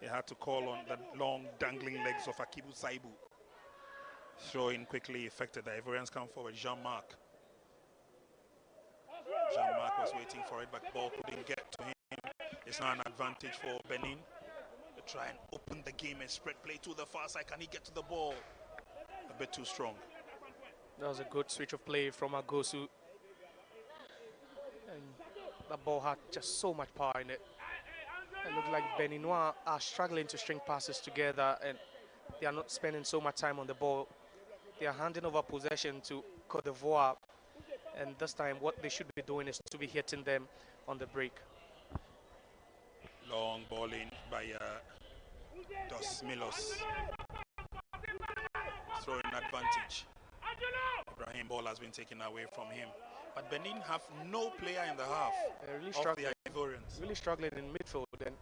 He had to call on the long dangling legs of 𝗭𝗢𝗡𝗘. Throw in quickly effected. The Ivorians come forward. Jean-Marc. Jean-Marc was waiting for it, but the ball couldn't get to him. It's now an advantage for Benin. They try and open the game and spread play to the far side. Can he get to the ball? A bit too strong. That was a good switch of play from Agosu. And the ball had just so much power in it. It looked like Beninois are struggling to string passes together, and they are not spending so much time on the ball. They are handing over possession to Cote d'Ivoire, and this time what they should be doing is to be hitting them on the break. Long ball in by Dos Milos. Throwing advantage. Ibrahim ball has been taken away from him. But Benin have no player in the half. They're really struggling. The Ivorians. Really struggling in midfield, and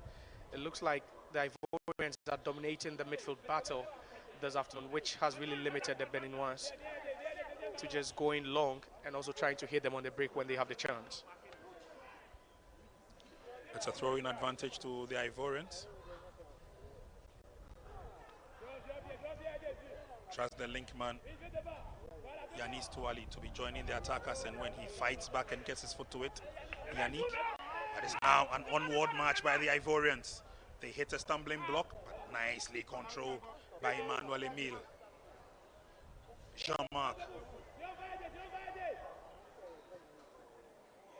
it looks like the Ivorians are dominating the midfield battle this afternoon, which has really limited the Beninois to just going long and also trying to hit them on the break when they have the chance. It's a throwing advantage to the Ivorians. Trust the link man, Yanis Touali, to be joining the attackers, and when he fights back and gets his foot to it, Yannick. That is now an onward march by the Ivorians. They hit a stumbling block, but nicely controlled by Emmanuel Emile. Jean-Marc.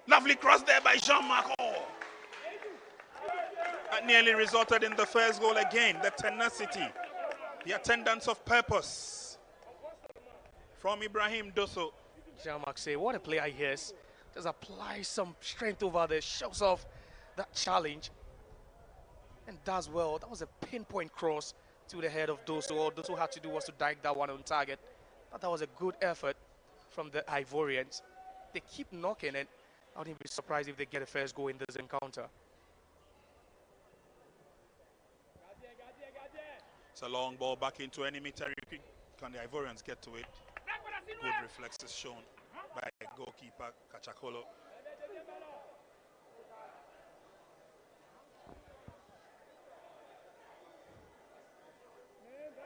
Lovely cross there by Jean-Marc. Oh. That nearly resulted in the first goal again. The tenacity, the attendance of purpose from Ibrahim Dosso. Jean-Marc say, what a player he is. Just apply some strength over there, shows off that challenge, and does well. That was a pinpoint cross to the head of Dosso. All Dosso had to do was to direct that one on target. But that was a good effort from the Ivorians. They keep knocking, and I wouldn't be surprised if they get a first goal in this encounter. It's a long ball back into enemy territory. Can the Ivorians get to it? Good reflexes shown by goalkeeper 𝗭𝗢𝗡𝗘.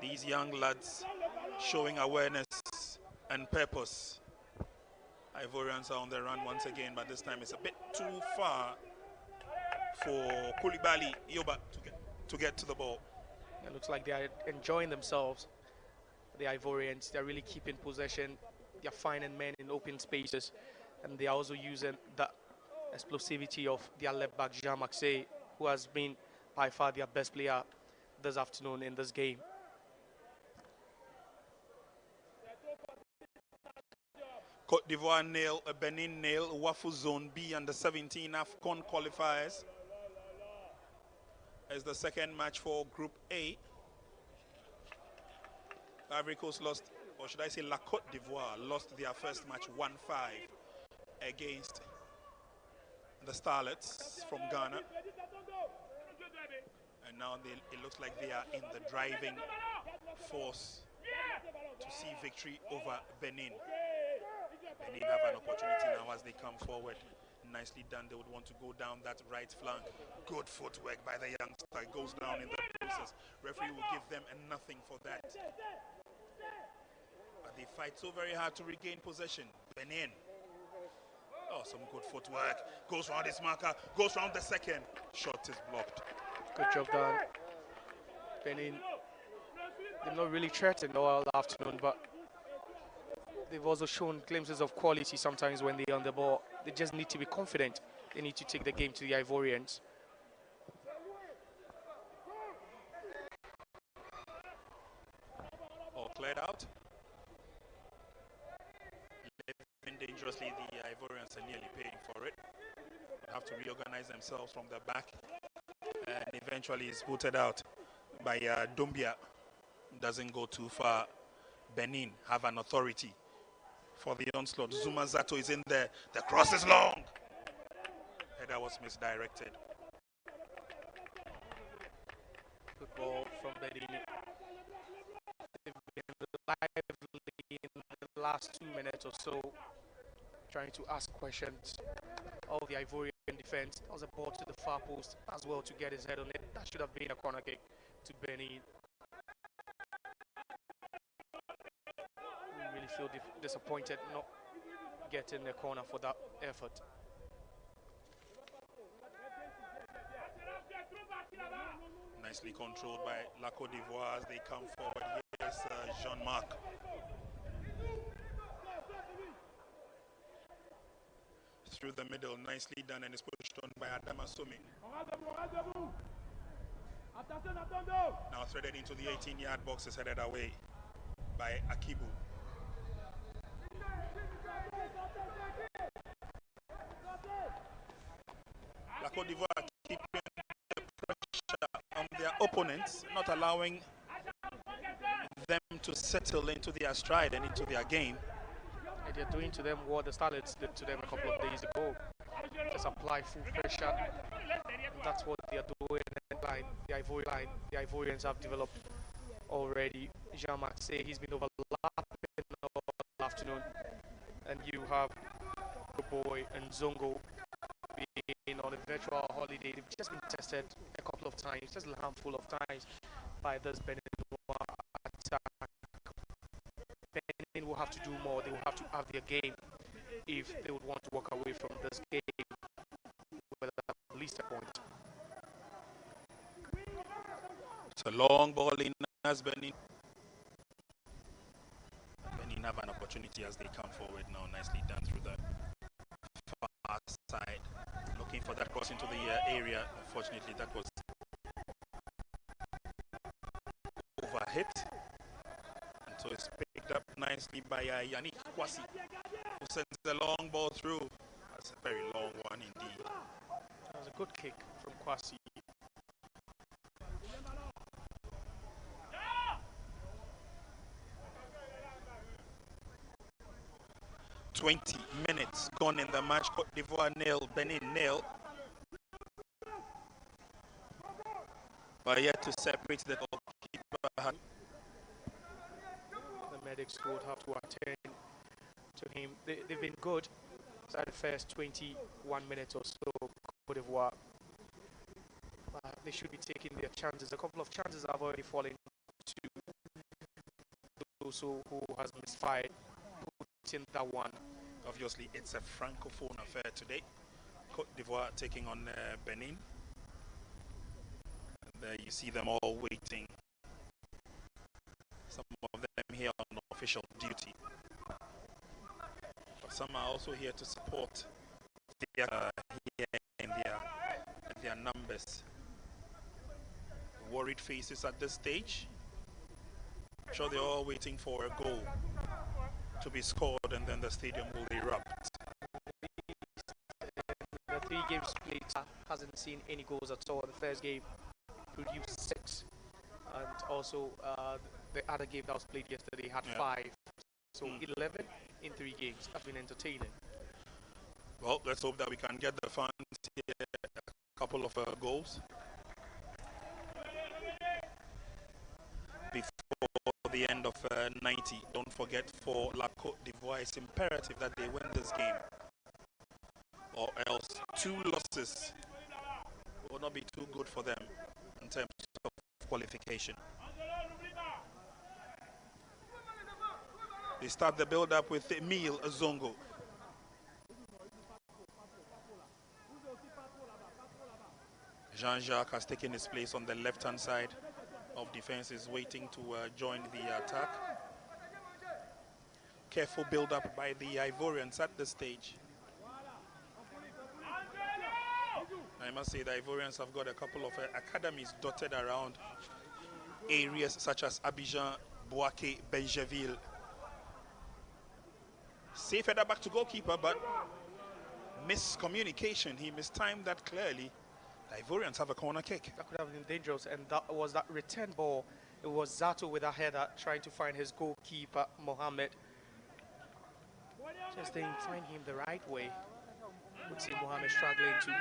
These young lads showing awareness and purpose. Ivorians are on the run once again, but this time it's a bit too far for Koulibaly Yoba to get to the ball. It looks like they are enjoying themselves. The Ivorians, they're really keeping possession. They're finding men in open spaces, and they are also using the explosivity of their left back Jean-Marc, who has been by far their best player this afternoon in this game. Cote d'Ivoire nil, Benin nil, WAFU Zone B under 17 AFCON qualifiers. As the second match for Group A. Ivory Coast lost, or should I say La Cote d'Ivoire lost their first match 1-5 against the Starlets from Ghana. And now it looks like they are in the driving force to see victory over Benin. Benin have an opportunity now as they come forward. Nicely done. They would want to go down that right flank. Good footwork by the youngster. It goes down in the process. Referee will give them a nothing for that. But they fight so very hard to regain possession. Benin. Oh, some good footwork. Goes round his marker. Goes round the second. Shot is blocked. Good job done. Benin, they're not really threatened all afternoon, but they've also shown glimpses of quality sometimes when they're on the ball. They just need to be confident. They need to take the game to the Ivorians. All cleared out. Living dangerously, the Ivorians are nearly paying for it. They have to reorganize themselves from the back. And eventually it's booted out by Doumbia. Doesn't go too far. Benin have an authority for the onslaught. Zuma Zato is in there. The cross is long. Header was misdirected. Good ball from Benin. They've been lively in the last 2 minutes or so, trying to ask questions of the Ivorian defense. That was a ball to the far post as well to get his head on it. That should have been a corner kick to Benin. We really feel disappointed not getting the corner for that effort. Nicely controlled by La Côte d'Ivoire as they come forward. Yes, Jean-Marc. Through the middle, nicely done, and it's pushed on by Adama Somi. Now threaded into the 18-yard box is headed away by Akibu. La Côte d'Ivoire keeping the pressure on their opponents, not allowing them to settle into their stride and into their game. And they're doing to them what the Starlets did to them a couple of days ago. Just apply full pressure. And that's what they are doing. The Ivorians have developed already. Jean-Marc say he's been overlapping all afternoon. And you have Boy and Zongo being on a virtual holiday. They've just been tested a couple of times, just a handful of times by this Benin attack. Benin will have to do more. They will have to have their game if they would want to walk away from this game with at least a point. It's a long ball in as Benin. Benin have an opportunity as they come forward now. Nicely done through the far side. Looking for that cross into the area. Unfortunately, that was overhit. And so it's picked up nicely by Yannick Kwasi, who sends the long ball through. That's a very long one indeed. That was a good kick from Kwasi. 20 minutes gone in the match. Cote d'Ivoire nil, Benin nil. But yet to separate the goalkeeper. The medics would have to attend to him. They've been good inside the first 21 minutes or so, Cote d'Ivoire. They should be taking their chances. A couple of chances have already fallen to those who has misfired. In that one. Obviously, it's a francophone affair today. Cote d'Ivoire taking on Benin. And there you see them all waiting. Some of them here on official duty. But some are also here to support their, here in their numbers. Worried faces at this stage. I'm sure they're all waiting for a goal to be scored, and then the stadium will erupt. The 3 games played hasn't seen any goals at all. The first game produced 6, and also the other game that was played yesterday had 5. So 11 in 3 games. That's been entertaining. Well, let's hope that we can get the fans here a couple of goals before the end of 90. Don't forget, for La Côte d'Ivoire, it's imperative that they win this game, or else 2 losses will not be too good for them in terms of qualification. They start the build-up with Emile Zongo. Jean-Jacques has taken his place on the left-hand side of defense, is waiting to join the attack. Careful build-up by the Ivorians at this stage. I must say the Ivorians have got a couple of academies dotted around areas such as Abidjan, Bouaké, Benjaville. Safe header back to goalkeeper, but miscommunication. He mistimed that clearly. The Ivorians have a corner kick. That could have been dangerous, and that was that return ball. It was Zato with a header trying to find his goalkeeper, Mohamed. Just didn't find him the right way. Would see Mohamed struggling to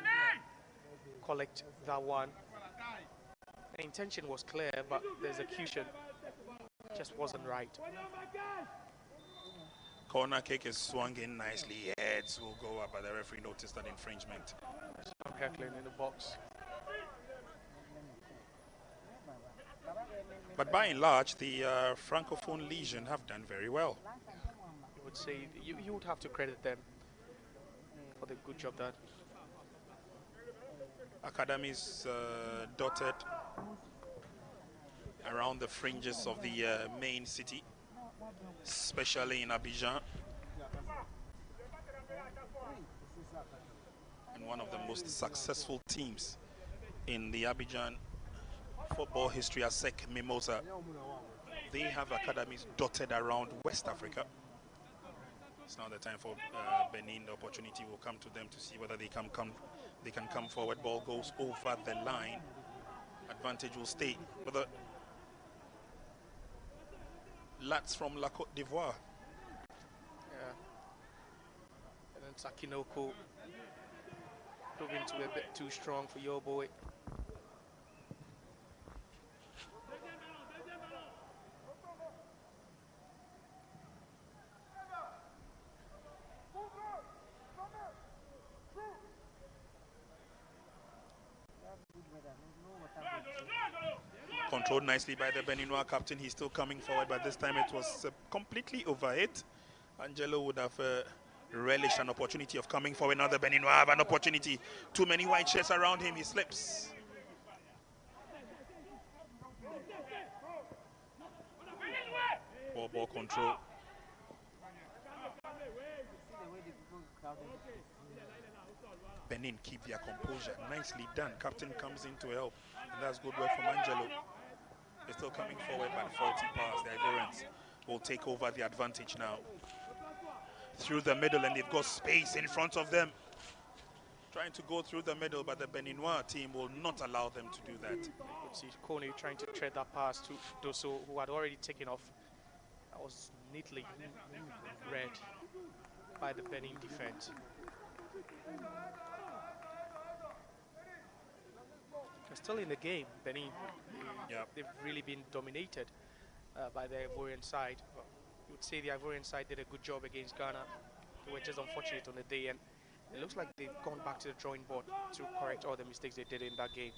collect that one. The intention was clear, but the execution just wasn't right. Corner kick is swung in nicely. Heads will go up, but the referee noticed that infringement. Some heckling in the box. But by and large, the Francophone Legion have done very well. I would say you would have to credit them for the good job that Academies dotted around the fringes of the main city, especially in Abidjan. And one of the most successful teams in the Abidjan football history, ASEC Mimosa. They have academies dotted around West Africa. It's now the time for Benin. The opportunity will come to them to see whether they can come forward. Ball goes over the line. Advantage will stay. But the lads from La Cote d'Ivoire. yeah. And then Sakinoko proving to be a bit too strong for your boy. Controlled nicely by the Beninois captain. He's still coming forward, but this time it was completely overhit. Angelo would have relished an opportunity of coming forward. Now the Beninois have an opportunity. Too many white shirts around him. He slips. Ball control. Benin keep their composure. Nicely done. Captain comes in to help. And that's good work from Angelo. They're still coming forward, but faulty pass. The Ivorians will take over the advantage now. Through the middle, and they've got space in front of them. Trying to go through the middle, but the Beninois team will not allow them to do that. You could see Cote trying to tread that pass to Dosso, who had already taken off. That was neatly read by the Benin defense. They're still in the game. Benin, they've really been dominated by the Ivorian side. But you would say the Ivorian side did a good job against Ghana. They were just unfortunate on the day, and it looks like they've gone back to the drawing board to correct all the mistakes they did in that game.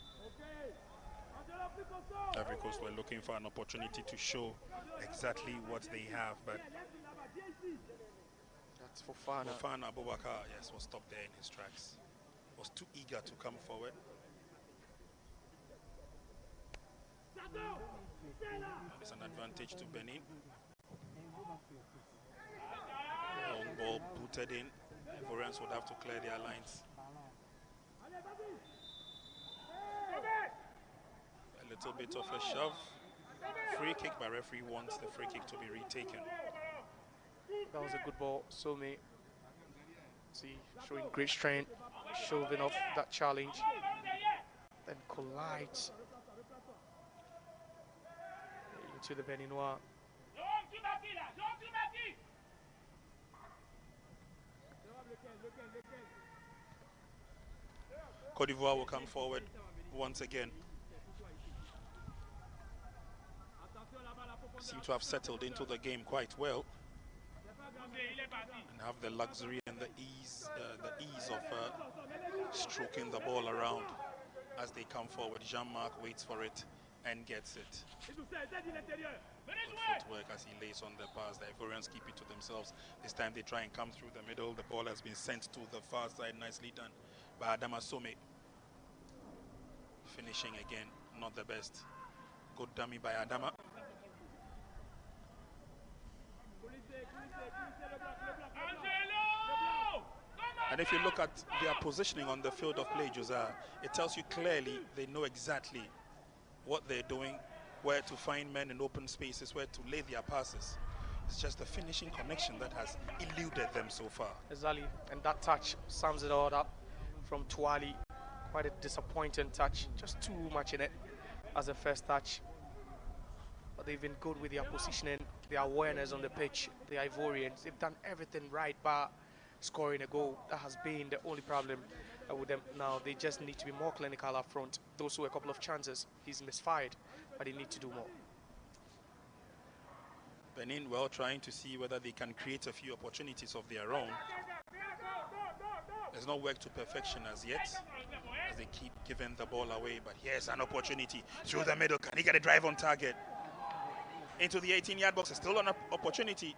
Ivory Coast were looking for an opportunity to show exactly what they have, but that's Fofana. Fofana Abubakar, yes, was stopped there in his tracks. Was too eager to come forward. It's an advantage to Benin. Long ball booted in. Ivorians would have to clear their lines. A little bit of a shove. Free kick, but referee wants the free kick to be retaken. That was a good ball. Some see, showing great strength, shoving off that challenge. Then collides into the Beninois. Cote d'Ivoire will come forward once again. Seem to have settled into the game quite well and have the luxury and the ease of stroking the ball around as they come forward. Jean-Marc waits for it and gets it. Good footwork as he lays on the pass. The Ivorians keep it to themselves. This time they try and come through the middle. The ball has been sent to the far side. Nicely done by Adama Some. Finishing again, not the best. Good dummy by Adama. And if you look at their positioning on the field of play, Josiah, it tells you clearly they know exactly what they're doing, where to find men in open spaces, where to lay their passes. It's just the finishing connection that has eluded them so far. Exactly, and that touch sums it all up from 𝗭𝗎 Quite a disappointing touch, just too much in it as a first touch. But they've been good with their positioning, their awareness on the pitch. The Ivorians, they've done everything right, but scoring a goal, that has been the only problem with them. Now they just need to be more clinical up front. Those were a couple of chances. He's misfired, but they need to do more. Benin, well, trying to see whether they can create a few opportunities of their own. There's no work to perfection as yet, as they keep giving the ball away. But here's an opportunity through the middle. Can he get a drive on target? into the 18-yard box. Still an opportunity.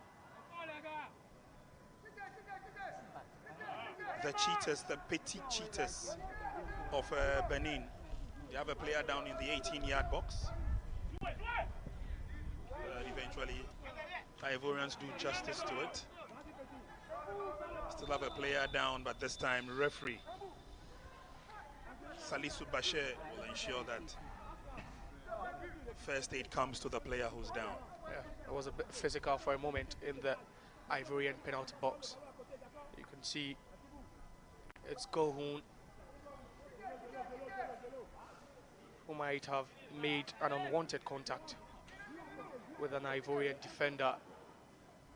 The cheaters, the petty cheaters of Benin. They have a player down in the 18-yard box. Eventually, Ivorians do justice to it. Still have a player down, but this time referee Salisu Bashir will ensure that first aid comes to the player who's down. Yeah, it was a bit physical for a moment in the Ivorian penalty box. You can see it's 𝗭𝗢𝗡 who might have made an unwanted contact with an Ivorian defender.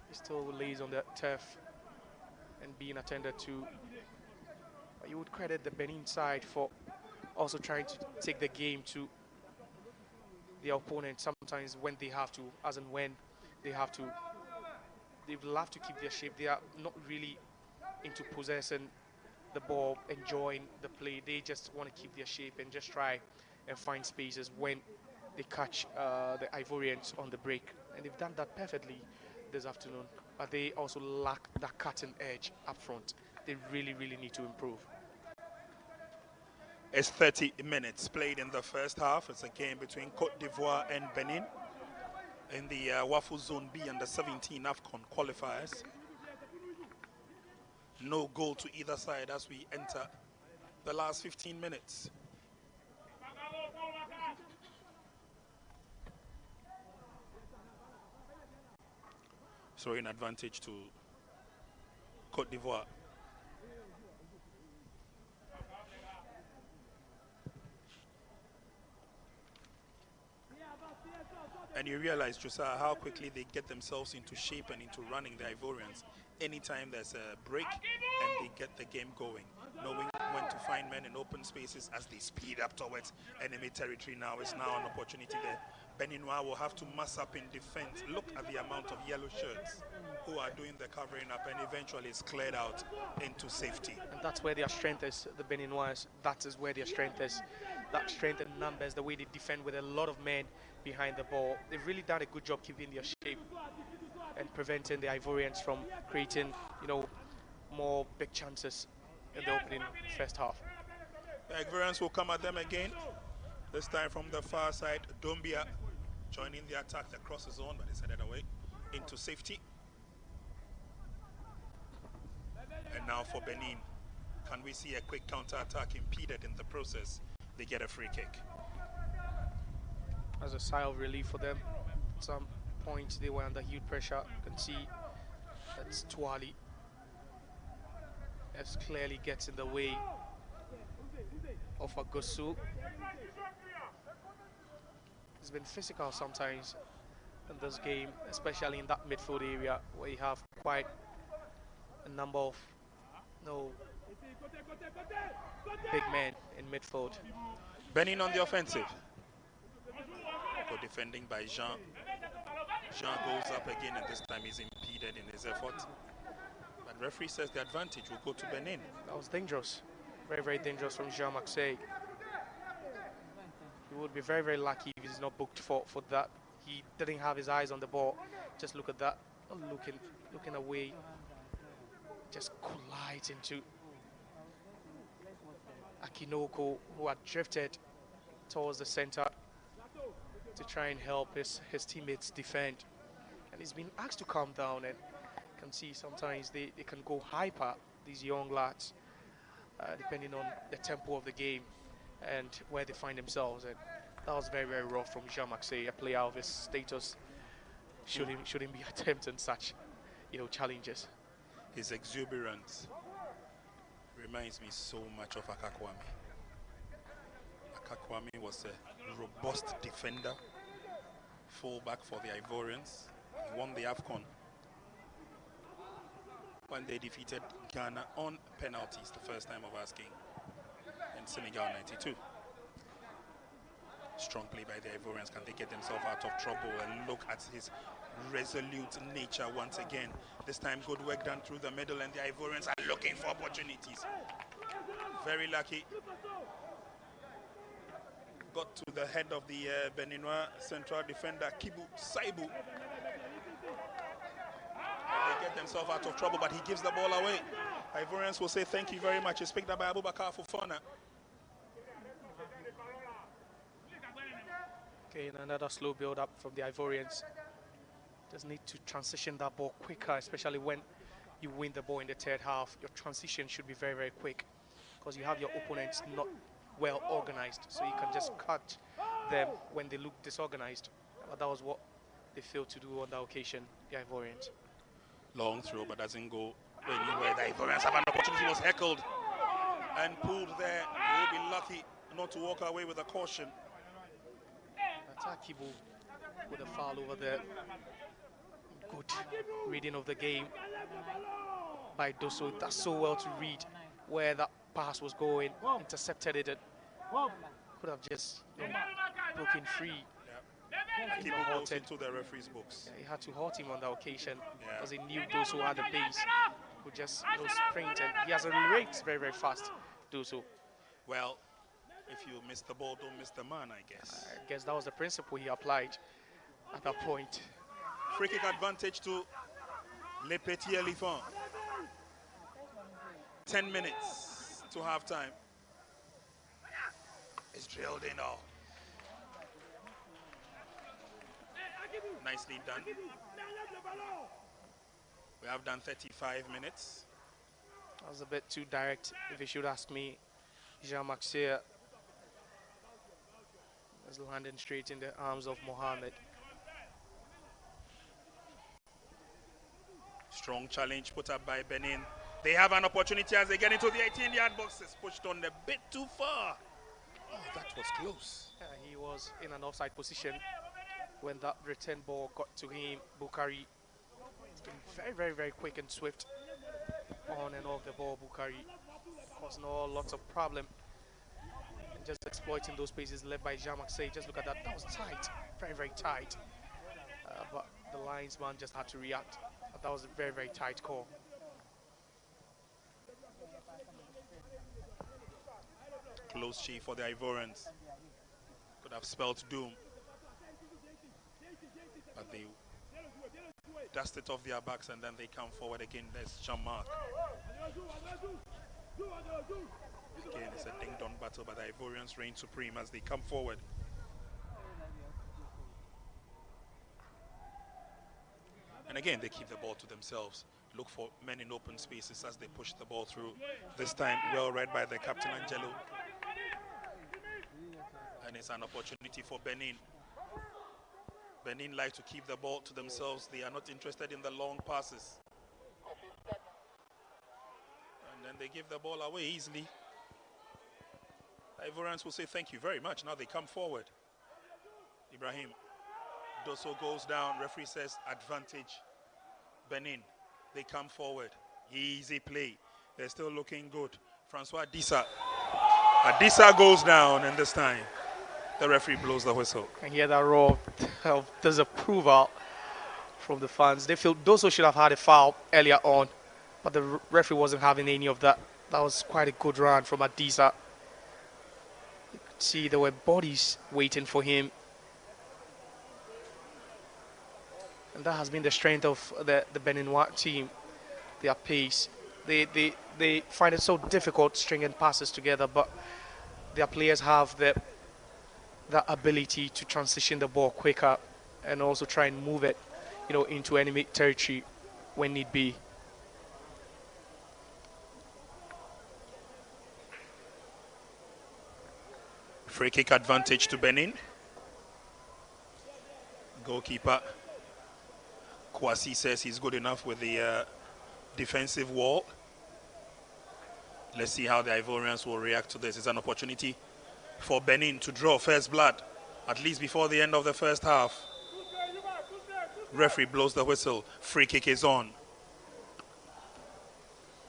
He still lays on the turf and being attended to. But you would credit the Benin side for also trying to take the game to the opponent sometimes when they have to, as and when they have to. They love to keep their shape. They are not really into possessing the ball, enjoying the play. They just want to keep their shape and just try and find spaces when they catch the Ivorians on the break. And they've done that perfectly this afternoon. But they also lack that cutting edge up front. They really, really need to improve. It's 30 minutes played in the first half. It's a game between Cote d'Ivoire and Benin in the WAFU Zone B under 17 AFCON qualifiers. No goal to either side as we enter the last 15 minutes. Throwing advantage to Cote d'Ivoire. And you realize, Josiah, how quickly they get themselves into shape and into running the Ivorians. Anytime there's a break and they get the game going, knowing when to find men in open spaces as they speed up towards enemy territory. Now is now an opportunity there. Beninois will have to mass up in defense. Look at the amount of yellow shirts who are doing the covering up, and eventually it's cleared out into safety. And that's where their strength is, the Beninois. That is where their strength is. That strength in numbers, the way they defend with a lot of men behind the ball. They've really done a good job keeping their shape and preventing the Ivorians from creating, you know, more big chances in the opening first half. The Ivorians will come at them again. This time from the far side, 𝗭𝗢𝗡 joining the attack. The cross is on, but it's headed away into safety. And now for Benin, can we see a quick counter-attack impeded in the process? They get a free kick. As a sigh of relief for them, at some point they were under huge pressure. You can see that's 𝗭𝗎 as clearly gets in the way of Agosu. It's been physical sometimes in this game, especially in that midfield area where you have quite a number of big men in midfield. Benin on the offensive. Good defending by Jean. Jean goes up again, and this time he's impeded in his effort. But referee says the advantage will go to Benin. That was dangerous. Very, very dangerous from 𝗭𝗎. He would be very, very lucky if he's not booked for that. He didn't have his eyes on the ball. Just look at that. Looking away. Just collides into Akinoko, who had drifted towards the center to try and help his teammates defend. And he's been asked to calm down, and you can see sometimes they can go hyper, these young lads, depending on the tempo of the game and where they find themselves. And that was very, very rough from 𝗭𝗎, a player of his status. Shouldn't be attempting such, challenges. His exuberance reminds me so much of 𝗭𝗎𝗡. 𝗭𝗎𝗡 was a robust defender, fullback for the Ivorians. He won the AFCON when they defeated Ghana on penalties, the first time of asking, in Senegal '92. Strong play by the Ivorians. Can they get themselves out of trouble? And look at his resolute nature once again. This time good work done through the middle, and the Ivorians are looking for opportunities. Very lucky. got to the head of the Beninois central defender, Kibu Saibu. They get themselves out of trouble, but he gives the ball away. Ivorians will say thank you very much. It's picked up by Abubakar Fofana. Okay, and another slow build-up from the Ivorians. Just need to transition that ball quicker, especially when you win the ball in the third half. Your transition should be very, very quick because you have your opponents not well organized, so you can just cut them when they look disorganized. But that was what they failed to do on that occasion, the Ivorians. Long throw, but doesn't go anywhere. The Ivorians have an opportunity. Was heckled and pulled there. They will be lucky not to walk away with a caution. Atakibu with a foul over there. Good reading of the game by Doso. That's so well to read where that pass was going. Intercepted it. And could have just broken free. Akibu goes into the referee's books. Yeah, he had to halt him on that occasion because he knew Doso had the pace. Could just sprint, and he has a rate very, very fast. Doso. Well, if you miss the ball, don't miss the man, I guess. I guess that was the principle he applied at that point. Free kick advantage to 𝗨𝟭𝟳 𝗤ualifiers. 10 minutes to half time. It's drilled in all. Nicely done. We have done 35 minutes. That was a bit too direct, if you should ask me. ��𝗢𝗡𝗘 is landing straight in the arms of Mohammed. Strong challenge put up by Benin. They have an opportunity as they get into the 18-yard boxes. Pushed on a bit too far. Oh, that was close. Yeah, he was in an offside position when that return ball got to him. 𝗭𝗢𝗡𝗘, very, very, very quick and swift on and off the ball. 𝗭𝗢𝗡𝗘 causing all lots of problem. And just exploiting those spaces led by ��𝗢𝗡𝗘. Just look at that. That was tight. Very, very tight. But the linesman just had to react. But that was a very, very tight call. Close shave for the Ivorians. Could have spelled doom. But they dust it off their backs and then they come forward again. There's Jean-Marc. Again, it's a ding-dong battle, but the Ivorians reign supreme as they come forward. And again, they keep the ball to themselves. Look for men in open spaces as they push the ball through. This time, well read by the captain, Angelo. And it's an opportunity for Benin. Benin like to keep the ball to themselves. They are not interested in the long passes. And then they give the ball away easily. Ivorians will say thank you very much. Now they come forward. Ibrahim. Doso goes down. Referee says advantage. Benin. They come forward. Easy play. They're still looking good. Francois Adisa. Adisa goes down, and this time the referee blows the whistle. And hear that roar of disapproval from the fans. They feel Doso should have had a foul earlier on, but the referee wasn't having any of that. That was quite a good run from Adisa. You could see there were bodies waiting for him. And that has been the strength of the Beninois team, their pace. They find it so difficult stringing passes together, but their players have the ability to transition the ball quicker and also try and move it, into enemy territory when need be. Free kick advantage to Benin. Goalkeeper Kwasi says he's good enough with the defensive wall. Let's see how the Ivorians will react to this. It's an opportunity for Benin to draw first blood, at least before the end of the first half. Referee blows the whistle. Free kick is on.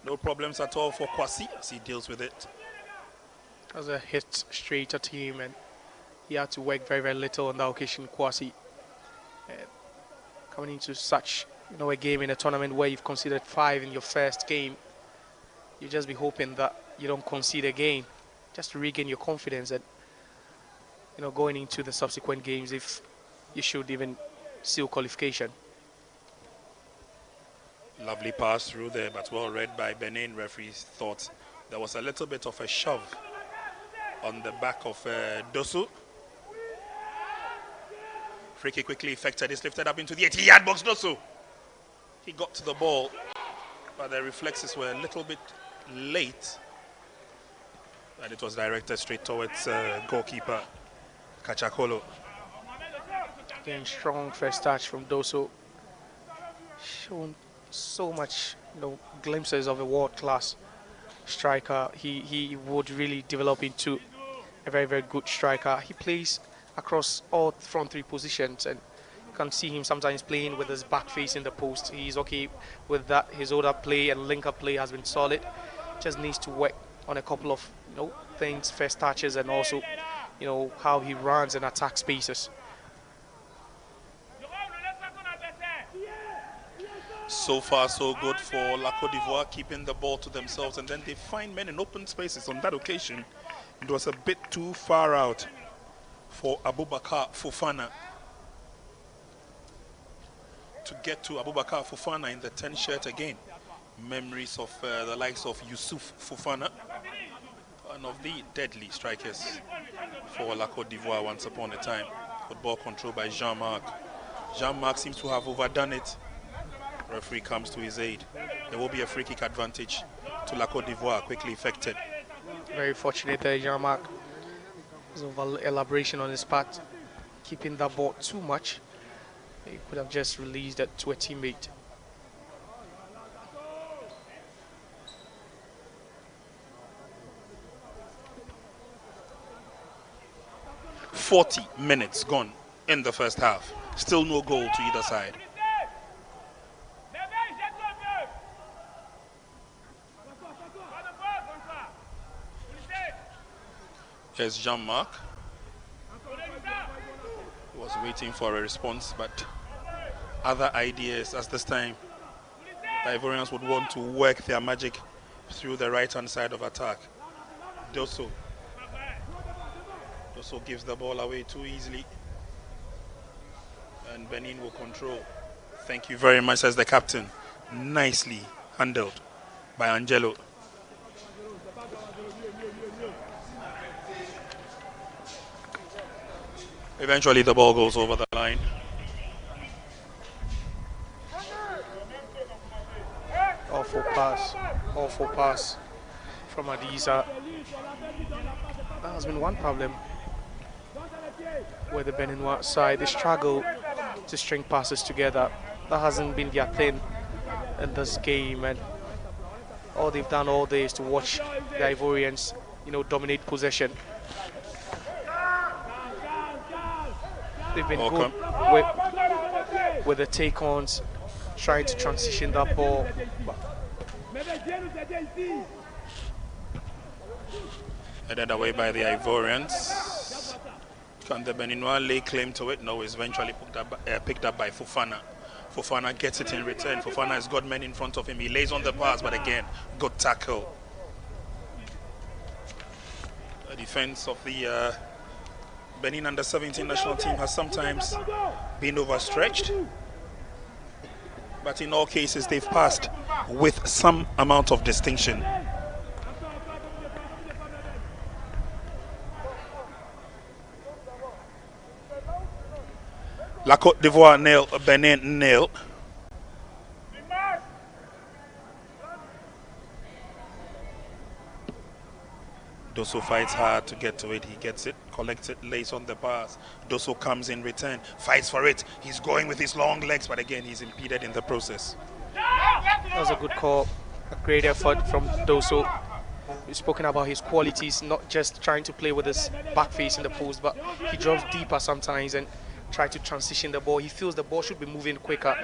No problems at all for Kwasi as he deals with it. That was a hit straight at him, and he had to work very, very little on that occasion, Kwasi. Coming into such, a game in a tournament where you've conceded 5 in your first game, you just be hoping that you don't concede again, just to regain your confidence. And going into the subsequent games if you should even seal qualification. Lovely pass through there, but well read by Benin. Referees thought there was a little bit of a shove on the back of Dosu. Free kick quickly effected. It's lifted up into the 80-yard box. Dosu. He got to the ball, but the reflexes were a little bit late. And it was directed straight towards goalkeeper Kachakolo. Again, strong first touch from Dosu. Shown so much, glimpses of a world-class striker. He would really develop into a very, very good striker. He plays across all front three positions, and you can see him sometimes playing with his back facing the post. He's okay with that. His order play and link-up play has been solid. Just needs to work on a couple of things, first touches, and also how he runs and attacks spaces. So far, so good for La Côte d'Ivoire, keeping the ball to themselves, and then they find men in open spaces. On that occasion, it was a bit too far out for Abubakar Fofana to get to Abubakar Fofana in the 10 shirt again. Memories of the likes of Yusuf Fofana, one of the deadly strikers for La Côte d'Ivoire once upon a time. Football control by Jean-Marc. Jean-Marc seems to have overdone it. Referee comes to his aid. There will be a free kick advantage to La Côte d'Ivoire, quickly effected. Very fortunate there, Jean-Marc. There's over elaboration on his part, keeping that ball too much. He could have just released it to a teammate. "40 minutes gone in the first half. Still no goal to either side. Here's Jean-Marc. He was waiting for a response, but other ideas as this time. The Ivorians would want to work their magic through the right-hand side of attack. Dosso gives the ball away too easily. And Benin will control. Thank you very much, says the captain. Nicely handled by Angelo. Eventually the ball goes over the line. Awful pass from Adiza. That has been one problem with the Beninois side. They struggle to string passes together. That hasn't been their thing in this game, and all they've done all day is to watch the Ivorians, dominate possession. They've been good with the take-ons, trying to transition that ball. Headed away by the Ivorians. Can the Beninois lay claim to it? No, it's eventually picked up by Fofana. Fofana gets it in return. Fofana has got men in front of him. He lays on the pass, but again, good tackle. The defense of the Benin under-17 national team has sometimes been overstretched, but in all cases they've passed with some amount of distinction. La Côte d'Ivoire nil, Benin nil. Dosso fights hard to get to it. He gets it, collects it, lays on the pass. Dosso comes in return, fights for it. He's going with his long legs, but again, he's impeded in the process. That was a good call, a great effort from Dosso. We've spoken about his qualities, not just trying to play with his back face in the post, but he drops deeper sometimes and tries to transition the ball. He feels the ball should be moving quicker.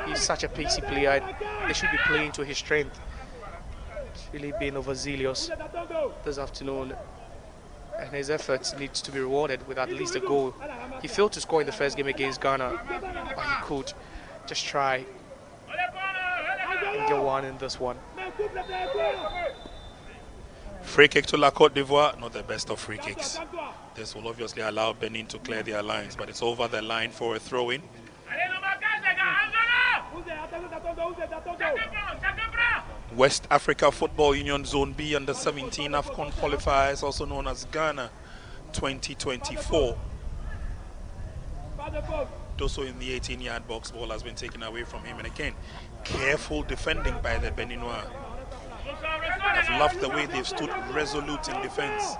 He's such a pacey player. They should be playing to his strength. Really being overzealous this afternoon, and his efforts need to be rewarded with at least a goal. He failed to score in the first game against Ghana, but he could just try and get one in this one. Free kick to La Cote d'Ivoire, not the best of free kicks. This will obviously allow Benin to clear their lines, but it's over the line for a throw-in. West Africa Football Union Zone B under 17 AFCON qualifiers, also known as Ghana 2024. Also in the 18-yard box, ball has been taken away from him, and again, careful defending by the Beninois. I've loved the way they've stood resolute in defense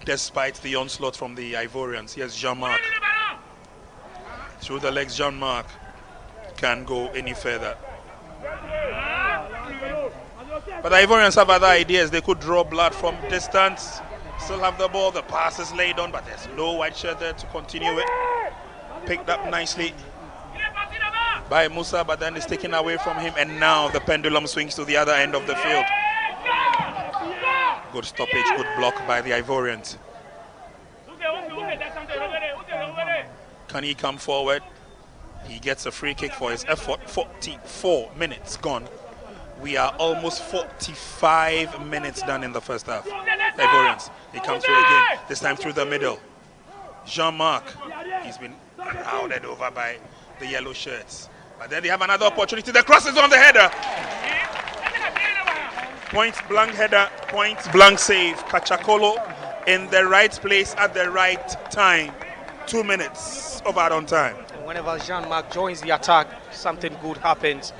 despite the onslaught from the Ivorians. Here's Jean-Marc. Through the legs, Jean-Marc can't go any further. But the Ivorians have other ideas. They could draw blood from distance, still have the ball. The pass is laid on, but there's no white shirt there to continue it. Picked up nicely by Musa, but then it's taken away from him, and now the pendulum swings to the other end of the field. Good stoppage, good block by the Ivorians. Can he come forward? He gets a free kick for his effort. 44 minutes gone. We are almost 45 minutes done in the first half. The Ivorians, he comes through again, this time through the middle. Jean-Marc, he's been crowded over by the yellow shirts. But then they have another opportunity. The cross is on the header. Point blank header, point blank save. Kachakolo in the right place at the right time. 2 minutes of add-on time. Whenever Jean-Marc joins the attack, something good happens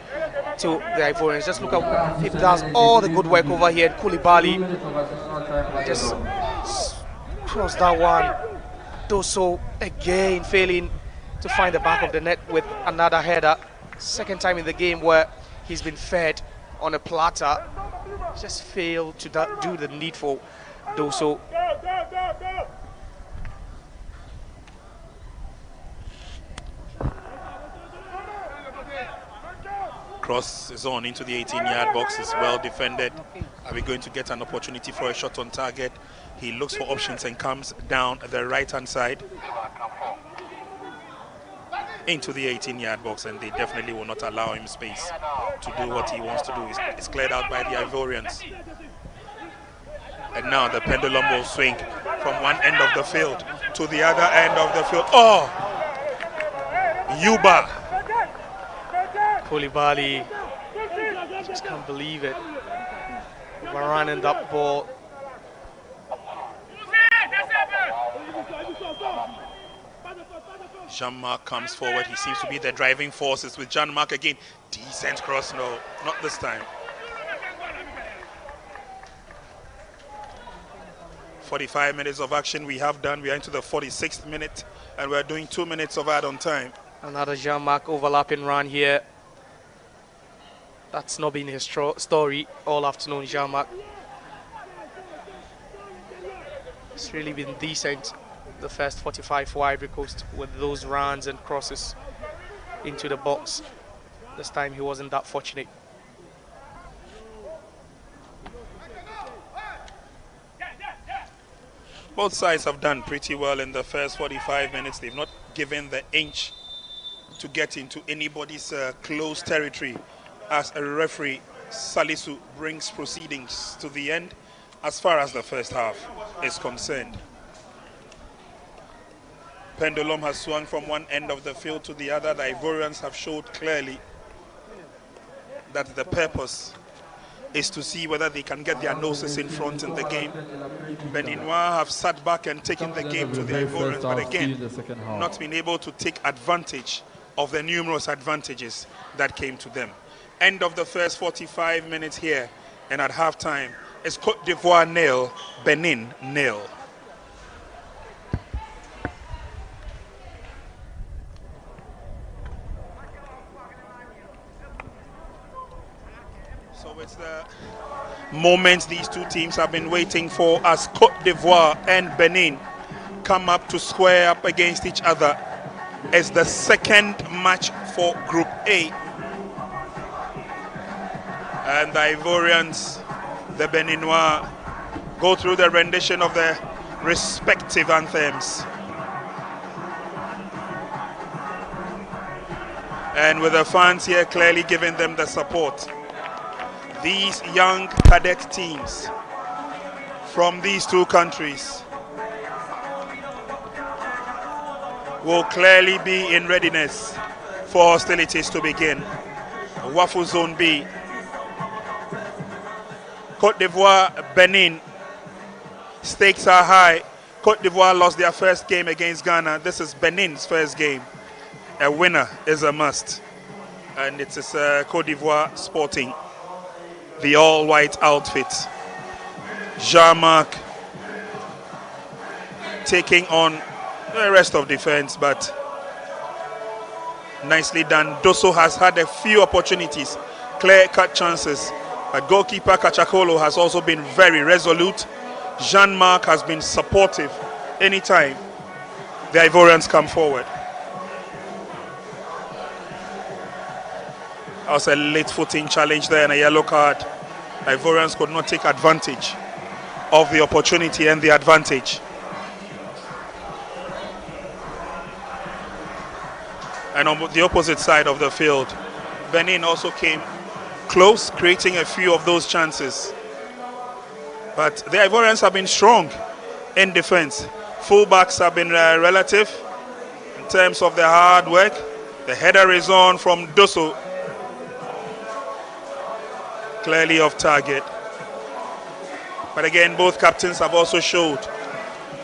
to the Ivorians. Just look at if does all the good work over here. 𝗭𝗢𝗡 just cross that one. Doso again failing to find the back of the net with another header. Second time in the game where he's been fed on a platter. Just failed to do the needful. Doso. Cross is on into the 18-yard box. It's well defended. Are we going to get an opportunity for a shot on target? He looks for options and comes down the right-hand side into the 18-yard box, and they definitely will not allow him space to do what he wants to do. It's cleared out by the Ivorians. And now the pendulum will swing from one end of the field to the other end of the field. Oh! Yuba! 𝗭𝗢𝗡, just can't believe it. Running that ball. Jean-Marc comes forward. He seems to be the driving forces with Jean-Marc again. Decent cross, no, not this time. 45 minutes of action we have done. We are into the 46th minute, and we're doing 2 minutes of add-on time. Another Jean-Marc overlapping run here. That's not been his story all afternoon, Jean-Marc. It's really been decent the first 45 for Ivory Coast with those runs and crosses into the box. This time he wasn't that fortunate. Both sides have done pretty well in the first 45 minutes. They've not given the inch to get into anybody's close territory as a referee, Salisu, brings proceedings to the end as far as the first half is concerned. Pendulum has swung from one end of the field to the other. The Ivorians have showed clearly that the purpose is to see whether they can get their noses in front in the game. Beninois have sat back and taken the game to the Ivorians, but again, not been able to take advantage of the numerous advantages that came to them. End of the first 45 minutes here, and at halftime, it's Cote d'Ivoire 0, Benin 0. So it's the moment these two teams have been waiting for as Cote d'Ivoire and Benin come up to square up against each other. It's the second match for Group A. And the Ivorians, the Beninois, go through the rendition of their respective anthems. And with the fans here clearly giving them the support. These young cadet teams from these two countries will clearly be in readiness for hostilities to begin. WAFU Zone B. Cote d'Ivoire, Benin. Stakes are high. Cote d'Ivoire lost their first game against Ghana. This is Benin's first game. A winner is a must. And it is Cote d'Ivoire sporting the all-white outfit. Jean-Marc taking on the rest of defense, but nicely done. Dosso has had a few opportunities, clear-cut chances. But goalkeeper 𝗭𝗢𝗡 has also been very resolute. Jean-Marc has been supportive anytime the Ivorians come forward. That was a late footing challenge there and a yellow card. Ivorians could not take advantage of the opportunity and the advantage. And on the opposite side of the field, Benin also came close, creating a few of those chances. But the Ivorians have been strong in defense. Fullbacks have been relative in terms of their hard work. The header is on from Dosso. Clearly off target. But again, both captains have also showed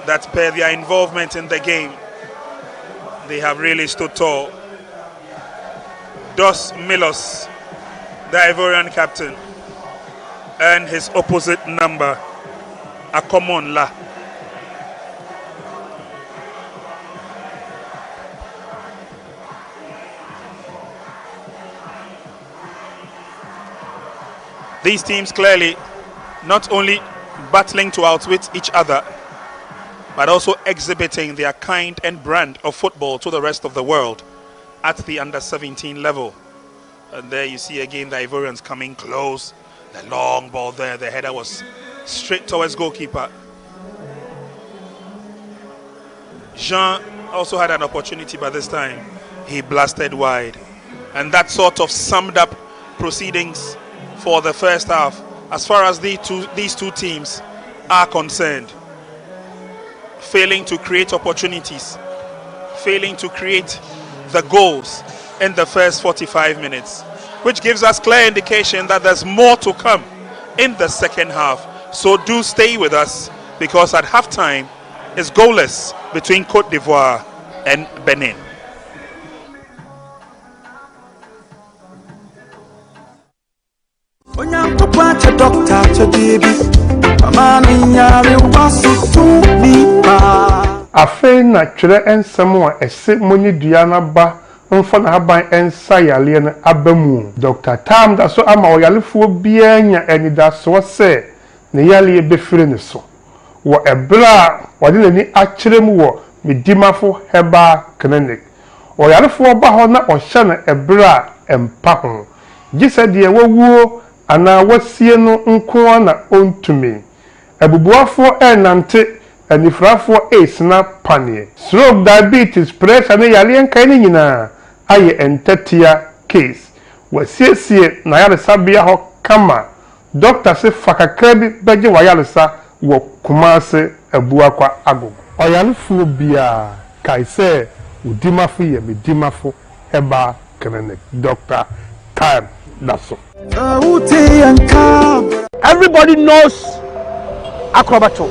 that per their involvement in the game, they have really stood tall. Dos Milos, the Ivorian captain, and his opposite number, 𝗭𝗢𝗡. These teams clearly not only battling to outwit each other, but also exhibiting their kind and brand of football to the rest of the world at the under-17 level. And there you see again the Ivorians coming close. The long ball there, the header was straight towards goalkeeper. Jean also had an opportunity, but this time he blasted wide. And that sort of summed up proceedings for the first half as far as these two teams are concerned. Failing to create opportunities, failing to create the goals in the first 45 minutes, which gives us clear indication that there's more to come in the second half. So do stay with us, because at halftime it's goalless between Cote d'Ivoire and Benin. Afei na twere ensem a ese monyi duana ba mfa na haban ensa yale na abamu. Dr. Tam da so ama oyalefuo bia nya anidaso se ne yale ebefire ne so. Wo ebra wode nani akyerem wo medimafo heba clinic. Oyalefuo ba ho na ohye na ebra empa ho. Gise de wawuo ana wasie no nko na ontumi. Abubuafo enante anifrafo esna panie. Stroke, diabetes, pressure ne yale enkan ne nyina aye entatia case. Wasiesie na yale sabia ho kama. Doctor se fakakra bi beje wayalesa wo Kumase abuakwa agogo. Oyalefuo bia kaise udimafo ye medimafo heba clinic. Dr. Time Daso. Everybody knows 𝗭𝗢𝗡𝗘.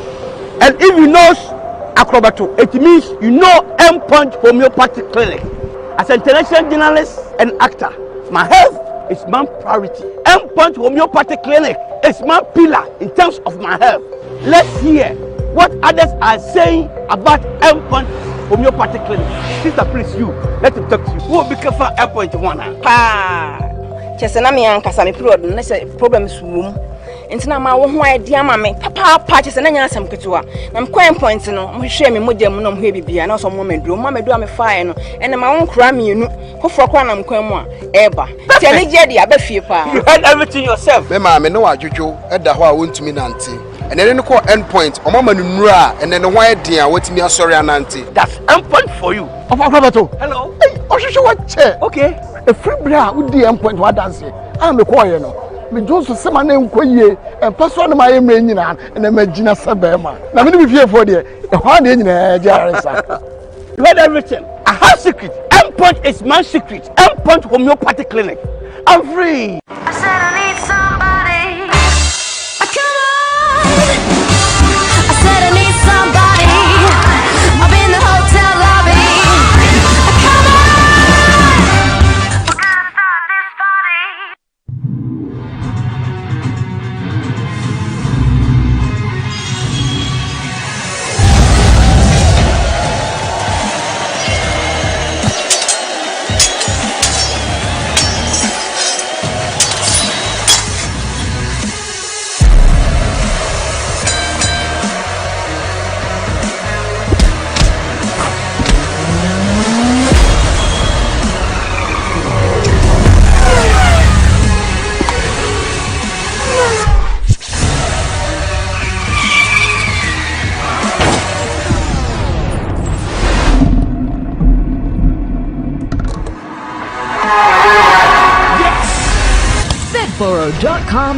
And if you know 𝗭𝗢𝗡𝗘, it means you know 𝗭𝗋 Homeopathic Clinic. As an international journalist and actor, my health is my priority. 𝗭𝗋 Homeopathic Clinic is my pillar in terms of my health. Let's hear what others are saying about 𝗭𝗋 Homeopathic Clinic. Sister, please, let him talk to you. Who will be careful 𝗭𝗋? Chesena me ankasa me period no say problems wom ntina ma wo ho idea ma me papa chesena nya asem ketewa na me kwan point no mo hwe me modem no mo hwe bibia na so mo meduro me fae no ene ma won kra me enu hofro kwa na mkwan mu a eba tie ne je dia ba fie pa. You heard everything yourself. Me ma me no adwodwo eda ho a wontumi nante ene ne ko end point o mama no nura ene ne ho eden a watimi asori anante. That's 𝗭𝗋 for you. Of 𝗭𝗢𝗡𝗘. Hello. Hey, ohwehwe what che. Okay. A free bra would the 𝗭𝗋 what dance. I'm a choir no. me do so say my name koye and pass one my name nyina and imagine say be ma na me be fear for there e ho de nyina jaresa You heard everything. I have secret. Endpoint is my secret. Endpoint homeopathic clinic. I'm free. I said I need somebody. Come on. I said I need somebody. I'm in the hotel lobby. Come on. We're gonna start this party.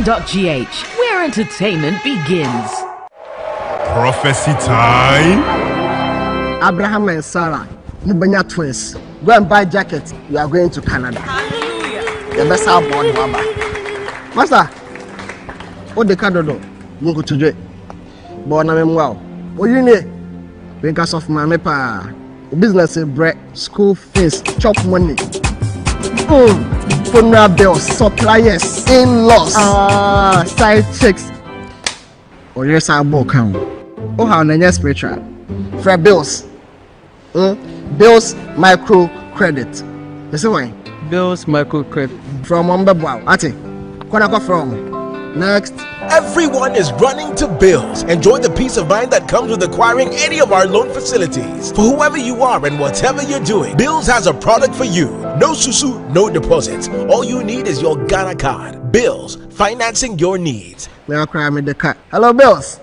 𝗭𝗎 where entertainment begins. Prophecy time. Abraham and Sarah, Nubanya twins. Go and buy jacket. You are going to Canada. The best out board waba. Master, what the card do? You go to do. Born a wow. What you need? Because of my mepa. Business bread, school fees, chop money. Funeral bills, suppliers, in-laws, side chicks. Oh yes, I will come. Oh how na spiritual. For bills. Bills micro credit. You see why? Bills micro credit. From Mbabwa. Ati. Kona from. Next. Everyone is running to Bills. Enjoy the peace of mind that comes with acquiring any of our loan facilities. For whoever you are and whatever you're doing, Bills has a product for you. No susu, no deposits. All you need is your Ghana card. Bills, financing your needs. Now cry me the cat. Hello, Bills.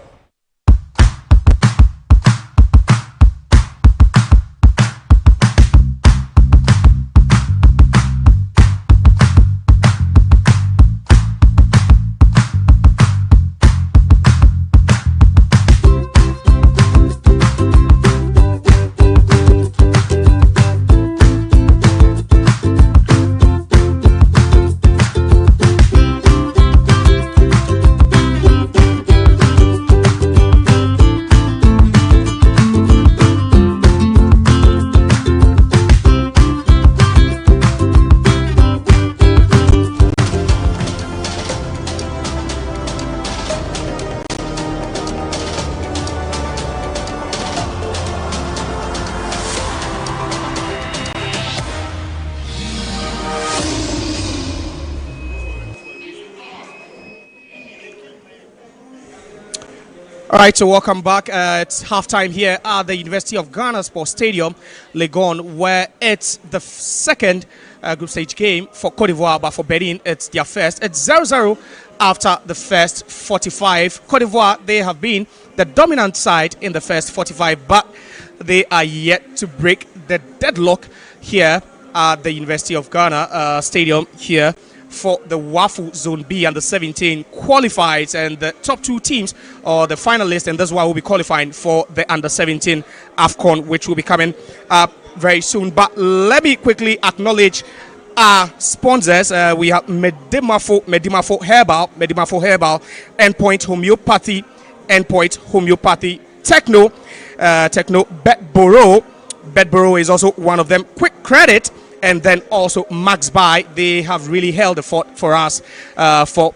All right, so welcome back. It's halftime here at the University of Ghana Sports Stadium, Legon, where it's the second group stage game for Cote d'Ivoire, but for Benin, it's their first. It's 0-0 after the first 45. Cote d'Ivoire, they have been the dominant side in the first 45, but they are yet to break the deadlock here at the University of Ghana Stadium here for the WAFU Zone B and the 17 qualifies, and the top two teams are the finalists, and that's why we'll be qualifying for the under 17 AFCON, which will be coming up very soon. But let me quickly acknowledge our sponsors. We have Medimafo Herbal, Endpoint Homeopathy, Techno, Bedboro is also one of them. Quick Credit, and then also Max Buy. They have really held the fort for us to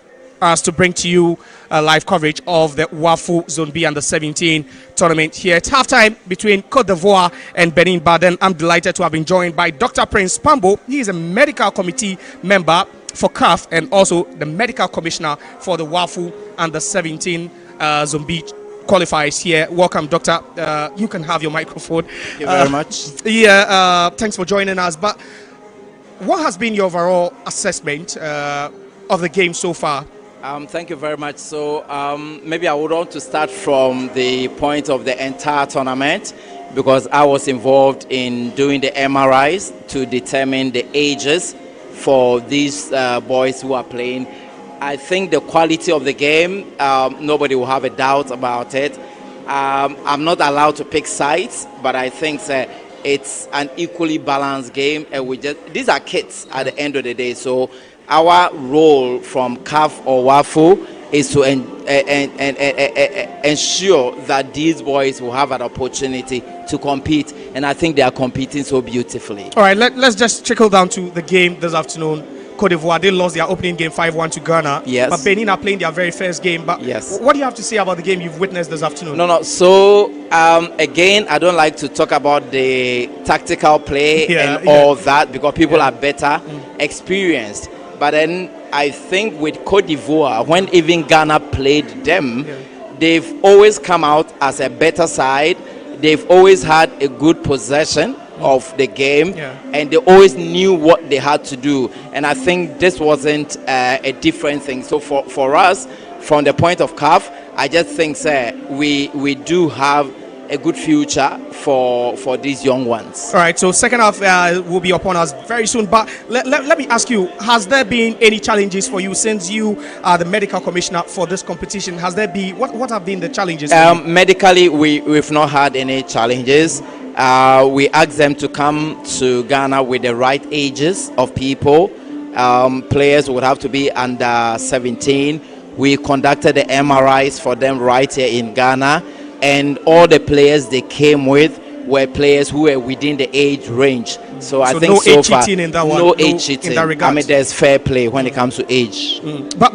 bring to you live coverage of the WAFU Zone B under 17 tournament here. It's halftime between Cote d'Ivoire and Benin. Baden. I'm delighted to have been joined by Dr. Prince Pambo. He is a medical committee member for CAF and also the medical commissioner for the WAFU under 17 Zone B qualifiers here. Welcome, Doctor. You can have your microphone. Thank you very much. Thanks for joining us. But what has been your overall assessment of the game so far? Thank you very much. So maybe I would want to start from the point of the entire tournament, because I was involved in doing the MRIs to determine the ages for these boys who are playing I think the quality of the game, nobody will have a doubt about it. I'm not allowed to pick sides, but I think it's an equally balanced game, and these are kids at the end of the day. So our role from CAF or WAFU is to ensure that these boys will have an opportunity to compete, and I think they are competing so beautifully. All right, let's just trickle down to the game this afternoon. Cote d'Ivoire, they lost their opening game 5-1 to Ghana. Yes. But Benin are playing their very first game. But yes. What do you have to say about the game you've witnessed this afternoon? No. So, again, I don't like to talk about the tactical play and all that, because people are better experienced. But then I think with Cote d'Ivoire, when even Ghana played them, they've always come out as a better side. They've always had a good possession of the game, and they always knew what they had to do, and I think this wasn't a different thing. So for us, from the point of CAF, I just think we do have a good future for these young ones. All right, so second half will be upon us very soon, but let me ask you, has there been any challenges for you since you are the medical commissioner for this competition? Has there been, what have been the challenges for you? Medically, we've not had any challenges. We asked them to come to Ghana with the right ages of people. Players would have to be under 17. We conducted the MRIs for them right here in Ghana, and all the players they came with were players who were within the age range. So I think no so age far, cheating in that one. no age cheating. In that regard. I mean, there's fair play when it comes to age. But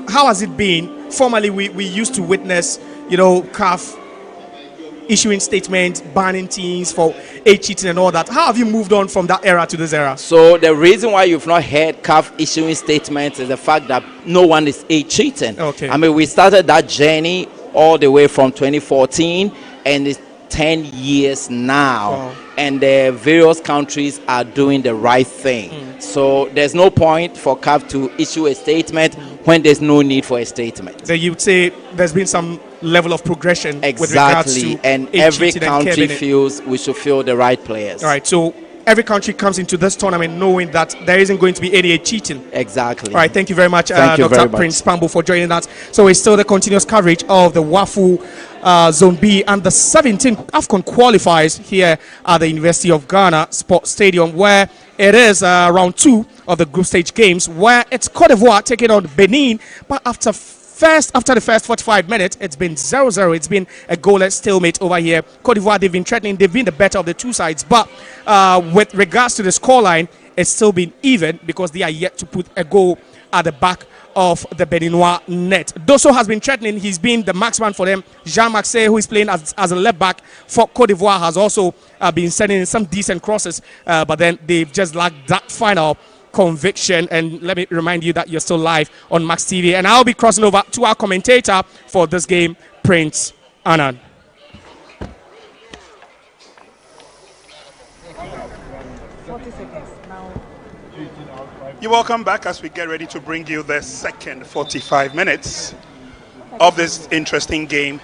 how has it been? Formerly, we used to witness, CAF issuing statements, banning teams for age cheating and all that. How have you moved on from that era to this era? So the reason why you've not heard CAF issuing statements is the fact that no one is age cheating. Okay. I mean, we started that journey all the way from 2014, and it's 10 years now. Wow. And the various countries are doing the right thing. So there's no point for CAF to issue a statement when there's no need for a statement. So you'd say there's been some level of progression with regards Exactly, to and age every cheating and country curbing it. feels we should fill the right players. All right, so every country comes into this tournament knowing that there isn't going to be any cheating. Exactly. All right, thank you very much, Thank you Dr. very much. Prince Pambo, for joining us. So it's still the continuous coverage of the WAFU Zone B and the 17 AFCON qualifiers here at the University of Ghana Sports Stadium, where it is round 2 of the group stage games, where it's Cote d'Ivoire taking on Benin, but after the first 45 minutes, it's been 0-0. It's been a goalless stalemate over here. Cote d'Ivoire, they've been threatening. They've been the better of the two sides. But with regards to the scoreline, it's still been even because they are yet to put a goal at the back of the Beninois net. Dosso has been threatening. He's been the marksman for them. Jean Maxey, who is playing as a left back for Cote d'Ivoire, has also been sending in some decent crosses. But then they've just lacked that final conviction. And let me remind you that you're still live on Max TV, and I'll be crossing over to our commentator for this game, Prince Anand. You're welcome back as we get ready to bring you the second 45 minutes of this interesting game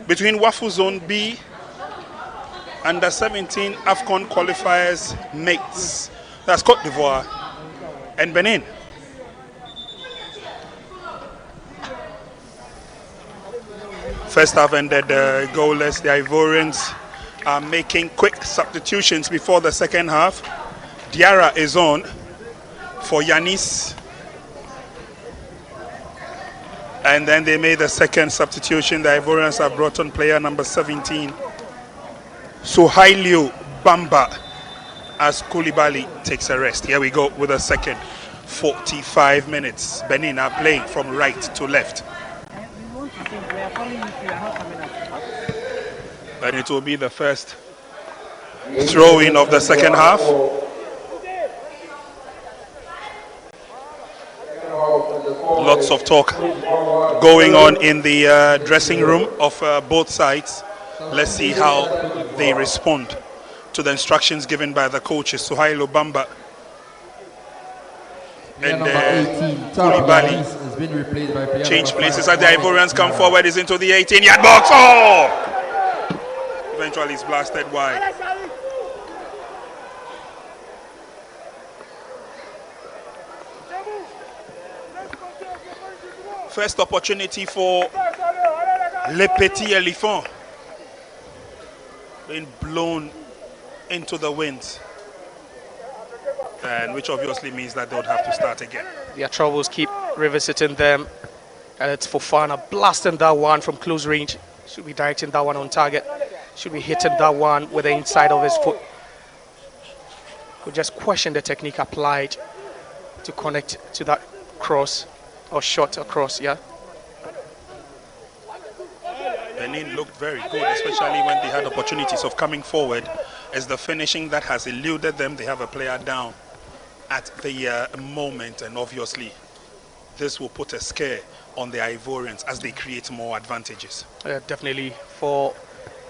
between WAFU Zone B and the 17 AFCON qualifiers mates. That's Cote d'Ivoire and Benin. First half ended goalless. The Ivorians are making quick substitutions before the second half. Diarra is on for Yanis. And then they made the second substitution. The Ivorians have brought on player number 17, Suhailio Bamba, as Koulibaly takes a rest. Here we go with the second 45 minutes. Benin are playing from right to left. And it will be the first throw-in of the second half. Lots of talk going on in the dressing room of both sides. Let's see how they respond to the instructions given by the coaches. Suhailo Bamba and Koulibaly change places as the Ivorians come forward. Is into the 18-yard box. Oh! Eventually it's blasted wide. First opportunity for 𝗨𝟑𝟳 being blown into the wind, and which obviously means that they would have to start again. Their troubles keep revisiting them, and it's Fofana blasting that one from close range. Should be directing that one on target. Should be hitting that one with the inside of his foot. Could just question the technique applied to connect to that cross or shot across, yeah. Benin looked very good, especially when they had opportunities of coming forward. As the finishing that has eluded them, they have a player down at the moment, and obviously this will put a scare on the Ivorians as they create more advantages. Definitely for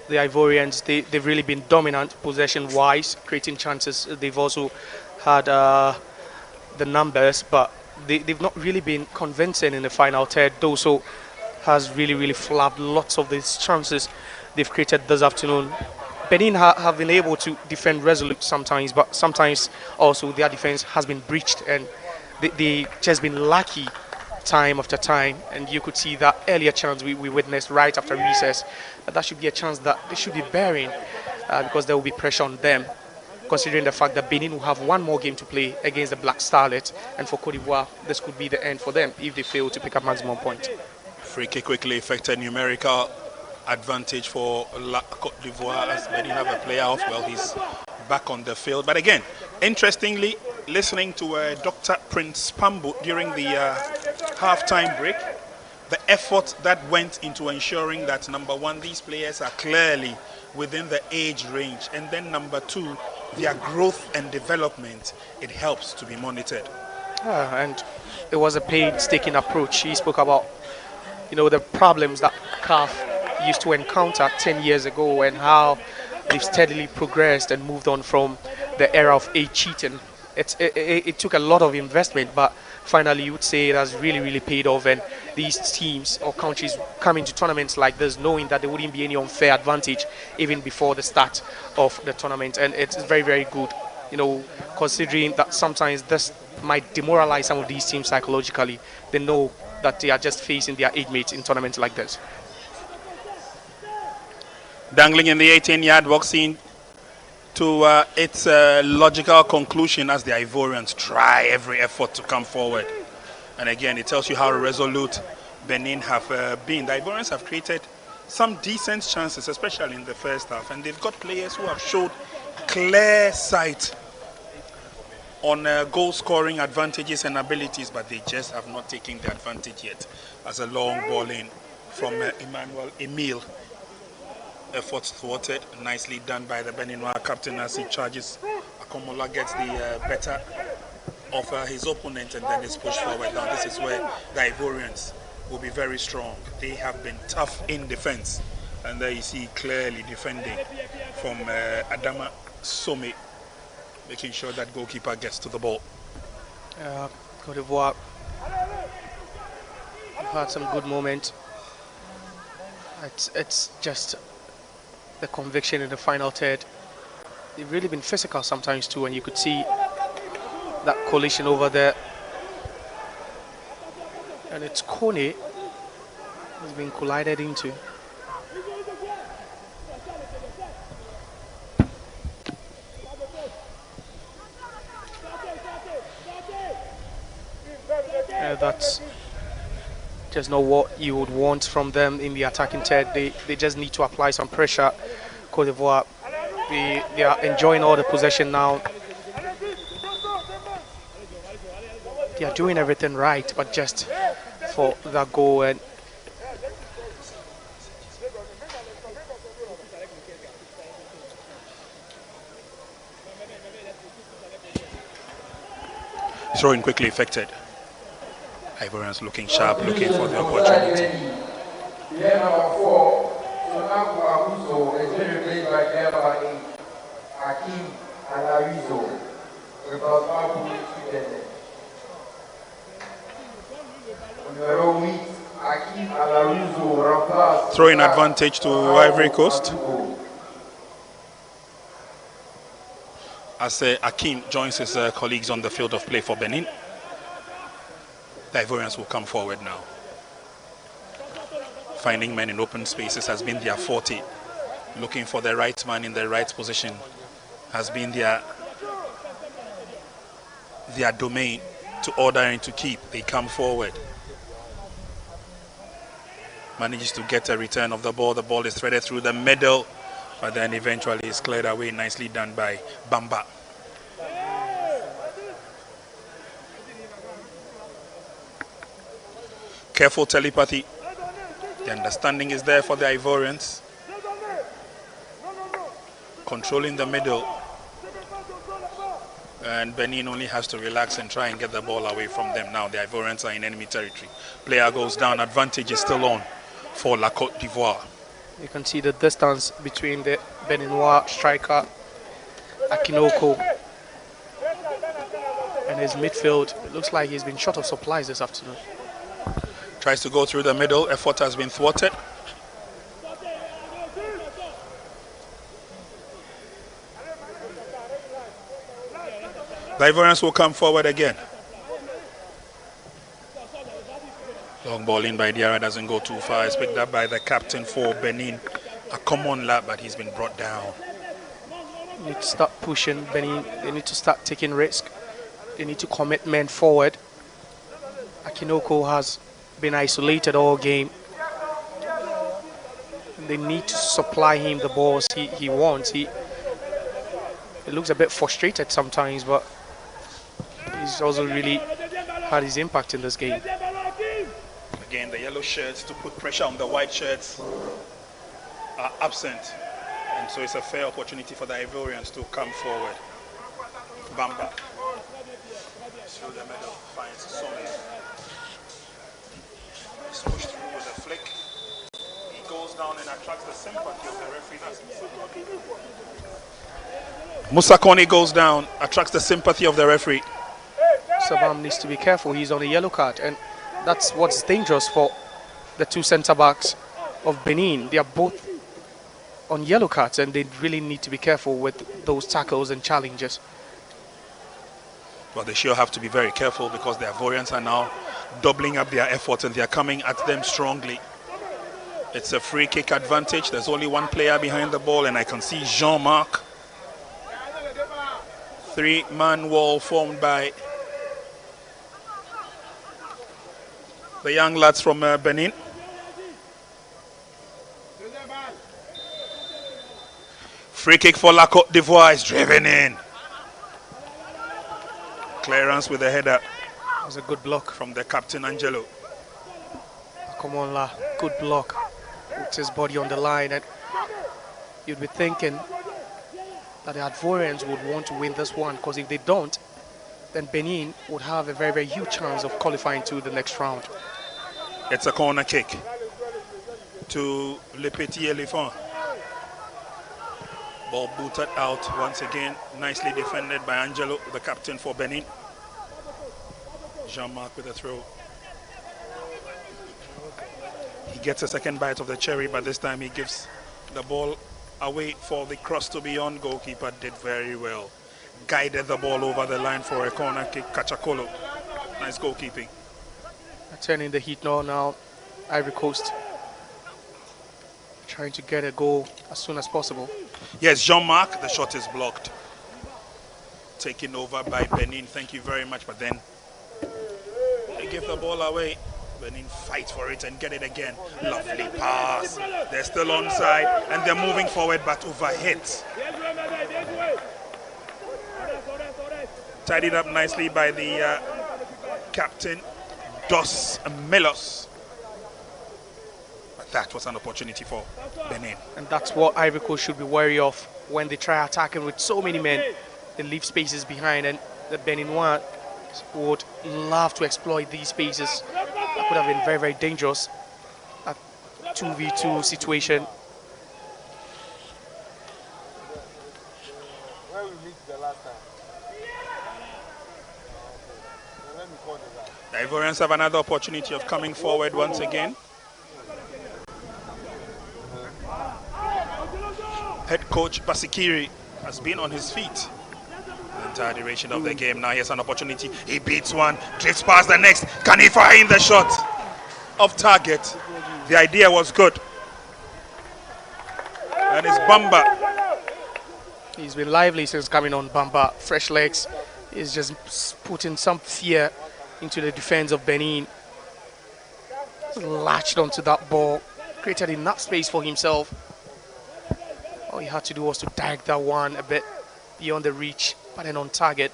the Ivorians, they've really been dominant possession-wise, creating chances. They've also had the numbers, but they've not really been convincing in the final third. Doso has really flabbed lots of these chances they've created this afternoon. Benin have been able to defend resolute sometimes, but sometimes also their defense has been breached, and they just been lucky time after time. And you could see that earlier chance we witnessed right after recess. That should be a chance that they should be bearing, because there will be pressure on them, considering the fact that Benin will have one more game to play against the Black Starlets, and for Cote d'Ivoire, this could be the end for them if they fail to pick up maximum point. Free kick quickly affected numerical advantage for Cote d'Ivoire as Benin have a player off. Well, he's back on the field. But again, interestingly, listening to Dr. Prince Pambo during the half-time break, the effort that went into ensuring that, number one, these players are clearly within the age range, and then number two, their growth and development, it helps to be monitored. And it was a painstaking approach. He spoke about, the problems that CAF used to encounter 10 years ago, and how they've steadily progressed and moved on from the era of age cheating. It took a lot of investment, but finally you would say it has really paid off, and these teams or countries come into tournaments like this knowing that there wouldn't be any unfair advantage even before the start of the tournament. And it's very good, considering that sometimes this might demoralize some of these teams psychologically. They know that they are just facing their age mates in tournaments like this. Dangling in the 18-yard box in to its logical conclusion as the Ivorians try every effort to come forward. And again, it tells you how resolute Benin have been. The Ivorians have created some decent chances, especially in the first half, and they've got players who have showed clear sight on goal-scoring advantages and abilities, but they just have not taken the advantage yet. As a long ball in from Emile. Efforts thwarted, nicely done by the Beninois captain as he charges. Akomola gets the better of his opponent, and then is pushed forward. Now this is where the Ivorians will be very strong. They have been tough in defense, and there you see clearly defending from Adama Some, making sure that goalkeeper gets to the ball. Cote d'Ivoire have had some good moments. It's just the conviction in the final third. They've really been physical sometimes too, and you could see that collision over there. And it's Cote has been collided into. That's just not what you would want from them in the attacking third. They just need to apply some pressure. Cote d'Ivoire, they are enjoying all the possession now. They are doing everything right, but just for that goal. And throw in quickly affected. Ivorians looking sharp, looking for the opportunity. Number 4, Sonaku Abuso is being replaced by Hakim Alarizo. Because Babu is throwing advantage to Ivory Coast as Akim joins his colleagues on the field of play for Benin. The Ivorians will come forward now. Finding men in open spaces has been their forte. Looking for the right man in the right position has been their domain. To order and to keep, they come forward. Manages to get a return of the ball. The ball is threaded through the middle, but then eventually it's cleared away. Nicely done by Bamba. Careful telepathy. The understanding is there for the Ivorians. Controlling the middle. And Benin only has to relax and try and get the ball away from them. Now the Ivorians are in enemy territory. Player goes down. Advantage is still on for La Cote d'Ivoire. You can see the distance between the Beninois striker Akinoko and his midfield. It looks like he's been short of supplies this afternoon. Tries to go through the middle. Effort has been thwarted. The Ivorians will come forward again. Long ball in by Diarra, doesn't go too far. It's picked up by the captain for Benin. A common lad, but he's been brought down. They need to start pushing Benin. They need to start taking risk. They need to commit men forward. Akinoko has been isolated all game. And they need to supply him the balls he wants. He looks a bit frustrated sometimes, but he's also really had his impact in this game. Again, the yellow shirts to put pressure on the white shirts are absent. And so it's a fair opportunity for the Ivorians to come forward. Bamba. Through the middle, finds Sonny. He's pushed through with a flick. He goes down and attracts the sympathy of the referee. Musa Kone goes down, attracts the sympathy of the referee. Sabam needs to be careful. He's on a yellow card, and that's what's dangerous for the two centre backs of Benin. They are both on yellow cards, and they really need to be careful with those tackles and challenges. Well, they sure have to be very careful because the Ivorians are now doubling up their efforts and they are coming at them strongly. It's a free kick advantage. There's only one player behind the ball, and I can see Jean-Marc. Three-man wall formed by the young lads from Benin. Free kick for La Cote d'Ivoire is driven in. Clearance with a header. That was a good block from the captain Angelo. Come on, La. Good block. Puts his body on the line, and you'd be thinking that the Ivorians would want to win this one, because if they don't, then Benin would have a very, very huge chance of qualifying to the next round. It's a corner kick to Le Petit Elephant. Ball booted out once again, nicely defended by Angelo, the captain for Benin. Jean-Marc with a throw. He gets a second bite of the cherry, but this time he gives the ball away for the cross to be on. Goalkeeper did very well. Guided the ball over the line for a corner kick. Kachakolo. Nice goalkeeping. Turning the heat now. Ivory Coast trying to get a goal as soon as possible. Yes, Jean-Marc, the shot is blocked. Taken over by Benin. Thank you very much. But then they give the ball away. Benin fight for it and get it again. Lovely pass. They're still onside and they're moving forward, but overhit. Tidied up nicely by the captain, Dos Melos. But that was an opportunity for Benin. And that's what Ivory Coast should be wary of when they try attacking with so many men. They leave spaces behind, and the Beninois would love to exploit these spaces. That could have been very, very dangerous. A 2v2 situation. The Ivorians have another opportunity of coming forward once again. Head coach Basikiri has been on his feet the entire duration of the game. Now he has an opportunity. He beats one, drifts past the next. Can he find the shot off target? The idea was good. And it's Bamba. He's been lively since coming on. Bamba, fresh legs. He's just putting some fear into the defense of Benin. Latched onto that ball, created enough space for himself. All he had to do was to tag that one a bit beyond the reach, but then on target.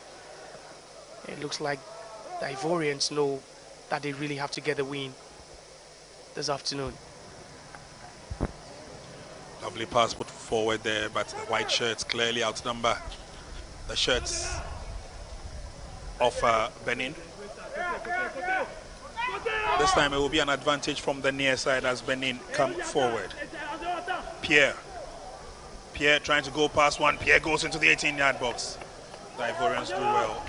It looks like the Ivorians know that they really have to get the win this afternoon. Lovely pass put forward there, but the white shirts clearly outnumber the shirts of Benin. This time it will be an advantage from the near side as Benin come forward. Pierre trying to go past one. Pierre goes into the 18-yard box. The Ivorians do well.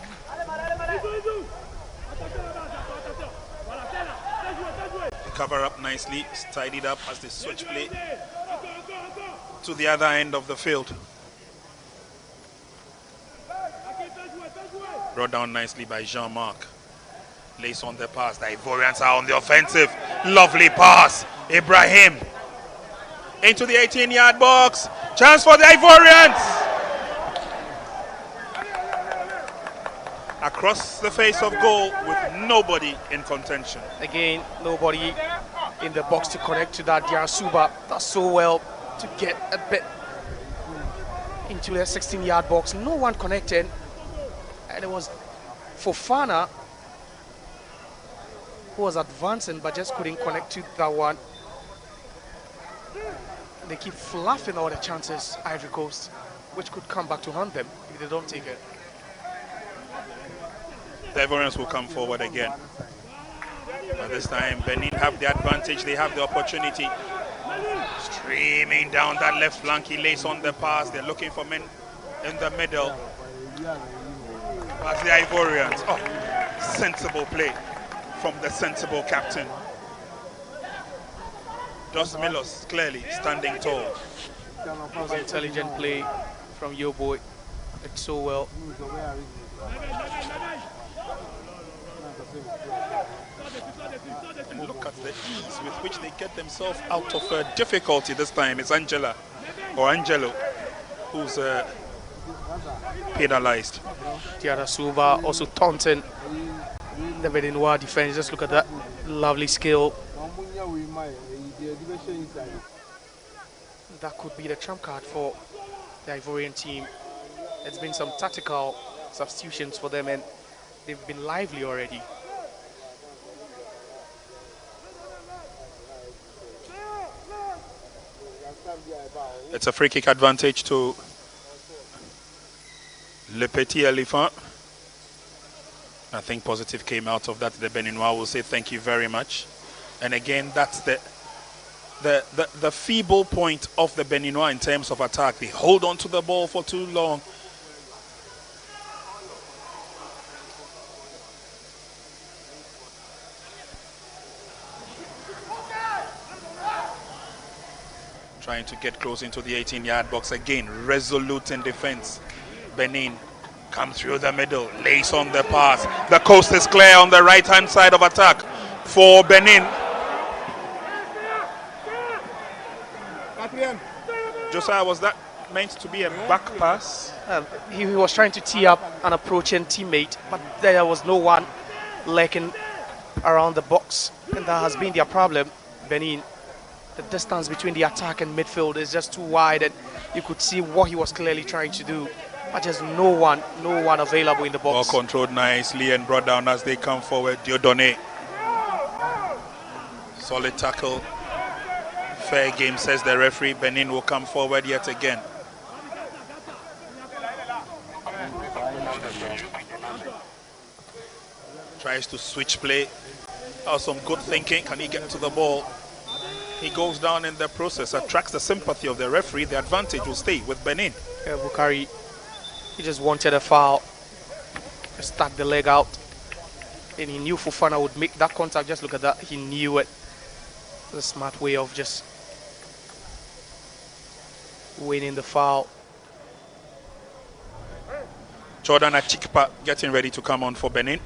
They cover up nicely, tidied up as they switch play to the other end of the field. Brought down nicely by Jean-Marc. Lace on the pass. The Ivorians are on the offensive. Lovely pass. Ibrahim into the 18-yard box. Chance for the Ivorians. Across the face of goal with nobody in contention. Again, nobody in the box to connect to that. Diarsuba does so well to get a bit into the 16-yard box. No one connected. And it was Fofana who was advancing but just couldn't connect to that one. They keep fluffing all the chances, Ivory Coast, which could come back to haunt them if they don't take it. The Ivorians will come forward again. But this time, Benin have the advantage. They have the opportunity. Streaming down that left flank. He lays on the pass. They're looking for men in the middle. As the Ivorians. Oh, sensible play from the sensible captain. Dos Milos clearly standing tall. It was an intelligent play from your boy. It's so well. And look at the ease with which they get themselves out of difficulty this time. It's Angelo who's penalized. Diarsuba also taunting the Beninois defense. Just look at that lovely skill. That could be the trump card for the Ivorian team. It's been some tactical substitutions for them and they've been lively already. It's a free kick advantage to 𝗨𝟑𝟳 𝗤ualifiers. I think positive came out of that. The Beninois will say thank you very much. And again, that's the feeble point of the Beninois in terms of attack. They hold on to the ball for too long. Trying to get close into the 18-yard box again. Resolute in defense. Benin come through the middle. Lace on the pass. The coast is clear on the right-hand side of attack for Benin. Josiah, was that meant to be a back pass? He was trying to tee up an approaching teammate, but there was no one lurking around the box. And that has been their problem. Benin, the distance between the attack and midfield is just too wide, and you could see what he was clearly trying to do. But there's no one available in the box. Ball controlled nicely and brought down as they come forward. Dieudonné. Solid tackle. Fair game, says the referee. Benin will come forward yet again. Tries to switch play. Some good thinking. Can he get to the ball? He goes down in the process, attracts the sympathy of the referee. The advantage will stay with Benin. Bukari, he just wanted a foul. Just stuck the leg out. And he knew Fofana would make that contact. Just look at that. He knew it. The smart way of just winning the foul. Jordan Achikpa getting ready to come on for Benin.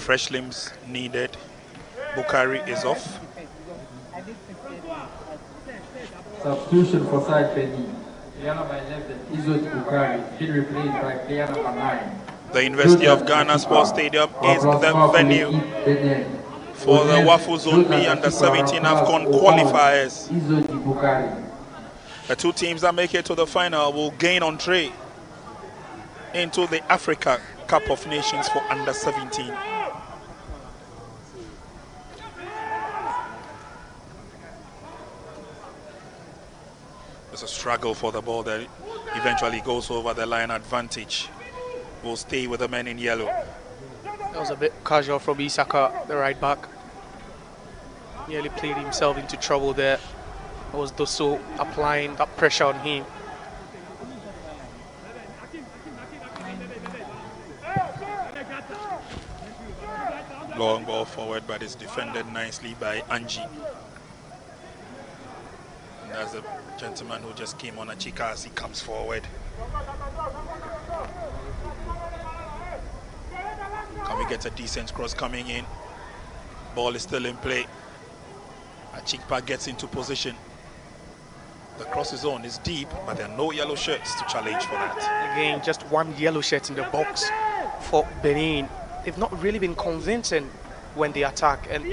fresh limbs needed. Bukari is off. Substitution for side Benin. Player number 11, Izot Bukari, been replaced by player number 9. The University of Ghana Sports Stadium is the venue for the WAFU Zone B under 17 AFCON qualifiers. The two teams that make it to the final will gain entree into the Africa Cup of Nations for under 17. There's a struggle for the ball that eventually goes over the line. Advantage will stay with the men in yellow. That was a bit casual from Isaka, the right back. Nearly played himself into trouble there. It was Dosso applying that pressure on him. Long ball forward, but it's defended nicely by Angie. And that's the gentleman who just came on, Achika, as he comes forward. Can we get a decent cross coming in? Ball is still in play. Achikpa gets into position. The cross is on, it's deep, but there are no yellow shirts to challenge for that. Again, just one yellow shirt in the box for Benin. They've not really been convincing when they attack, and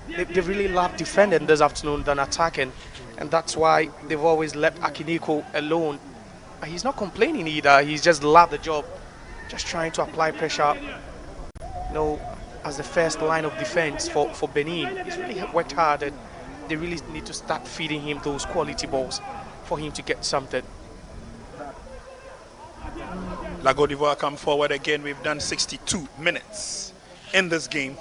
they really love defending this afternoon than attacking, and that's why they've always left Akiniko alone. He's not complaining either, he's just loved the job, just trying to apply pressure, you know, as the first line of defense for Benin. He's really worked hard, and they really need to start feeding him those quality balls for him to get something. La Côte d'Ivoire come forward again. We've done 62 minutes in this game.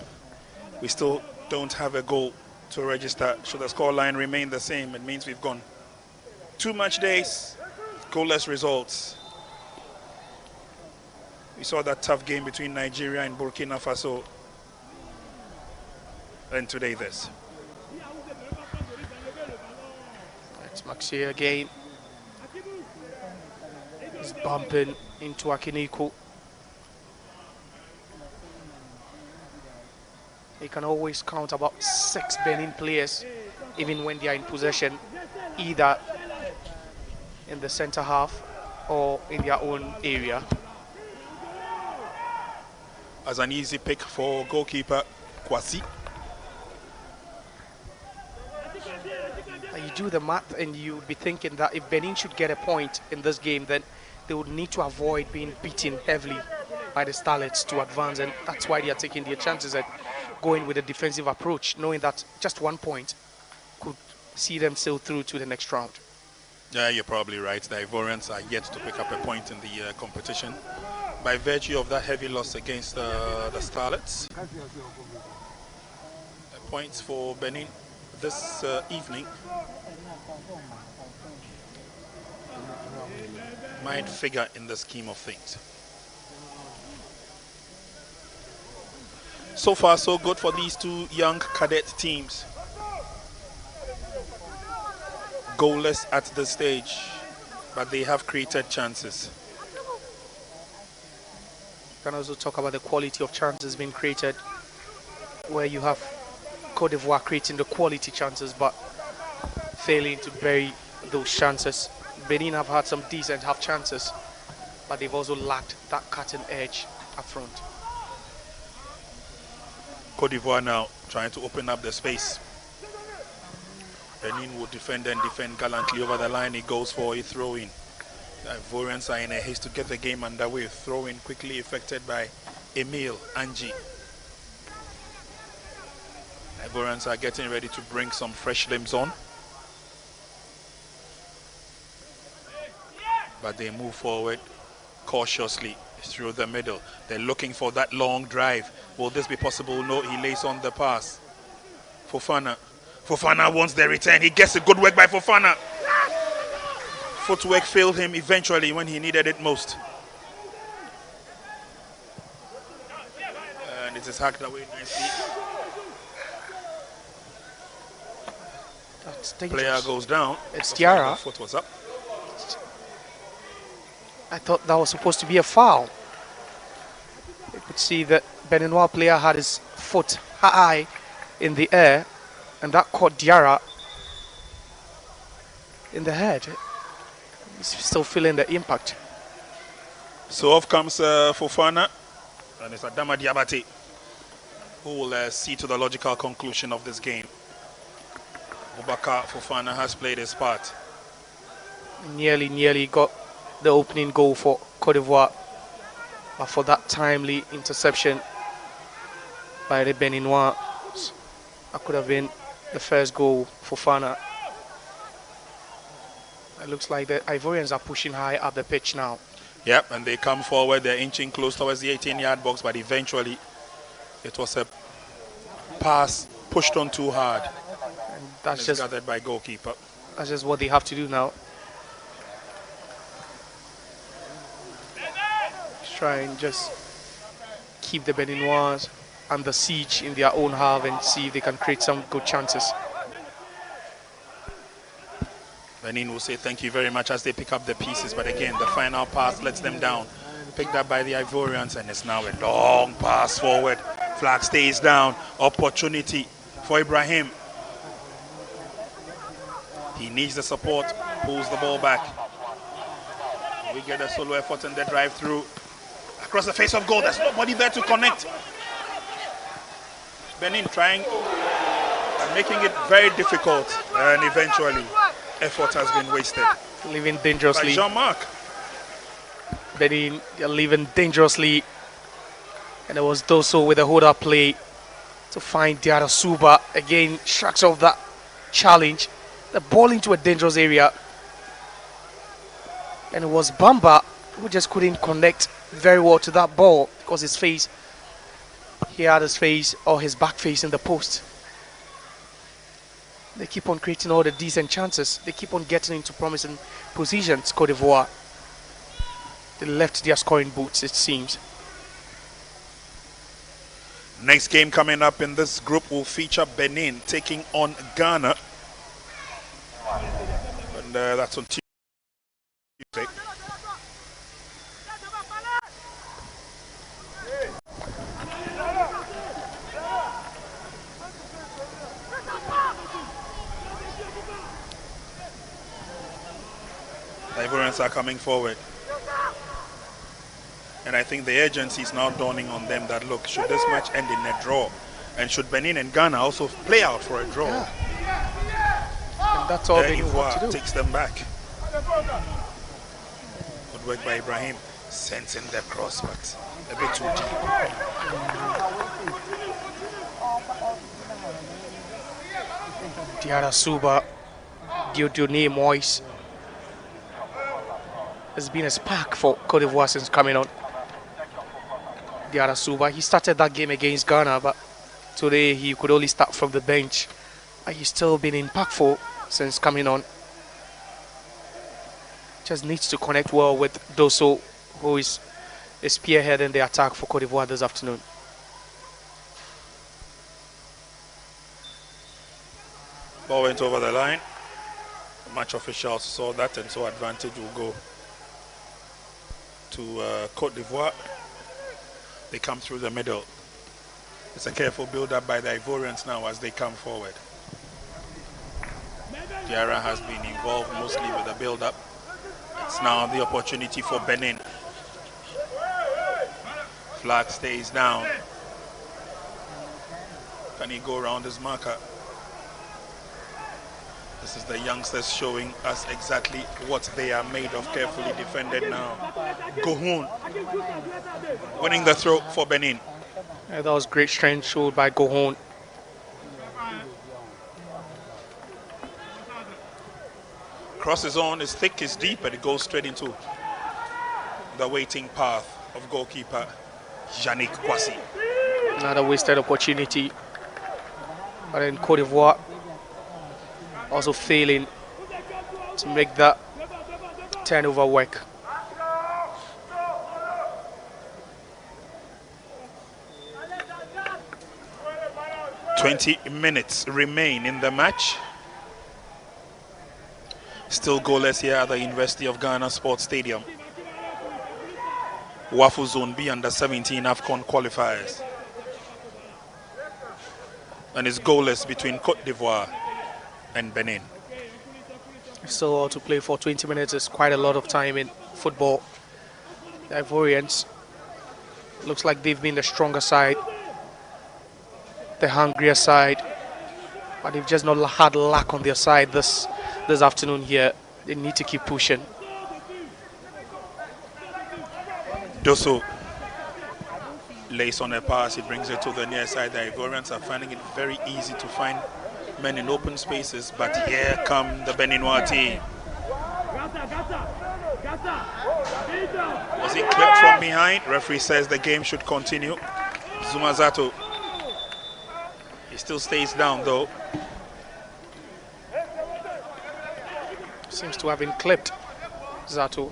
We still don't have a goal to register. Should the scoreline remain the same, it means we've gone 2 match days, goalless results. We saw that tough game between Nigeria and Burkina Faso. And today this. It's Maxi again. He's bumping into Akiniko. They can always count about 6 Benin players, even when they are in possession, either in the center half or in their own area. As an easy pick for goalkeeper Kwasi. You do the math and you would be thinking that if Benin should get a point in this game, then they would need to avoid being beaten heavily by the Starlets to advance, and that's why they are taking their chances at going with a defensive approach, knowing that just 1 point could see them sail through to the next round. Yeah, you're probably right. The Ivorians are yet to pick up a point in the competition by virtue of that heavy loss against the Starlets. Points for Benin this evening might figure in the scheme of things. So far, so good for these two young cadet teams. Goalless at this stage, but they have created chances. You can also talk about the quality of chances being created, where you have Cote d'Ivoire creating the quality chances but failing to bury those chances. Benin have had some decent half chances, but they've also lacked that cutting edge up front. Cote d'Ivoire now trying to open up the space. Benin will defend and defend gallantly over the line. He goes for a throw-in. The Ivorians are in a haste to get the game underway. Throw-in quickly effected by Emile Angie. The Ivorians are getting ready to bring some fresh limbs on. But they move forward cautiously through the middle. They're looking for that long drive. Will this be possible? No, he lays on the pass. Fofana. Fofana wants the return. He gets a good work by Fofana. Footwork failed him eventually when he needed it most. And it is hacked away nicely. That's dangerous. Player goes down. It's Tiara. The foot was up. I thought that was supposed to be a foul. You could see that Beninois player had his foot high in the air, and that caught Diarra in the head. He's still feeling the impact. So off comes Fofana, and it's Adama Diabate who will see to the logical conclusion of this game. Boubacar Fofana has played his part. Nearly got the opening goal for Cote d'Ivoire, but for that timely interception by the Beninois, that could have been the first goal for Fofana. It looks like the Ivorians are pushing high up the pitch now. Yep, and they come forward, they're inching close towards the 18-yard box, but eventually it was a pass pushed on too hard. And that's just gathered by goalkeeper. That's just what they have to do now. Try and just keep the Beninois under siege in their own half and see if they can create some good chances. Benin will say thank you very much as they pick up the pieces, but again, the final pass lets them down. Picked up by the Ivorians, and it's now a long pass forward. Flag stays down. Opportunity for Ibrahim. He needs the support, pulls the ball back. We get a solo effort in the drive through. Across the face of goal, there's nobody there to connect. Benin trying and making it very difficult, and eventually effort has been wasted. Leaving dangerously. By Jean-Marc. Benin leaving dangerously, and it was Doso with a hold-up play to find Diarra Suba. Again, shracks off that challenge. The ball into a dangerous area, and it was Bamba who just couldn't connect very well to that ball because his face, he had his face or his back face in the post. They keep on creating all the decent chances. They keep on getting into promising positions, Cote d'Ivoire. They left their scoring boots, it seems. Next game coming up in this group will feature Benin taking on Ghana. And that's on Tuesday. The Ivorians are coming forward. And I think the urgency is now dawning on them that, look, should this match end in a draw? And should Benin and Ghana also play out for a draw? Yeah. And that's all they want to do. Takes them back. Good work by Ibrahim. Sends in the cross, but a bit too deep. Diarra Suba, Dieudonné Moise. Has been a spark for Cote d'Ivoire since coming on. Diarra Suba, he started that game against Ghana, but today he could only start from the bench. But he's still been impactful since coming on. Just needs to connect well with Doso, who is spearheading the attack for Cote d'Ivoire this afternoon. Ball went over the line. The match officials saw that, and so advantage will go to Cote d'Ivoire. They come through the middle. It's a careful build-up by the Ivorians now as they come forward. Diarra has been involved mostly with the build-up. It's now the opportunity for Benin. Flag stays down. Can he go around his marker? This is the youngsters showing us exactly what they are made of. Carefully defended now. Gohoon winning the throw for Benin. Yeah, that was great strength showed by Gohoon. Crosses on, is thick, is deep, and it goes straight into the waiting path of goalkeeper Yannick Kwasi. Another wasted opportunity. But then Cote d'Ivoire also failing to make that turnover work. "20 minutes remain in the match. Still goalless here at the University of Ghana Sports Stadium. WAFU Zone B under 17 AFCON qualifiers. And it's goalless between Cote d'Ivoire and Benin. So to play for 20 minutes is quite a lot of time in football. The Ivorians looks like they've been the stronger side, the hungrier side, but they've just not had luck on their side this afternoon here. They need to keep pushing. Dosso lays on a pass, he brings it to the near side. The Ivorians are finding it very easy to find men in open spaces, but here come the Beninois team. Was he clipped from behind? Referee says the game should continue. Zumazato, he still stays down though. Seems to have been clipped, Zato.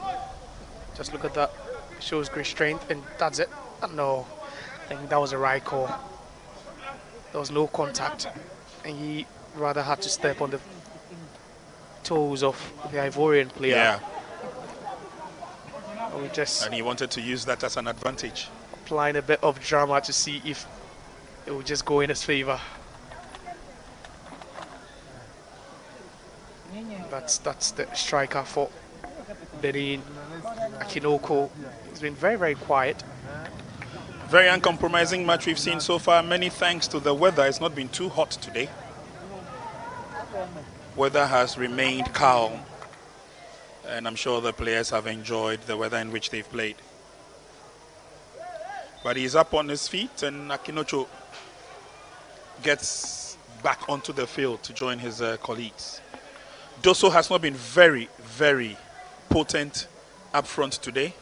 Just look at that. Shows great strength, and that's it. No, I think that was a right call. There was no contact, and he rather had to step on the toes of the Ivorian player. Yeah. And he wanted to use that as an advantage. Applying a bit of drama to see if it would just go in his favor. That's the striker for Benin, Akinoko. He's been very, very quiet. Very uncompromising match we've seen so far. Many thanks to the weather. It's not been too hot today. Weather has remained calm. And I'm sure the players have enjoyed the weather in which they've played. But he's up on his feet, and Akinocho gets back onto the field to join his colleagues. Dosso has not been very, very potent up front today.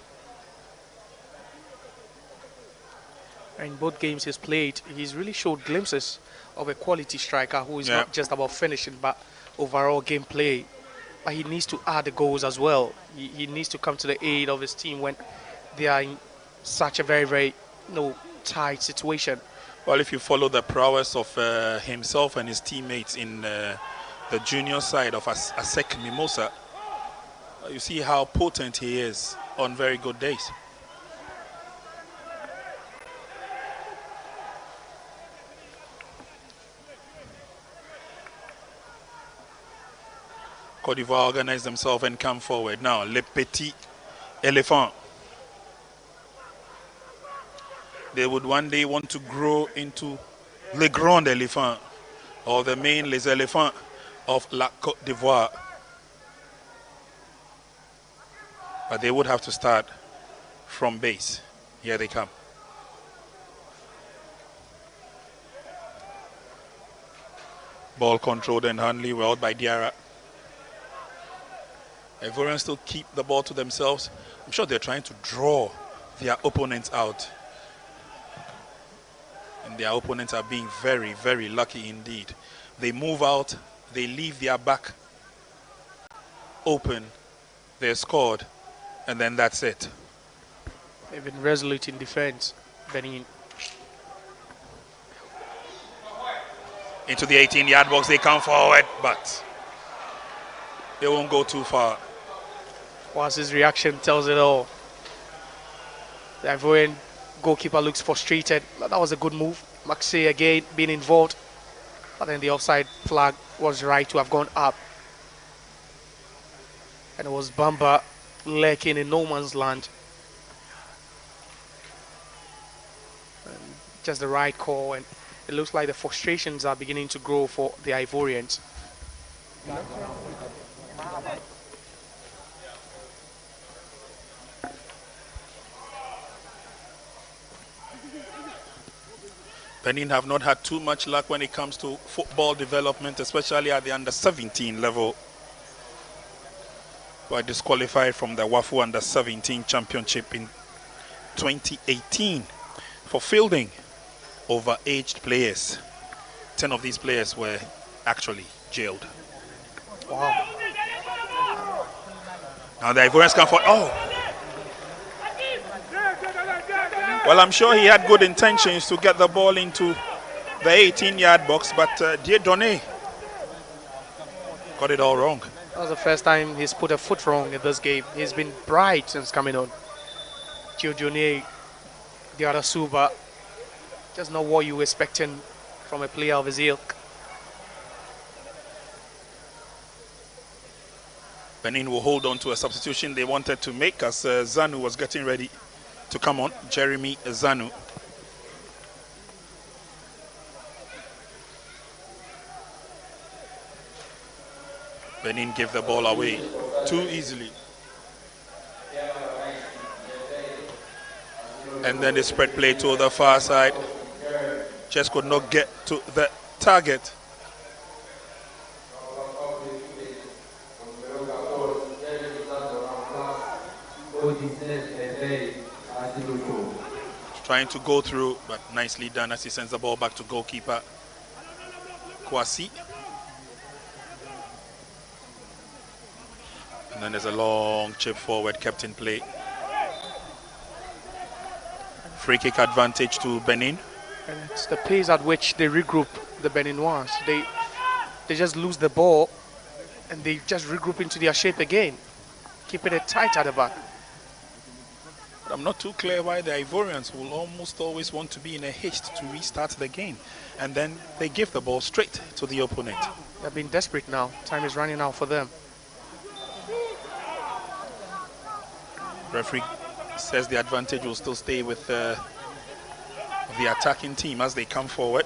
In both games he's played, he's really showed glimpses of a quality striker who is not just about finishing, but overall gameplay. But he needs to add the goals as well. He needs to come to the aid of his team when they are in such a very, very tight situation. Well, if you follow the prowess of himself and his teammates in the junior side of Asek Mimosa, you see how potent he is on very good days. Cote d'Ivoire organize themselves and come forward. Now, Les Petits Éléphants. They would one day want to grow into Les Grands Éléphants, or the main Les Éléphants of La Côte d'Ivoire. But they would have to start from base. Here they come. Ball controlled and handled well by Diarra. Ivorians still keep the ball to themselves. I'm sure they're trying to draw their opponents out. And their opponents are being very, very lucky indeed. They move out, they leave their back open, they're scored, and then that's it. They've been resolute in defense, Benin. Into the 18-yard box, they come forward, but they won't go too far. Once his reaction tells it all. The Ivorian goalkeeper looks frustrated. That was a good move. Maxey again being involved. But then the offside flag was right to have gone up. And it was Bamba lurking in no man's land. And just the right call. And it looks like the frustrations are beginning to grow for the Ivorians. Benin have not had too much luck when it comes to football development, especially at the under-17 level. Were disqualified from the WAFU under-17 championship in 2018 for fielding overaged players. 10 of these players were actually jailed. Wow. Now the Ivorians come for Well, I'm sure he had good intentions to get the ball into the 18-yard box, but Dieudonné got it all wrong. That was the first time he's put a foot wrong in this game. He's been bright since coming on. Dieudonné, Diarra Suba, just not what you were expecting from a player of his ilk. Benin will hold on to a substitution they wanted to make as Zanu was getting ready to come on. Jeremy Zanu. Benin gave the ball away too easily. And then they spread play to the far side. Just could not get to the target. Trying to go through, but nicely done as he sends the ball back to goalkeeper Kwasi. And then there's a long chip forward kept in play. Free kick advantage to Benin. And it's the pace at which they regroup, the Beninois. They just lose the ball and they just regroup into their shape again, keeping it tight at the back. But I'm not too clear why the Ivorians will almost always want to be in a haste to restart the game. And then they give the ball straight to the opponent. They're being desperate now. Time is running out for them. Referee says the advantage will still stay with the attacking team as they come forward.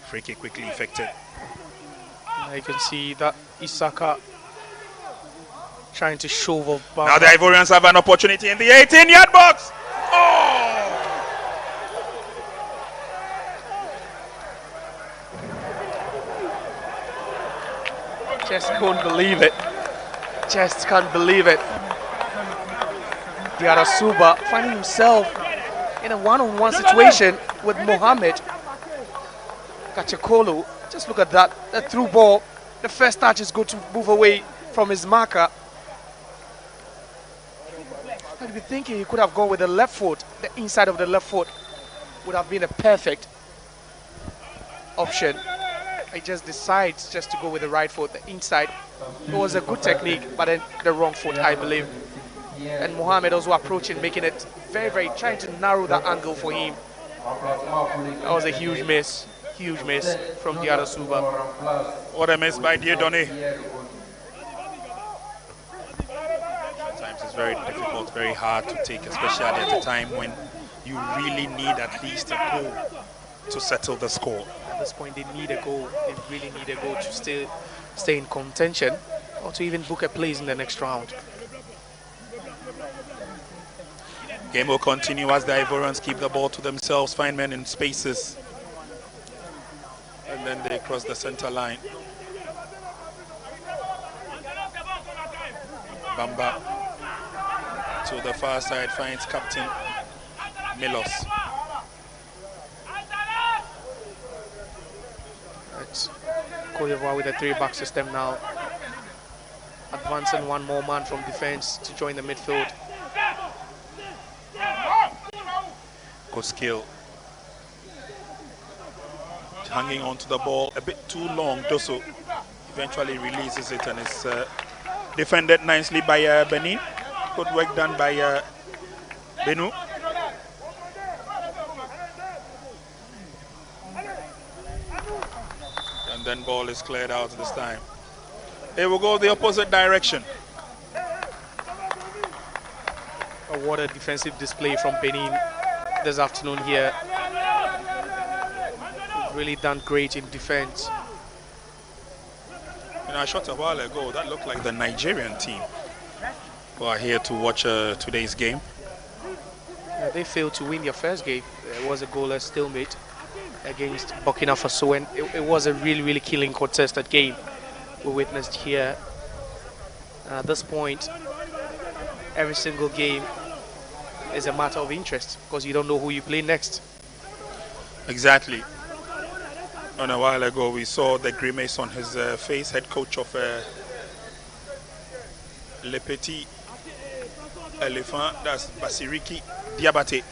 Free kick quickly effected. Now you can see that Isaka trying to shove off. Now the Ivorians have an opportunity in the 18-yard box. Oh! Just can't believe it. Just can't believe it. Yarasuba finding himself in a one-on-one situation with Mohamed Kachekolo. Just look at that. The through ball. The first touch is good to move away from his marker. I'd be thinking he could have gone with the left foot. The inside of the left foot would have been a perfect option. He just decides just to go with the right foot, the inside. It was a good technique, but then the wrong foot, I believe. And Mohamed also approaching, making it very, trying to narrow that angle for him. That was a huge miss from Yarasuba. What a miss by Dieudonné. Sometimes it's very difficult, very hard to take, especially at a time when you really need at least a goal to settle the score. At this point, they need a goal. They really need a goal to stay in contention or to even book a place in the next round. Game will continue as the Ivorians keep the ball to themselves, find men in spaces. And then they cross the center line. Bamba to the far side finds Captain Milos. It's Cote d'Ivoire with a 3-back system now. Advancing one more man from defense to join the midfield. Good skill. Hanging on to the ball a bit too long. Dosso eventually releases it and is defended nicely by Benin. Good work done by Benu. And then ball is cleared out this time. They will go the opposite direction. What a defensive display from Benin this afternoon here. Really done great in defense. You know, I shot a while ago, that looked like the Nigerian team who are here to watch today's game. They failed to win their first game. It was a goalless stalemate against Burkina Faso, and it was a really killing contested game we witnessed here. At this point, every single game is a matter of interest because you don't know who you play next. Exactly. And a while ago, we saw the grimace on his face, head coach of Le Petit Elephant, that's Basiriki Diabate.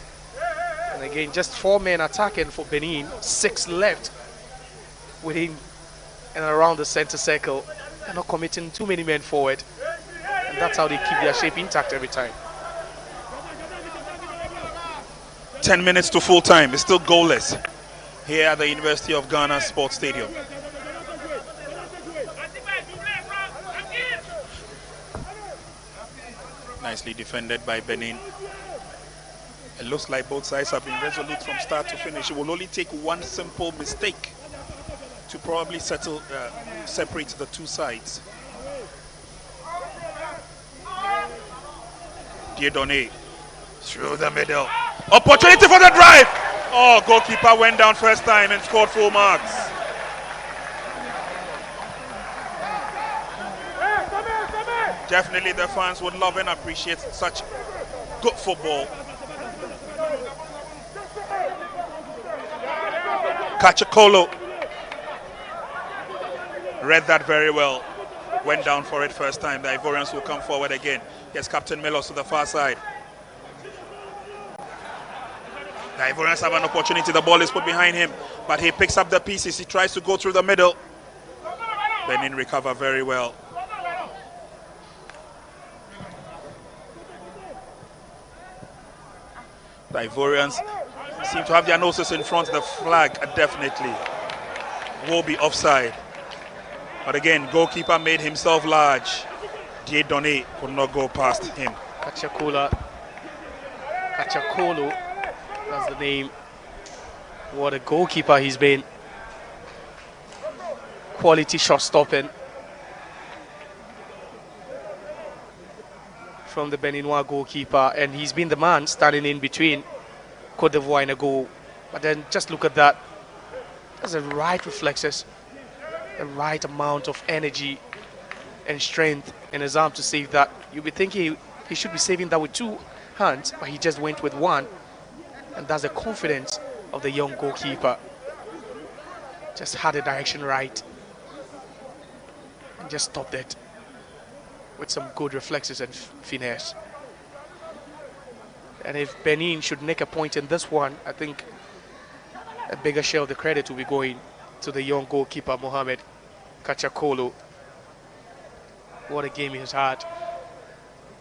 And again, just 4 men attacking for Benin, 6 left within and around the center circle. They're not committing too many men forward. And that's how they keep their shape intact every time. 10 minutes to full time, it's still goalless. here at the University of Ghana Sports Stadium. Nicely defended by Benin. It looks like both sides have been resolute from start to finish. It will only take one simple mistake to probably separate the two sides. Dieudonné through the middle. Opportunity for the drive. Oh, goalkeeper went down first time and scored full marks. Definitely the fans would love and appreciate such good football. Kachakolo read that very well. Went down for it first time. The Ivorians will come forward again. Yes, Captain Melos to the far side. The Ivorians have an opportunity. The ball is put behind him, but he picks up the pieces. He tries to go through the middle. Benin recover very well. The Ivorians seem to have their noses in front. The flag definitely will be offside. But again, goalkeeper made himself large. Dieudonné could not go past him. Kachakolo, that's the name. What a goalkeeper he's been. Quality shot stopping from the Beninois goalkeeper, and he's been the man standing in between Cote d'Ivoire and a goal. But then just look at that. That's the right reflexes, the right amount of energy and strength in his arm to save that. You'll be thinking he should be saving that with two hands, but he just went with one. And that's the confidence of the young goalkeeper. Just had the direction right and just stopped it with some good reflexes and finesse. And if Benin should make a point in this one, I think a bigger share of the credit will be going to the young goalkeeper, Mohamed Kachakolo. What a game he has had.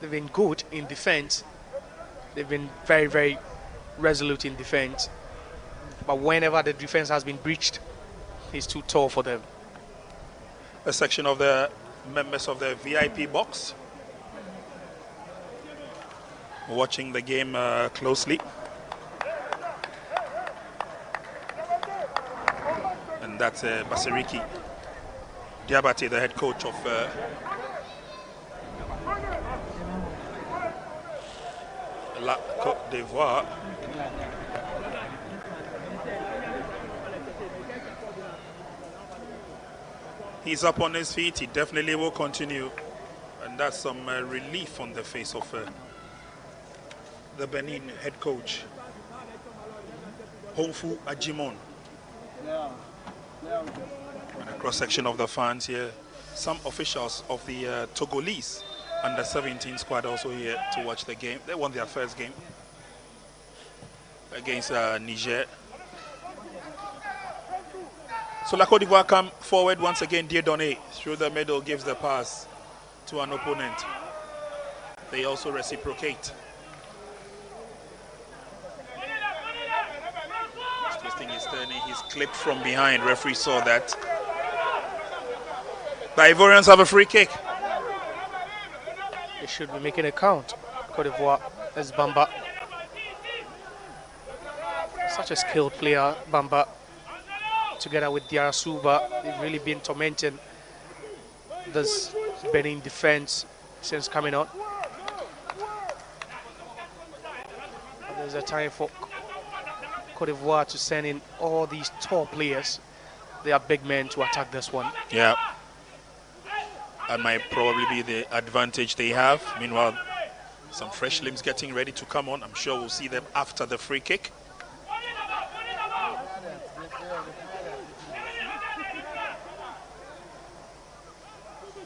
They've been good in defense. They've been very, very resolute in defense. But whenever the defense has been breached, he's too tall for them. A section of the members of the VIP box watching the game closely. And that's Basiriki Diabate, the head coach of La Cote d'Ivoire. He's up on his feet. He definitely will continue. And that's some relief on the face of the Benin head coach, 𝗭𝗢 Ajimon. And a cross-section of the fans here. Some officials of the Togolese under-17 squad also here to watch the game. They won their first game against Niger. So La Cote d'Ivoire come forward once again. Dieudonné through the middle gives the pass to an opponent. They also reciprocate. He's twisting his turning. He's clipped from behind. Referee saw that. The Ivorians have a free kick. They should be making a count. Cote d'Ivoire as Bamba. Such a skilled player, Bamba. Together with Diarasuba, they've really been tormenting this Benin defense since coming on. And there's a time for Cote d'Ivoire to send in all these tall players. They are big men to attack this one. Yeah. That might probably be the advantage they have. Meanwhile, some fresh limbs getting ready to come on. I'm sure we'll see them after the free kick.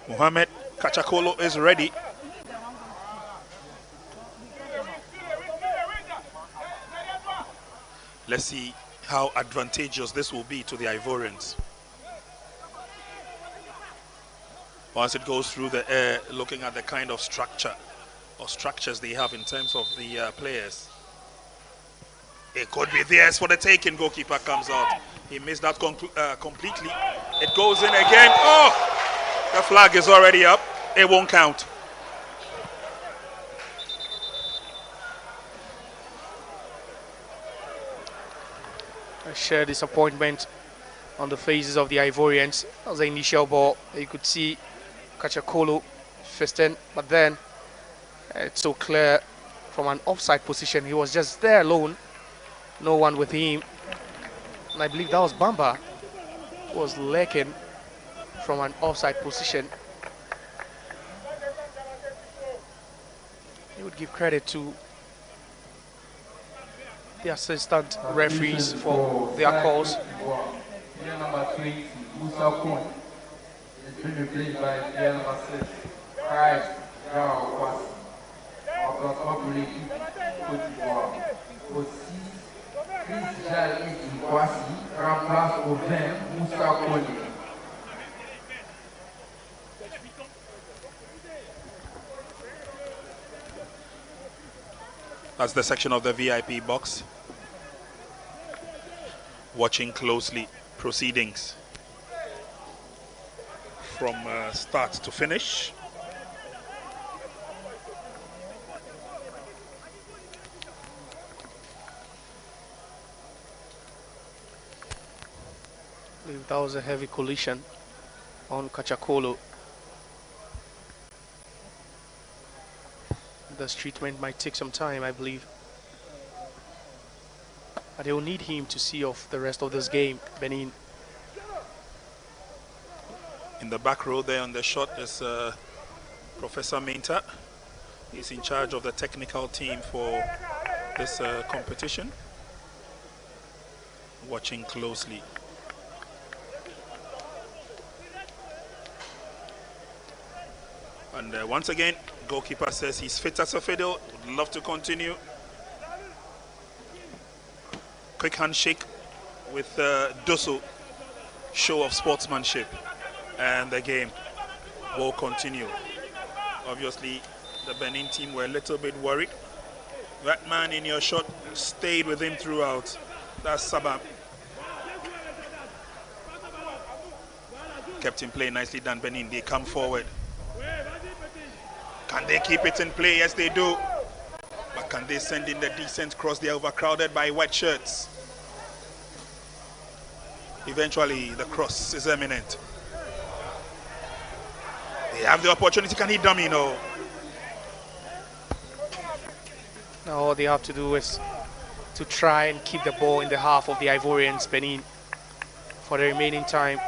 Mohamed Kachakolo is ready. Let's see how advantageous this will be to the Ivorians. Once it goes through the air, looking at the kind of structure or structures they have in terms of the players. It could be theirs for the taking. Goalkeeper comes out. He missed that completely. It goes in again. Oh! The flag is already up. It won't count. A sheer disappointment on the faces of the Ivorians. That was the initial ball. You could see 𝗭𝗡 fisting, but then it's so clear from an offside position. He was just there alone. No one with him. And I believe that was Bamba who was lurking from an offside position. He would give credit to the assistant referees for their calls. Player number 20, 𝗭𝗢𝗡, is being replaced by player number 6, 𝗭𝗢𝗡𝗘, of l'équipe Côte d'Ivoire. Aussi, Jalil remplace au 20 𝗭𝗢𝗡. That's the section of the VIP box. Watching closely proceedings from start to finish. I believe that was a heavy collision on 𝗭𝗡. This treatment might take some time, I believe. But they will need him to see off the rest of this game, Benin. In the back row there on the shot is Professor Minta. He's in charge of the technical team for this competition. Watching closely. And once again, goalkeeper says he's fit as a fiddle, would love to continue. Quick handshake with Dosso, show of sportsmanship, and the game will continue. Obviously, the Benin team were a little bit worried. That man in your shot stayed with him throughout. That's Saba. Kept him playing nicely done, Benin. They come forward. Can they keep it in play? Yes, they do. But can they send in the decent cross? They are overcrowded by white shirts. Eventually, the cross is imminent. They have the opportunity. Can he dummy? No. Now all they have to do is to try and keep the ball in the half of the Ivorians, Benin, for the remaining time.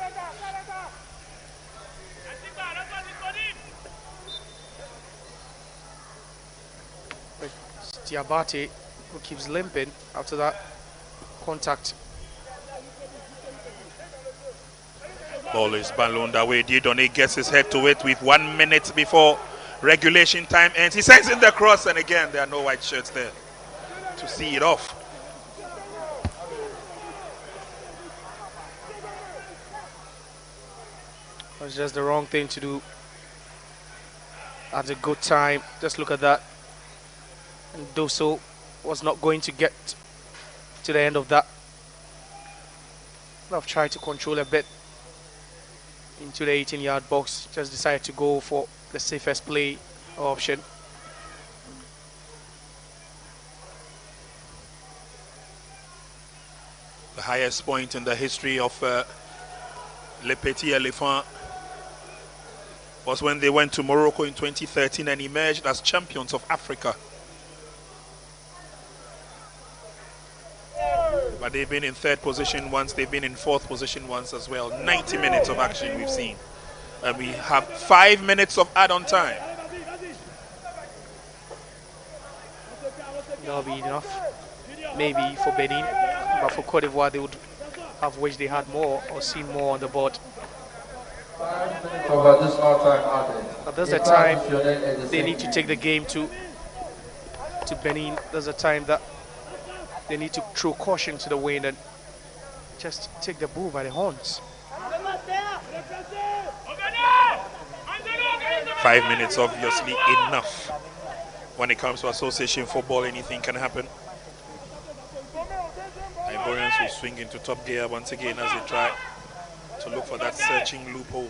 Diabate, who keeps limping after that contact. Ball is ballooned away. Dieudonné gets his head to it with 1 minute before regulation time ends. He sends in the cross, and again, there are no white shirts there to see it off. It was just the wrong thing to do at a good time. Just look at that. And Dosso was not going to get to the end of that. I've tried to control a bit into the 18-yard box. Just decided to go for the safest play option. The highest point in the history of 𝗨𝟑𝟳 was when they went to Morocco in 2013 and emerged as champions of Africa. But they've been in third position once, they've been in fourth position once as well. 90 minutes of action we've seen. And we have 5 minutes of add-on time. That'll be enough, maybe for Benin, but for Cote d'Ivoire they would have wished they had more or seen more on the board. But there's a time they need to take the game to Benin. There's a time that they need to throw caution to the wind and just take the bull by the horns. 5 minutes obviously enough. When it comes to association football, anything can happen. Ivorians will swing into top gear once again as they try to look for that searching loophole.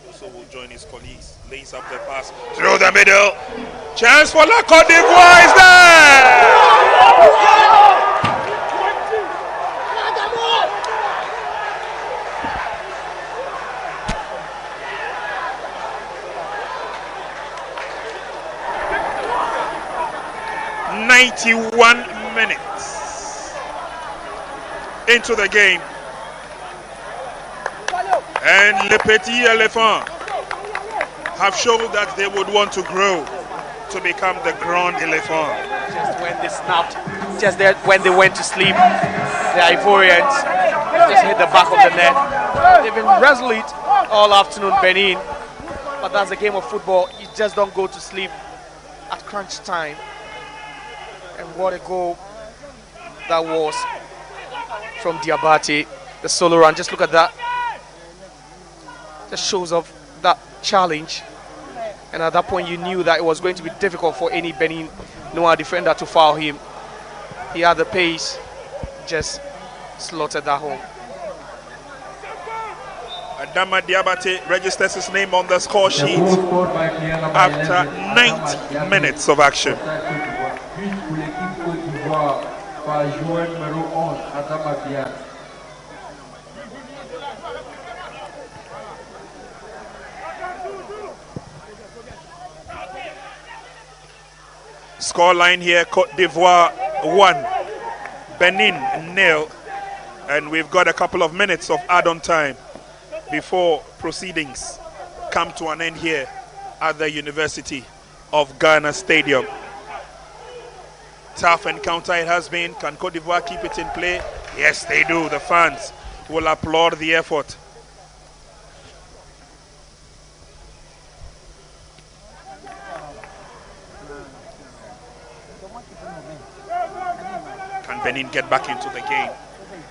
Also will join his colleagues. Lays up the pass through the middle. Chance for La Cote d'Ivoire is there! 91 minutes into the game, and Le Petit Elephant have shown that they would want to grow to become the Grand Elephant. Just when they snapped, just there when they went to sleep, the Ivorians just hit the back of the net. They've been resolute all afternoon, Benin, but that's a game of football. You just don't go to sleep at crunch time. And what a goal that was from Diabate, the solo run. Just look at that. Just shows off that challenge. And at that point, you knew that it was going to be difficult for any Benin Noir defender to foul him. He had the pace, just slaughtered that home. Adama Diabate registers his name on the score sheet after 90 minutes of action. Scoreline here: Cote d'Ivoire 1, Benin 0, and we've got a couple of minutes of add-on time before proceedings come to an end here at the University of Ghana Stadium. Tough encounter it has been. Can Cote d'Ivoire keep it in play? Yes, they do. The fans will applaud the effort. Can Benin get back into the game?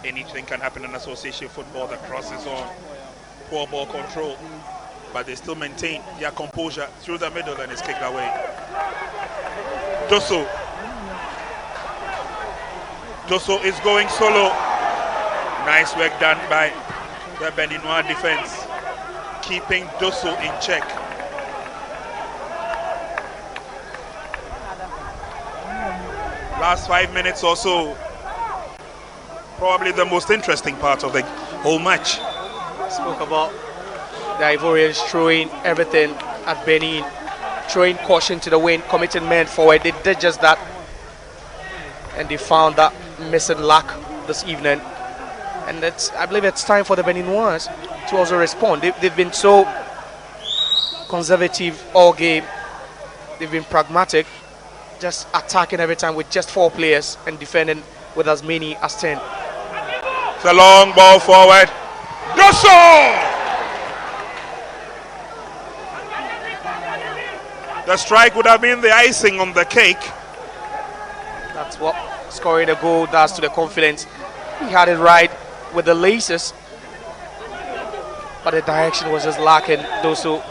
Anything can happen in association football. The cross is on. Poor ball control. But they still maintain their composure through the middle, and it's kicked away. Dosso is going solo. Nice work done by the Beninois defense, keeping Dosso in check. Last 5 minutes or so, probably the most interesting part of the whole match. Spoke about the Ivorians throwing everything at Benin, throwing caution to the wind, committing men forward. They did just that, and they found that missing lack this evening. And I believe it's time for the Beninois to also respond. They've been so conservative all game. They've been pragmatic, just attacking every time with just 4 players and defending with as many as 10. It's a long ball forward. Dosso! The strike would have been the icing on the cake. That's what scoring a goal does to the confidence. He had it right with the laces, but the direction was just lacking. Dosso.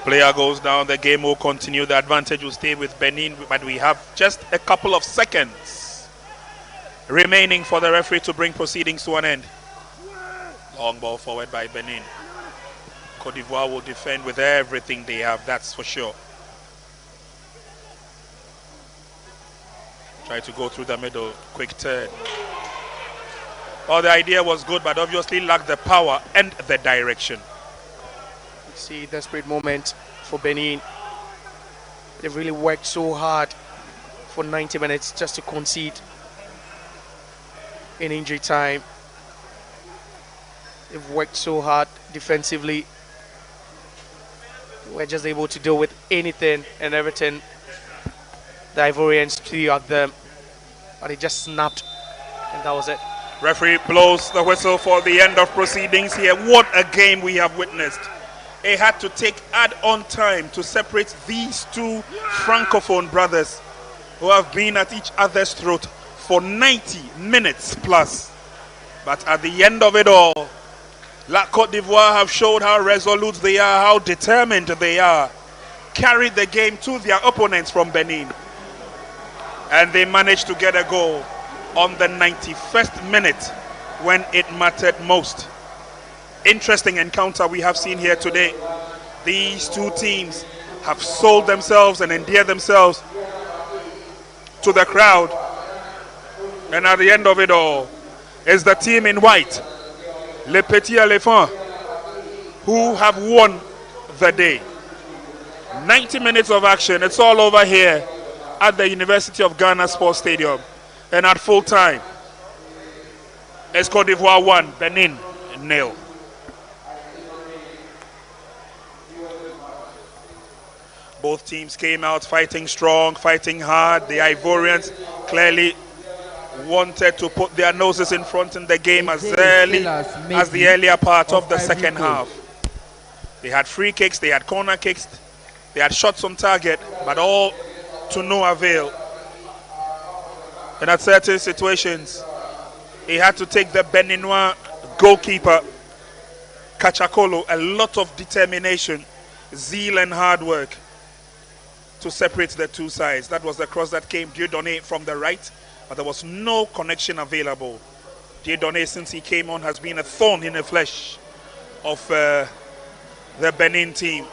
Player goes down, the game will continue. The advantage will stay with Benin, but we have just a couple of seconds remaining for the referee to bring proceedings to an end. Long ball forward by Benin. Cote d'Ivoire will defend with everything they have, that's for sure. Try to go through the middle, quick turn. Oh, the idea was good, but obviously lacked the power and the direction. See, desperate moment for Benin. They've really worked so hard for 90 minutes just to concede in injury time. They've worked so hard defensively. We're just able to deal with anything and everything the Ivorians threw at them, but it just snapped, and that was it. Referee blows the whistle for the end of proceedings here. What a game we have witnessed. It had to take add-on time to separate these two Francophone brothers who have been at each other's throat for 90 minutes plus. But at the end of it all, La Cote d'Ivoire have showed how resolute they are, how determined they are, carried the game to their opponents from Benin. And they managed to get a goal on the 91st minute when it mattered most. Interesting encounter we have seen here today. These two teams have sold themselves and endeared themselves to the crowd. And at the end of it all is the team in white, Les Petits Éléphants, who have won the day. 90 minutes of action. It's all over here at the University of Ghana Sports Stadium. And at full time, it's Cote d'Ivoire 1, Benin 0. Both teams came out fighting strong, fighting hard. The Ivorians clearly wanted to put their noses in front in the game as early as the earlier part of the second half. They had free kicks, they had corner kicks, they had shots on target, but all to no avail. And at certain situations, he had to take the Beninois goalkeeper, Kachakolo, a lot of determination, zeal and hard work to separate the two sides. That was the cross that came Dieudonné from the right, but there was no connection available. Dieudonné, since he came on, has been a thorn in the flesh of the Benin team.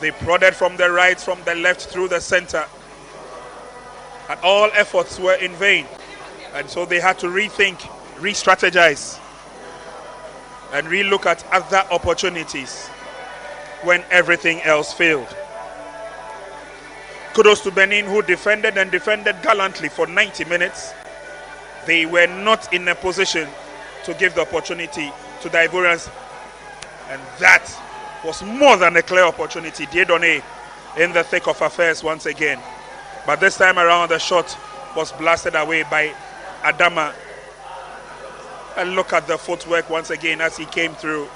They prodded from the right, from the left, through the center. And all efforts were in vain. And so they had to rethink, re-strategize, and re-look at other opportunities when everything else failed. Kudos to Benin, who defended and defended gallantly for 90 minutes. They were not in a position to give the opportunity to the Ivorians. And that was more than a clear opportunity. Dieudonné in the thick of affairs once again. But this time around, the shot was blasted away by Adama. And look at the footwork once again as he came through.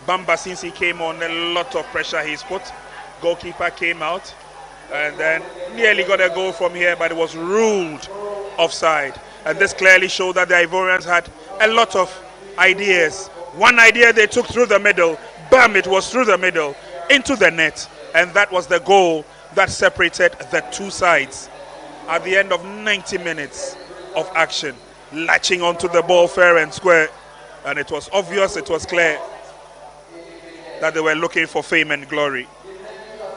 Bamba, since he came on, a lot of pressure he's put. Goalkeeper came out and then nearly got a goal from here, but it was ruled offside. And this clearly showed that the Ivorians had a lot of ideas. One idea they took through the middle, bam, it was through the middle, into the net. And that was the goal that separated the two sides at the end of 90 minutes of action, latching onto the ball fair and square. And it was obvious, it was clear that they were looking for fame and glory.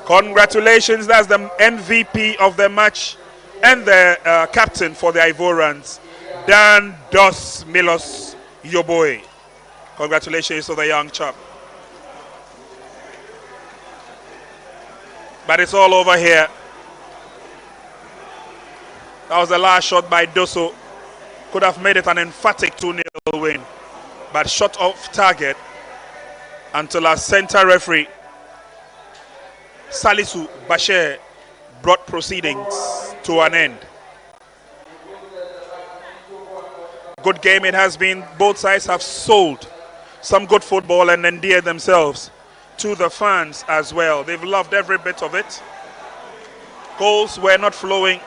Congratulations, that's the MVP of the match and the captain for the Ivorians, Dan Dos Milos Yoboy. Congratulations to the young chap. But it's all over here. That was the last shot by Dosso. Could have made it an emphatic 2-0 win, but shot off target until our center referee, Salisu Bashir, brought proceedings to an end. Good game it has been. Both sides have sold some good football and endeared themselves to the fans as well. They've loved every bit of it. Goals were not flowing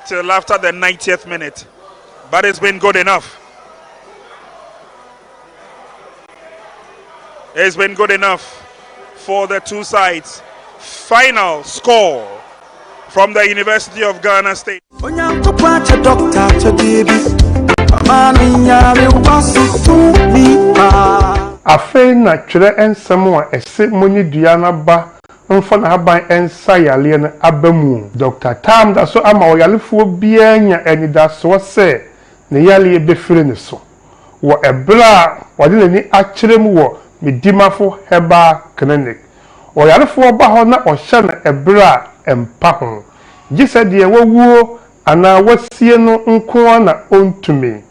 till after the 90th minute, but it's been good enough. It's been good enough for the two sides. Final score from the University of Ghana State. Afei na twere ensem a ese monyi dua na ba mfa na haban ensa yale na abamu. Dr. Tam da so ama oyalefo bia nya anidaso se ne yale ebefire ne so. Wo ebra wode nani akyerem wo medimafo heba clinic. Oyalefo ba ho na ohye na ebra empa ho. Gise de wawuo ana wasie no nko na ontumi.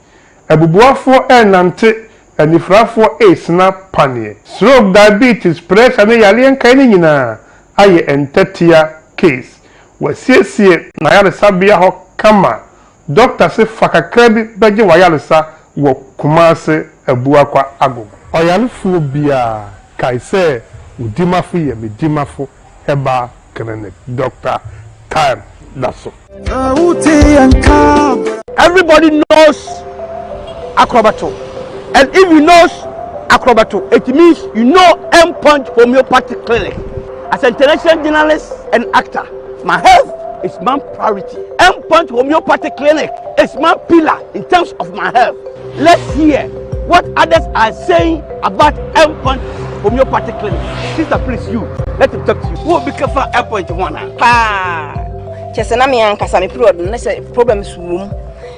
Ebubuafo enante anifrafo esna panie. Stroke, diabetes, pressure ne yale nkan ne nyina aye entatia case. Wasiesie na yale sabia ho kama. Doctor se fakakra bi beje wayalesa wo Kumase Abuakwa Ago. Oyalefo bia kaise udimafo ye medimafo heba clinic. Dr. Time Daso. Everybody knows 𝗭𝗢𝗡. And if you know 𝗭𝗢𝗡, it means you know 𝗭𝗢𝗡𝗘 homeopathic clinic. As an international journalist and actor, my health is my priority. Endpoint Homeopathic Clinic is my pillar in terms of my health. Let's hear what others are saying about Endpoint Homeopathic Clinic. Sister, please, you. Let him talk to you. Who will be careful Endpoint one? Chesena me ankasa me period na say problems wom.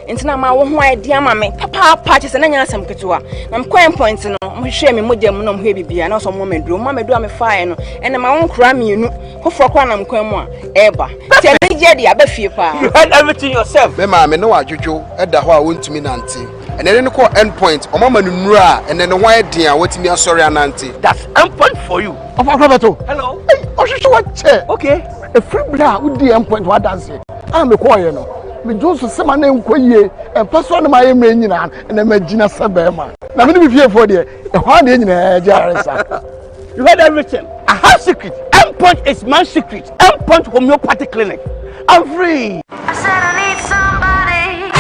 Ntina ma wo ho idea ma me papa chesena nya asem ketewa. Na me coin point no mo hwe me modem no mo hwe bibia na so mo meduro me fae no ene ma won kra mienu foforo kwa na mkwan mu a eba. Tie me je dia ba fie pa. You heard everything yourself. Me ma me no adwodwo eda ho a wontumi nante. Ene ne ko endpoint o mama no nura ene ne ho eden a wotimi asori anante. That's endpoint for you. Of Akrobato. Hello. Hey, Oshisho what che? Okay. A free bra who the endpoint what dance. I'm a choir no. Me Jones sama na nkoye and person my email nyina and na magina sabema. Na me be fear for there. E ho de nyina jaresa. You heard everything. I have secret. Endpoint is my secret. Endpoint Homeopathic Clinic. I'm free. I said I need somebody.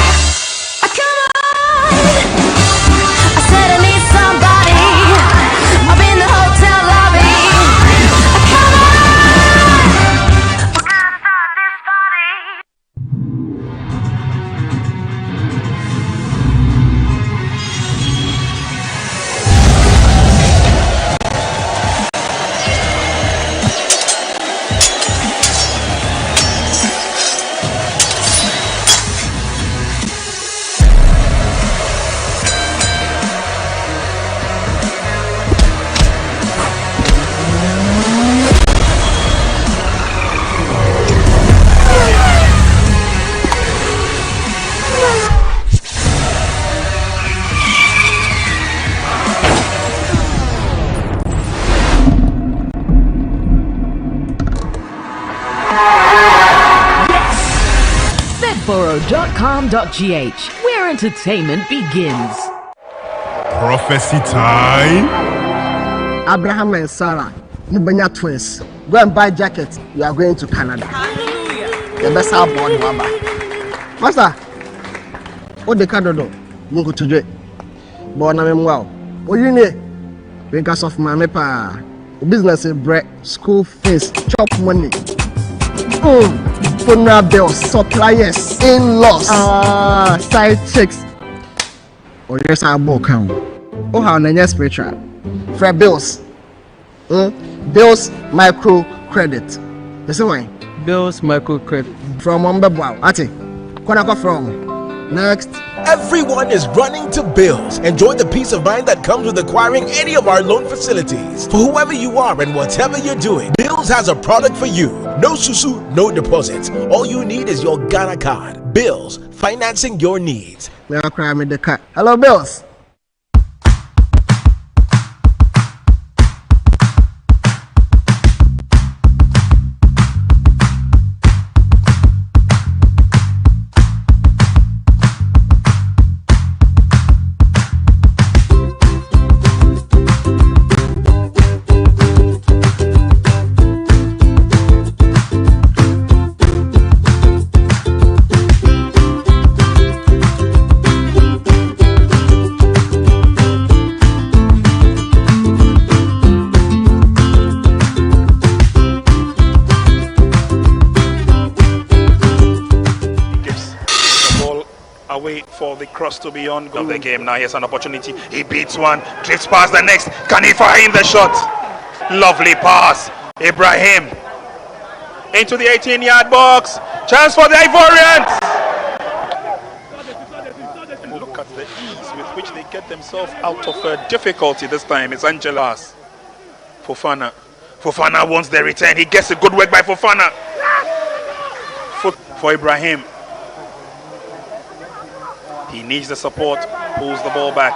Come on. I said I need somebody. I'm in the hotel lobby. Come on. We're gonna start this party. 𝗭𝗎𝗡𝗘, where entertainment begins. Prophecy time. Abraham and Sarah, Nubenya twins. Go and buy jacket. You are going to Canada. Hallelujah. The best aboard waba. Master, what the Canada? Mungu tujwe. Bona memwao. Oyune. Because of my mepa. Business is bread, school fees, chop money. Funeral bills, suppliers, in-laws, side chicks. Oh yes, I book him. Oh how na spiritual. For bills. Bills micro credit. You see why? Bills micro credit. From Mbebwa. Ati. Kona from. Next. Everyone is running to Bills. Enjoy the peace of mind that comes with acquiring any of our loan facilities. For whoever you are and whatever you're doing, Bills has a product for you. No susu, no deposits. All you need is your Ghana card. Bills, financing your needs. Hello, Bills. For the cross to be on of the game. Now here's an opportunity. He beats one, drifts past the next. Can he find the shot? Lovely pass. Ibrahim into the 18-yard box. Chance for the Ivorians. And look at the ease with which they get themselves out of difficulty this time. It's Angelas. Fofana. Fofana wants the return. He gets a good work by Fofana. For Ibrahim. He needs the support, pulls the ball back.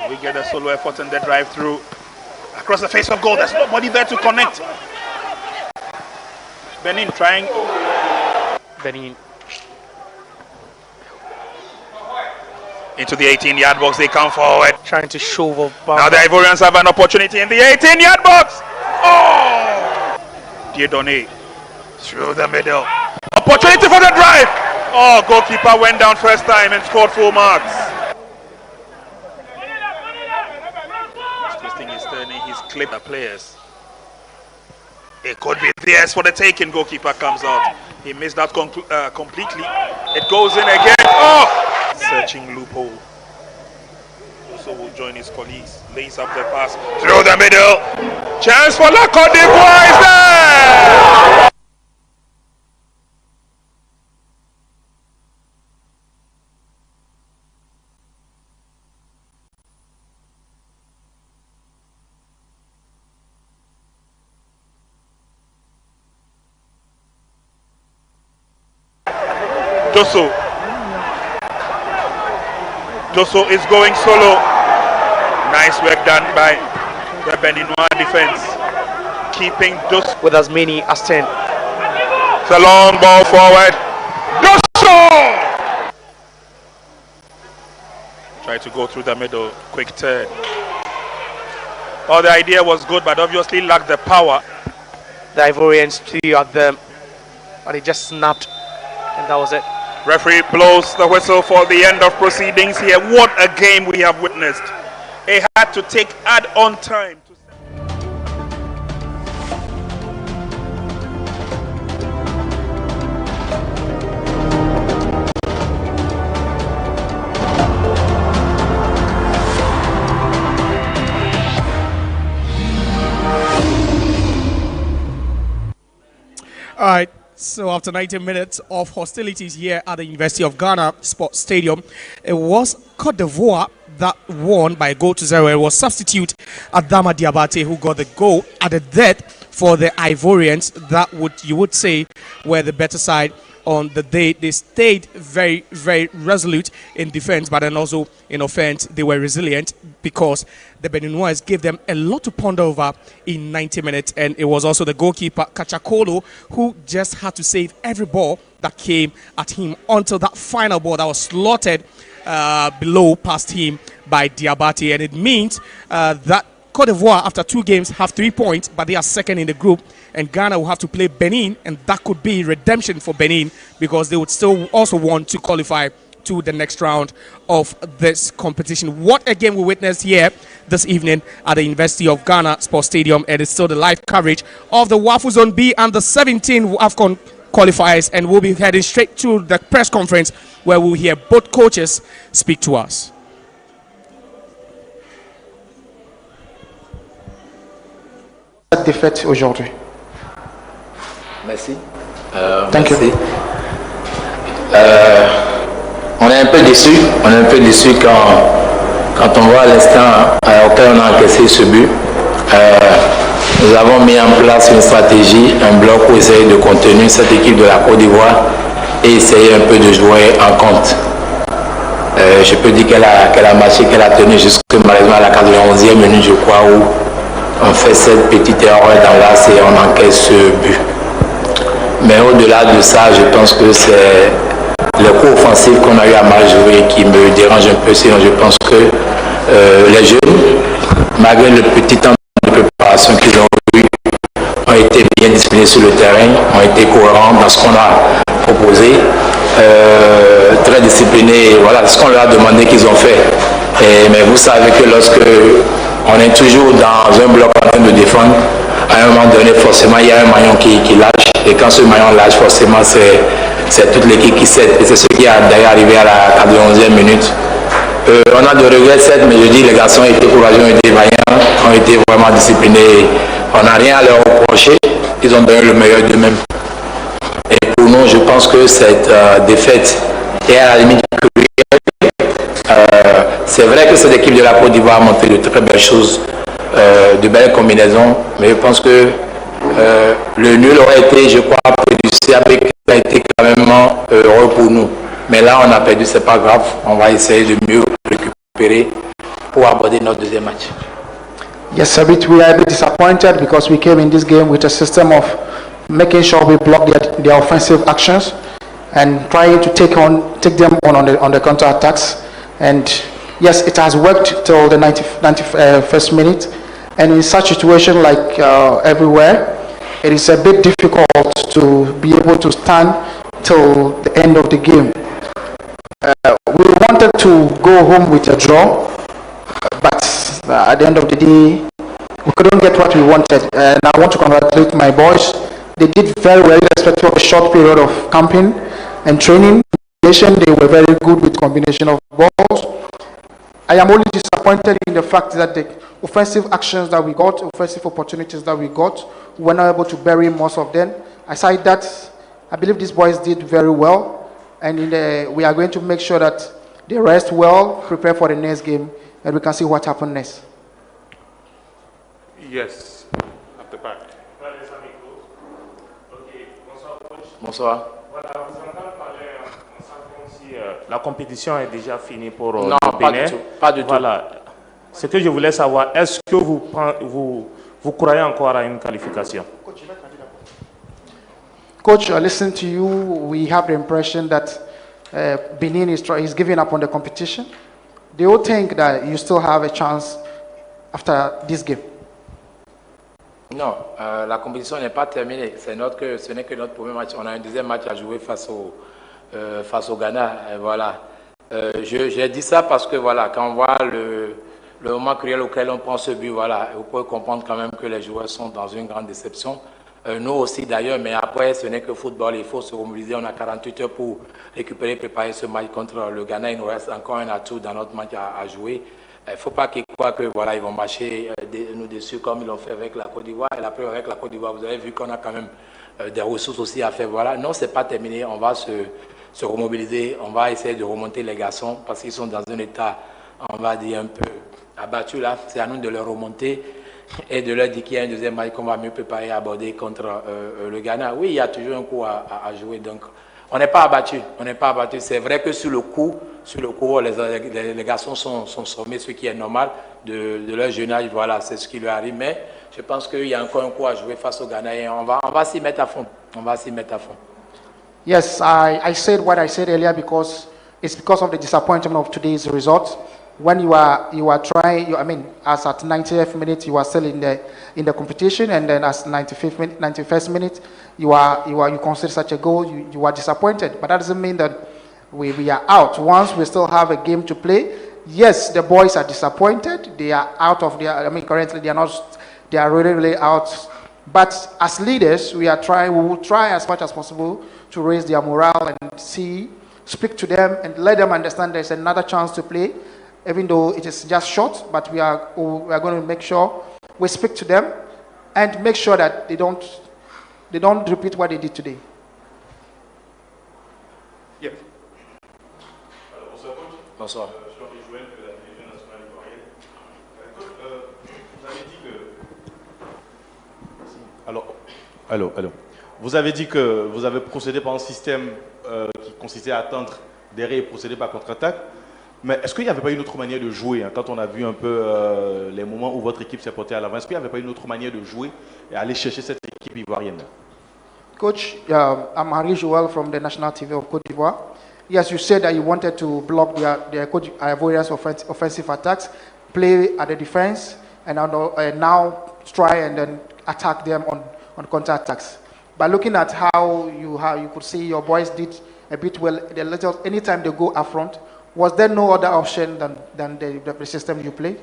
We get a solo effort in the drive through. Across the face of goal, there's nobody there to connect. Benin trying. Benin. Into the 18-yard box, they come forward. Trying to shove up. Now the Ivorians have an opportunity in the 18-yard box. Oh! Dieudonné through the middle. Opportunity for the drive. Oh, goalkeeper went down first time and scored 4 marks. He's twisting his turning, he's clipped the players. It could be theirs for the taking. Goalkeeper comes out. He missed that completely. It goes in again. Oh! Searching loophole. Also will join his colleagues. Lays up the pass through the middle. Chance for La Cote d'Ivoire is there! Dosso is going solo. Nice work done by the Beninois defense. Keeping Dosso with as many as 10. It's a long ball forward. Dosso! Try to go through the middle. Quick turn. Oh, the idea was good, but obviously lacked the power. The Ivorians threw at them, but it just snapped, and that was it. Referee blows the whistle for the end of proceedings here. What a game we have witnessed. It had to take add-on time. All right. So after 90 minutes of hostilities here at the University of Ghana Sports Stadium, it was Cote d'Ivoire that won by a goal to 0. It was substitute Adama Diabate who got the goal at the death for the Ivorians. That you would say were the better side on the day. They stayed very, very resolute in defense, but then also in offense, they were resilient because the Beninois gave them a lot to ponder over in 90 minutes. And it was also the goalkeeper, Kachakolo, who just had to save every ball that came at him until that final ball that was slotted below past him by Diabate. And it means that Cote d'Ivoire, after 2 games, have 3 points, but they are second in the group. And Ghana will have to play Benin, and that could be redemption for Benin because they would still also want to qualify to the next round of this competition. What a game we witnessed here this evening at the University of Ghana Sports Stadium. It is still the live coverage of the WAFU Zone B and the 17 AFCON qualifiers, and we'll be heading straight to the press conference where we'll hear both coaches speak to us. Défaite aujourd'hui. Merci. Thank merci. On est un peu déçu. On est un peu déçu quand on voit l'instant auquel on a encaissé ce but. Nous avons mis en place une stratégie, un bloc pour essayer de contenir cette équipe de la Côte d'Ivoire et essayer un peu de jouer en compte. Je peux dire qu'elle a marché, qu'elle a tenu jusqu'à malheureusement à la 91e minute, je crois, où on fait cette petite erreur dans l'axe et on encaisse ce but. Mais au-delà de ça, je pense que c'est le coup offensif qu'on a eu à mal jouer qui me dérange un peu. Sinon, je pense que les jeunes, malgré le petit temps de préparation qu'ils ont eu, ont été bien disciplinés sur le terrain, ont été cohérents dans ce qu'on a proposé, très disciplinés. Voilà ce qu'on leur a demandé qu'ils ont fait. Mais vous savez que lorsque on est toujours dans un bloc en train de défendre, à un moment donné, forcément, il y a un maillon qui lâche. Et quand ce maillon lâche, forcément, c'est toute l'équipe qui cède. Et c'est ce qui a d'ailleurs arrivé à la 91e minute. On a de regrets, certes, mais je dis, les garçons étaient courageux, ont été vaillants, ont été vraiment disciplinés. On n'a rien à leur reprocher. Ils ont donné le meilleur d'eux-mêmes. Et pour nous, je pense que cette défaite est à la limite du c'est vrai que cette équipe de la Côte d'Ivoire a montré de très belles choses, de belles combinaisons, mais je pense que le nul aurait été, je crois, préjudicié avec ça a été quand même heureux pour nous. Mais là, on a perdu, c'est pas grave. On va essayer de mieux récupérer pour aborder notre deuxième match. Yes, a bit. We are a bit disappointed because we came in this game with a system of making sure we block their offensive actions and trying to take them on the counter attacks. And yes, it has worked till the 91st minute. And in such situation, like everywhere, it is a bit difficult to be able to stand till the end of the game. We wanted to go home with a draw, but at the end of the day, we couldn't get what we wanted. And I want to congratulate my boys. They did very well, irrespective of a short period of camping and training. They were very good with combination of balls. I am only disappointed in the fact that the offensive actions that we got, offensive opportunities that we got, we were not able to bury most of them. Aside that, I believe these boys did very well, and we are going to make sure that they rest well, prepare for the next game, and we can see what happens next. Yes, at the back. Bonsoir. Voilà, vous en avez parlé en sachant si la compétition est déjà finie pour non, le Bénin. Pas du tout. Voilà. Ce que je voulais savoir, est-ce que vous croyez encore à une qualification? Coach, listening to you, we have the impression that Benin is giving up on the competition. Do you think that you still have a chance after this game? Non, la compétition n'est pas terminée. Ce n'est que notre premier match. On a un deuxième match à jouer face au Ghana. Et voilà. J'ai dit ça parce que voilà, quand on voit le moment cruel auquel on prend ce but, voilà, vous pouvez comprendre quand même que les joueurs sont dans une grande déception. Nous aussi d'ailleurs, mais après ce n'est que football, il faut se remobiliser. On a 48 heures pour récupérer, préparer ce match contre le Ghana. Il nous reste encore un atout dans notre match à jouer. Il ne faut pas qu'ils croient que voilà, ils vont marcher nous dessus comme ils l'ont fait avec la Côte d'Ivoire. Et la preuve avec la Côte d'Ivoire, vous avez vu qu'on a quand même des ressources aussi à faire. Voilà. Non, ce n'est pas terminé. On va se remobiliser. On va essayer de remonter les garçons parce qu'ils sont dans un état, on va dire, un peu abattu là. C'est à nous de leur remonter et de leur dire qu'il y a un deuxième match qu'on va mieux préparer à aborder contre le Ghana. Oui, il y a toujours un coup à jouer. Donc, on n'est pas abattu. On n'est pas abattu. C'est vrai que sur le coup, les garçons sont sommés, ce qui est normal de leur jeune âge. Voilà, c'est ce qui leur arrive. Mais je pense qu'il y a encore un coup à jouer face au Ghana et on va s'y mettre à fond. On va s'y mettre à fond. Yes, I said what I said earlier because it's because of the disappointment of today's result. When you are trying, as at 90th minute you are still in the competition, and then as 91st minute you consider such a goal, you are disappointed. But that doesn't mean that we are out. Once we still have a game to play, yes, the boys are disappointed. They are out of their. Currently they are not. They are really out. But as leaders, we will try as much as possible to raise their morale and speak to them and let them understand there's another chance to play. Even though it is just short, but we are going to make sure we speak to them and make sure that they don't repeat what they did today. Yeah. Bonsoir. Allô. Vous avez dit que vous avez procédé par un système qui consistait à attendre derrière et procéder par contre-attaque. Mais est-ce qu'il n'y avait pas une autre manière de jouer, hein, quand on a vu un peu les moments où votre équipe s'est portée à l'avant? Est-ce qu'il n'y avait pas une autre manière de jouer et aller chercher cette équipe ivoirienne? Coach, I'm Harry Joel from the National TV of Cote d'Ivoire. Yes, you said that you wanted to block the Cote d'Ivoire's offensive attacks, play at the defense, and now try and then attack them on counter-attacks. By looking at how you could see your boys did a bit well, anytime they go up front, was there no other option than the system you play?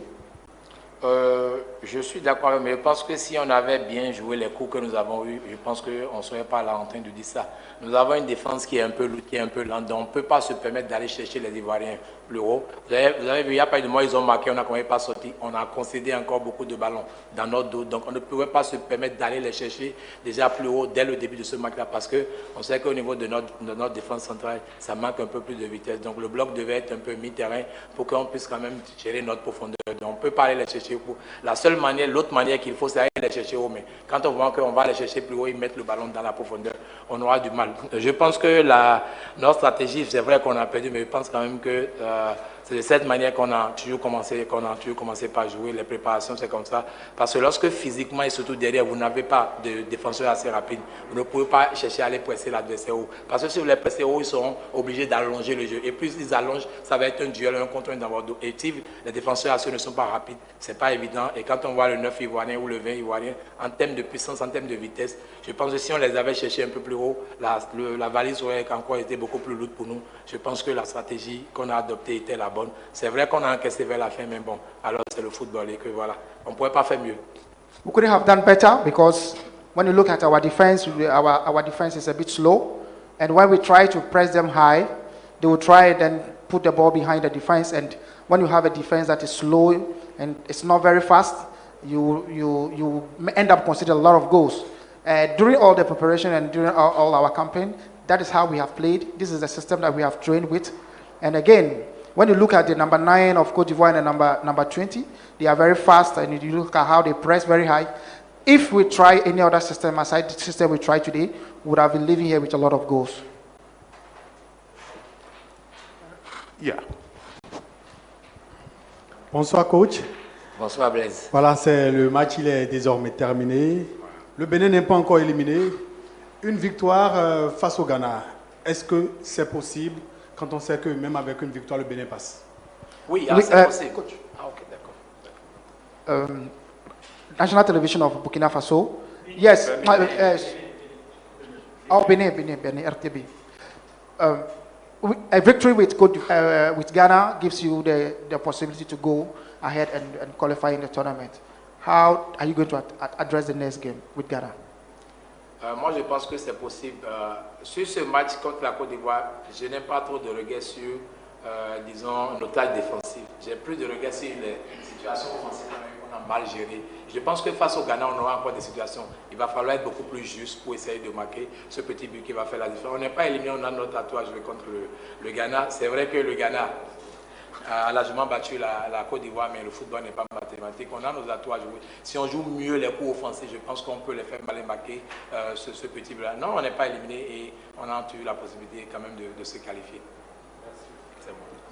Je suis d'accord, mais je pense que si on avait bien joué les coups que nous avons eus, je pense qu'on ne serait pas là en train de dire ça. Nous avons une défense qui est un peu lourde, qui est un peu lente, donc on ne peut pas se permettre d'aller chercher les Ivoiriens plus haut. Vous avez vu, il n'y a pas eu de mois, ils ont marqué, on n'a quand même pas sorti, on a concédé encore beaucoup de ballons dans notre dos, donc on ne pouvait pas se permettre d'aller les chercher déjà plus haut dès le début de ce match-là, parce qu'on sait qu'au niveau de notre défense centrale, ça manque un peu plus de vitesse, donc le bloc devait être un peu mi-terrain pour qu'on puisse quand même gérer notre profondeur, donc on ne peut pas aller les chercher pour la seule manière, l'autre manière qu'il faut, c'est aller les chercher haut. Mais quand on voit qu'on va les chercher plus haut, ils mettent le ballon dans la profondeur, on aura du mal. Je pense que notre stratégie, c'est vrai qu'on a perdu, mais je pense quand même que c'est de cette manière qu'on a toujours commencé par jouer. Les préparations, c'est comme ça. Parce que lorsque physiquement et surtout derrière, vous n'avez pas de défenseur assez rapide, vous ne pouvez pas chercher à aller presser l'adversaire haut. Parce que si vous les pressez haut, ils seront obligés d'allonger le jeu. Et plus ils allongent, ça va être un duel, un contre un dans votre dos. Et si les défenseurs ne sont pas rapides, c'est pas évident. Et quand on voit le 9 ivoirien ou le 20 ivoirien, en termes de puissance, en termes de vitesse, je pense que si on les avait cherchés un peu plus haut, la valise aurait encore été beaucoup plus lourde pour nous. Je pense que la stratégie qu'on a adoptée était la bonne. C'est vrai qu'on a encaissé vers la fin, mais bon, alors c'est le football et que voilà, on ne pouvait pas faire mieux. We couldn't have done better because when you look at our defense, our defense is a bit slow. And when we try to press them high, they will try and then put the ball behind the defense. And when you have a defense that is slow and it's not very fast, you end up conceding a lot of goals. During all the preparation and during all our campaign, that is how we have played. This is the system that we have trained with. And again, when you look at the number 9 of Cote d'Ivoire and the number 20, they are very fast, and you look at how they press very high. If we try any other system aside the system we tried today, we would have been living here with a lot of goals. Yeah. Bonsoir coach. Bonsoir Blaise. Voilà, le match il est désormais terminé. Le Bénin n'est pas encore éliminé. Une victoire face au Ghana. Est-ce que c'est possible quand on sait que même avec une victoire le Bénin passe? Oui, c'est possible. Coach. Ah ok, d'accord. National Television of Burkina Faso. Yes. Benin, RTB. A victory with Ghana gives you the possibility to go ahead and qualify in the tournament. How are you going to address the next game with Ghana? Moi, je pense que c'est possible. Sur ce match contre la Côte d'Ivoire, je n'ai pas trop de regrets sur, disons, nos tâches défensives. J'ai plus de regrets sur les situations offensives qu'on a mal gérées. Je pense que face au Ghana, on aura encore des situations. Il va falloir être beaucoup plus juste pour essayer de marquer ce petit but qui va faire la différence. On n'est pas éliminé, on a notre tatouage contre le Ghana. C'est vrai que le Ghana a largement battu la Côte d'Ivoire, mais le football n'est pas mathématique. On a nos atouts à jouer. Si on joue mieux les coups offensifs, je pense qu'on peut les faire mal et marquer ce petit but-là. Non, on n'est pas éliminé et on a eu la possibilité quand même de se qualifier.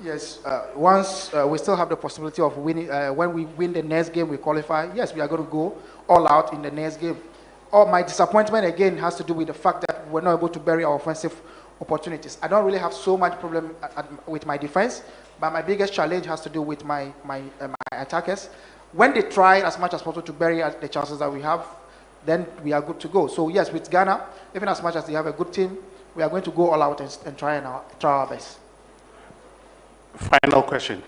Yes, once we still have the possibility of winning, when we win the next game, we qualify. Yes, we are going to go all out in the next game. My disappointment again has to do with the fact that we're not able to bury our offensive opportunities. I don't really have so much problem with my defense, but my biggest challenge has to do with my attackers. When they try as much as possible to bury the chances that we have, then we are good to go. So yes, with Ghana, even as much as they have a good team, we are going to go all out and try our best. Final question.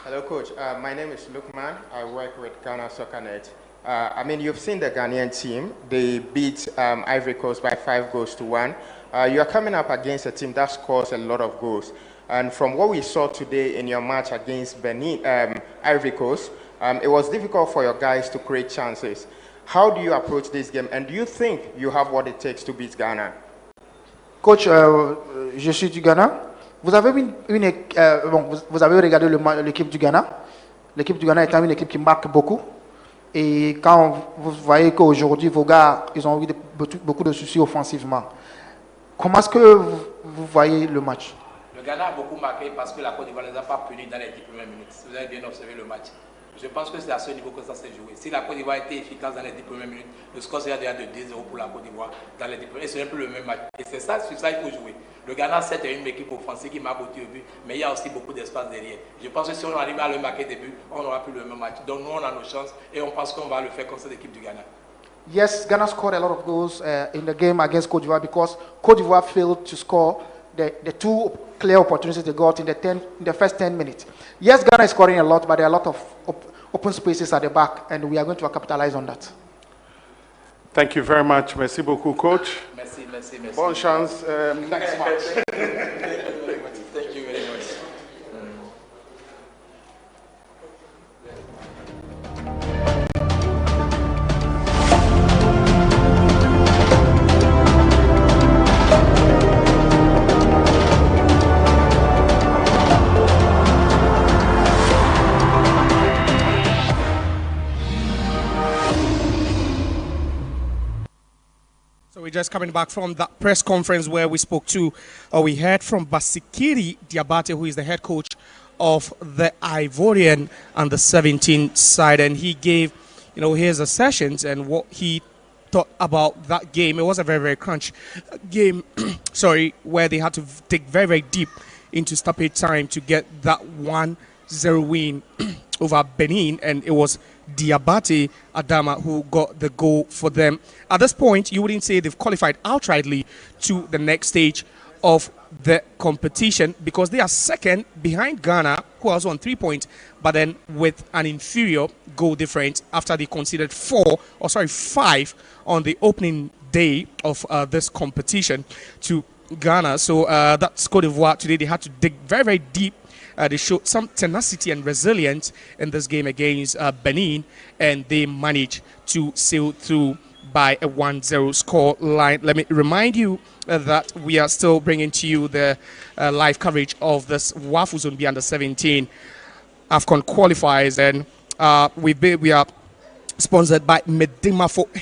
Hello, Coach. My name is Lukman. I work with Ghana SoccerNet. I mean, you've seen the Ghanaian team. They beat Ivory Coast by 5-1. You are coming up against a team that scores a lot of goals. And from what we saw today in your match against Benin, Ivory Coast, it was difficult for your guys to create chances. How do you approach this game? And do you think you have what it takes to beat Ghana? Coach, je suis du Ghana. Vous avez vous avez regardé l'équipe du Ghana. L'équipe du Ghana est une équipe qui marque beaucoup. Et quand vous voyez qu'aujourd'hui, vos gars, ils ont eu beaucoup de soucis offensivement. Comment est-ce que vous voyez le match? Le Ghana a beaucoup marqué parce que la Côte d'Ivoire ne les a pas punis dans les 10 premières minutes. Vous avez bien observé le match. Je pense que c'est à ce niveau que ça s'est joué. Si la Côte d'Ivoire était efficace dans les 10 premières minutes, le score serait déjà de 2-0 pour la Côte d'Ivoire dans les 10 premières minutes. Et ce n'est plus le même match. Et c'est ça, sur ça il faut jouer. Le Ghana, c'est une équipe offensive qui marque au tir au but, mais il y a aussi beaucoup d'espace derrière. Je pense que si on arrive à le marquer des buts, on n'aura plus le même match. Donc nous, on a nos chances et on pense qu'on va le faire contre cette équipe du Ghana. Yes, Ghana scored a lot of goals in the game against Cote d'Ivoire because Cote d'Ivoire failed to score the two clear opportunities they got in the first 10 minutes. Yes, Ghana is scoring a lot, but there are a lot of open spaces at the back, and we are going to capitalize on that. Thank you very much. Merci beaucoup, Coach. Merci. Bonne chance next match. Thank you very much. We're just coming back from that press conference where we spoke to, we heard from Basikiri Diabate, who is the head coach of the Ivorian under 17 side, and he gave, his assertions and what he thought about that game. It was a very, very crunch game, where they had to dig very, very deep into stoppage time to get that 1-0 win over Benin, and it was Diabate Adama who got the goal for them. At this point, you wouldn't say they've qualified outrightly to the next stage of the competition because they are second behind Ghana, who are also on 3 points, but then with an inferior goal difference after they conceded 5 on the opening day of this competition to Ghana. So that's Cote d'Ivoire today. They had to dig very, very deep. They showed some tenacity and resilience in this game against Benin, and they managed to sail through by a 1-0 score line. Let me remind you that we are still bringing to you the live coverage of this WAFU Zone B Under-17 AFCON qualifiers, and we are sponsored by 𝗭𝗎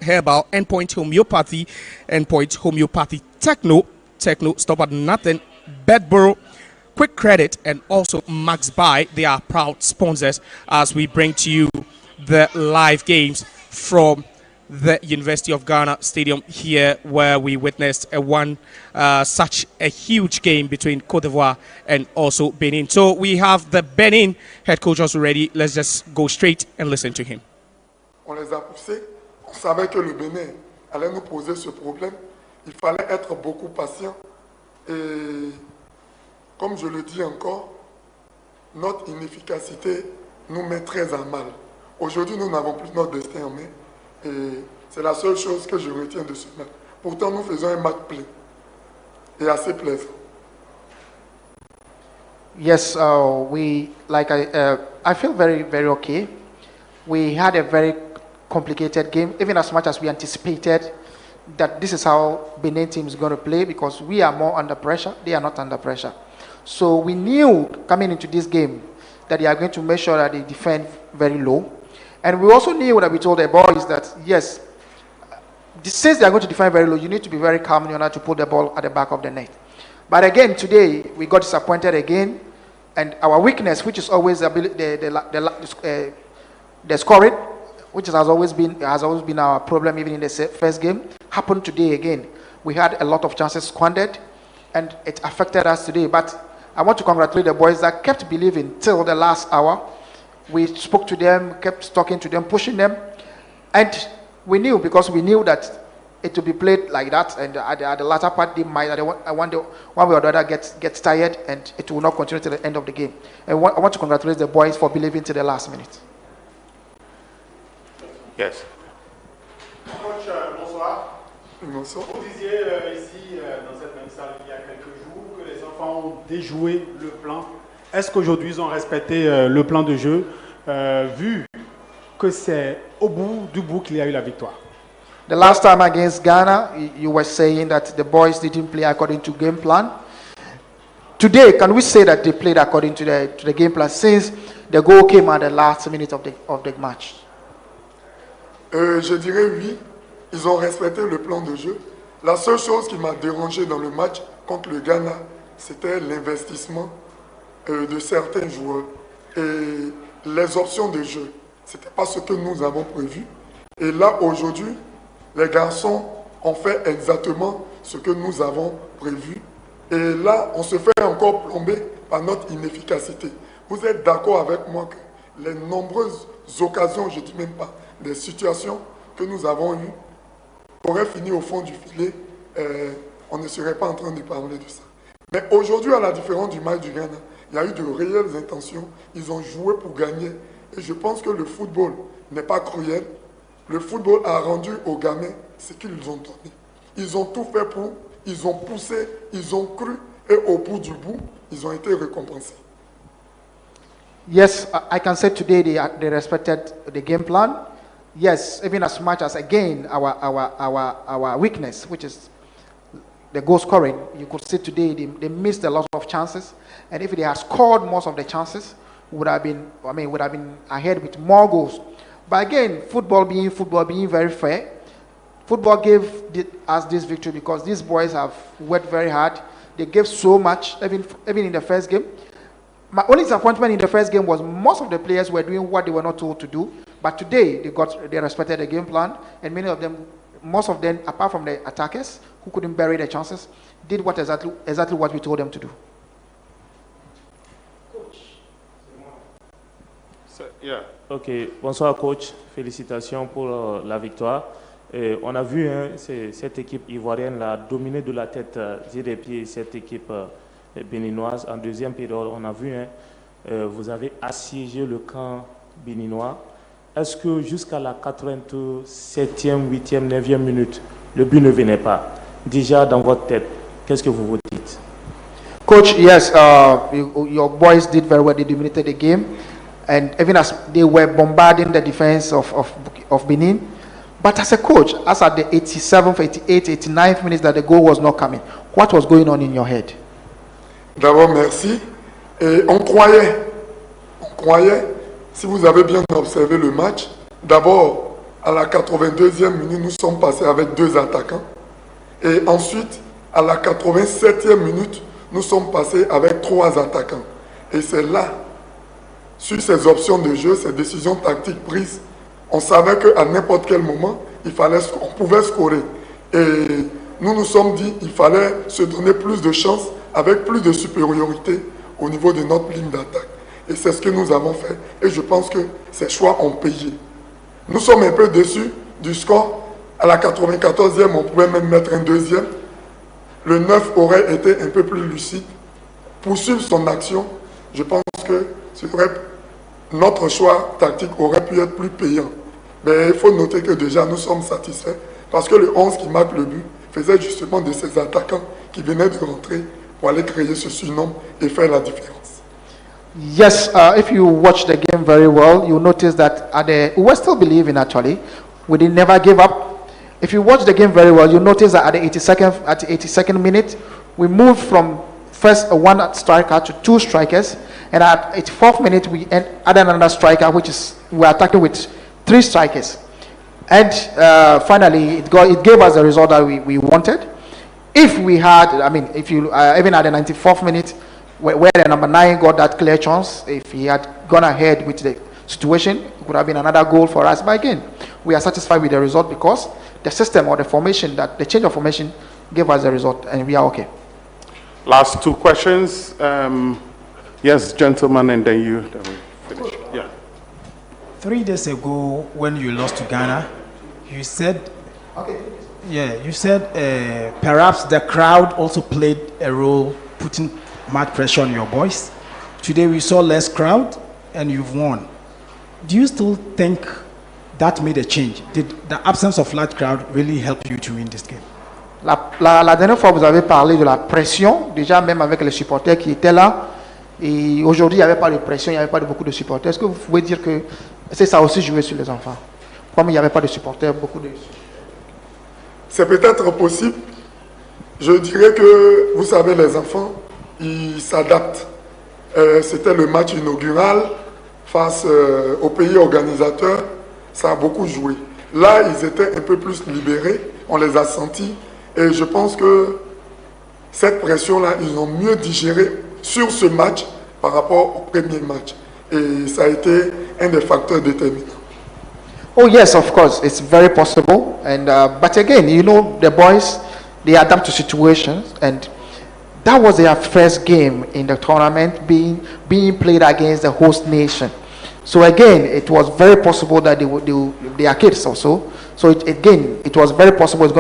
Herbal, Endpoint Homeopathy, Techno, Stop at Nothing, Bedboro, Quick Credit, and also Max Buy. They are proud sponsors as we bring to you the live games from the University of Ghana Stadium here, where we witnessed such a huge game between Cote d'Ivoire and also Benin. So we have the Benin head coach also ready. Let's just go straight and listen to him. On les a poussés. On savait que le Bénin allait nous poser ce problème. Il fallait être beaucoup patient. Et comme je le dis encore, notre inefficacité nous met très à mal. Aujourd'hui, nous n'avons plus notre destin en main. Et c'est la seule chose que je retiens de ce match. Pourtant, nous faisons un match plein et assez plaisant. Yes, I feel very, very okay. We had a very complicated game, even as much as we anticipated that this is how Benin team is going to play, because we are more under pressure, they are not under pressure. So we knew coming into this game that they are going to make sure that they defend very low. And we also knew that we told the boys that, yes, since they are going to defend very low, you need to be very calm in order to put the ball at the back of the net. But again, today, we got disappointed again. And our weakness, which is always the scoring, which has always been our problem even in the first game, happened today again. We had a lot of chances squandered, and it affected us today. But I want to congratulate the boys that kept believing till the last hour. We spoke to them, kept talking to them, pushing them, and we knew that it would be played like that, and at the latter part, they might, one way or the other, get tired, and it will not continue to the end of the game. And I want to congratulate the boys for believing to the last minute. Yes. Coach, bonsoir. Bonsoir. Vous disiez ici, dans cette même salle, il y a quelques jours, que les enfants ont déjoué le plan. Est-ce qu'aujourd'hui, ils ont respecté le plan de jeu, vu que c'est au bout du bout qu'il y a eu la victoire? The last time against Ghana, you were saying that the boys didn't play according to game plan. Today, can we say that they played according to the game plan, since the goal came at the last minute of the match? Je dirais oui, ils ont respecté le plan de jeu. La seule chose qui m'a dérangé dans le match contre le Ghana, c'était l'investissement de certains joueurs et les options de jeu. Ce n'était pas ce que nous avons prévu. Et là, aujourd'hui, les garçons ont fait exactement ce que nous avons prévu. Et là, on se fait encore plomber par notre inefficacité. Vous êtes d'accord avec moi que les nombreuses occasions, je ne dis même pas, des situations que nous avons eues, auraient fini au fond du filet, on ne serait pas en train de parler de ça. Mais aujourd'hui, à la différence du match du Ghana, il y a eu de réelles intentions. Ils ont joué pour gagner. Et je pense que le football n'est pas cruel. Le football a rendu aux gamins ce qu'ils ont donné. Ils ont tout fait pour, ils ont poussé, ils ont cru, et au bout du bout, ils ont été récompensés. Yes, I can say today they respected the game plan. Yes, even as much as, again, our weakness, which is the goal scoring, you could see today they missed a lot of chances, and if they had scored most of the chances, would have been ahead with more goals. But again, football being very fair, football gave us this victory because these boys have worked very hard. They gave so much, even in the first game. My only disappointment in the first game was most of the players were doing what they were not told to do. But today, they respected the game plan, and most of them, apart from the attackers who couldn't bury their chances, did exactly what we told them to do. Yeah. Ok, bonsoir coach, félicitations pour la victoire. Et on a vu cette équipe ivoirienne là, dominer de la tête des pieds cette équipe béninoise. En deuxième période, on a vu, vous avez assiégé le camp béninois. Est-ce que jusqu'à la 87e, 8e, 9e minute, le but ne venait pas? Déjà dans votre tête, qu'est-ce que vous vous dites? Coach, yes, your boys did very well. They dominated the game. And even as they were bombarding the defense of Benin. But as a coach, as at the 87th, 88th, 89th minutes that the goal was not coming, what was going on in your head? D'abord, merci. Et on croyait, si vous avez bien observé le match, d'abord, à la 82e minute, nous sommes passés avec 2 attaquants. Et ensuite, à la 87e minute, nous sommes passés avec 3 attaquants. Et c'est là, sur ces options de jeu, ces décisions tactiques prises, on savait qu'à n'importe quel moment, on pouvait scorer. Et nous nous sommes dit qu'il fallait se donner plus de chances avec plus de supériorité au niveau de notre ligne d'attaque. Et c'est ce que nous avons fait. Et je pense que ces choix ont payé. Nous sommes un peu déçus du score. À la 94e, on pouvait même mettre un deuxième. Le 9 aurait été un peu plus lucide. Poursuivre son action, je pense que notre choix tactique aurait pu être plus payant. Mais il faut noter que déjà nous sommes satisfaits parce que le 11 qui marque le but faisait justement de ces attaquants qui venaient de rentrer pour aller créer ce surnombre et faire la différence. Yes, if you watch the game very well, you notice that we were still believing actually. We didn't never give up. If you watch the game very well, you notice that at the 82nd minute, we moved from first one striker to 2 strikers, and at 84th minute we added another striker, which is we're attacking with 3 strikers, and finally it gave us the result that we wanted. If we had, if you even at the 94th minute, where the number 9 got that clear chance, if he had gone ahead with the situation, it could have been another goal for us. But again, we are satisfied with the result because the system or the formation, the change of formation gave us the result, and we are okay. Last 2 questions. Yes, gentlemen, and then you. Then we finish. Yeah. 3 days ago, when you lost to Ghana, you said, perhaps the crowd also played a role, putting much pressure on your boys. Today we saw less crowd, and you've won. Do you still think that made a change? Did the absence of large crowd really help you to win this game? La dernière fois, vous avez parlé de la pression, déjà même avec les supporters qui étaient là. Et aujourd'hui, il n'y avait pas de pression, il n'y avait pas beaucoup de supporters. Est-ce que vous pouvez dire que ça a aussi joué sur les enfants? Comme il n'y avait pas de supporters, beaucoup de... C'est peut-être possible. Je dirais que, vous savez, les enfants, ils s'adaptent. C'était le match inaugural face au pays organisateur. Ça a beaucoup joué. Là, ils étaient un peu plus libérés. On les a sentis. Et je pense que cette pression-là, ils ont mieux digéré sur ce match par rapport au premier match. Et ça a été un des facteurs déterminants. Oh yes, of course, it's very possible. And but again, you know, the boys, they adapt to situations, and that was their first game in the tournament, being played against the host nation. So again, it was very possible that they are kids also. So it was very possible it's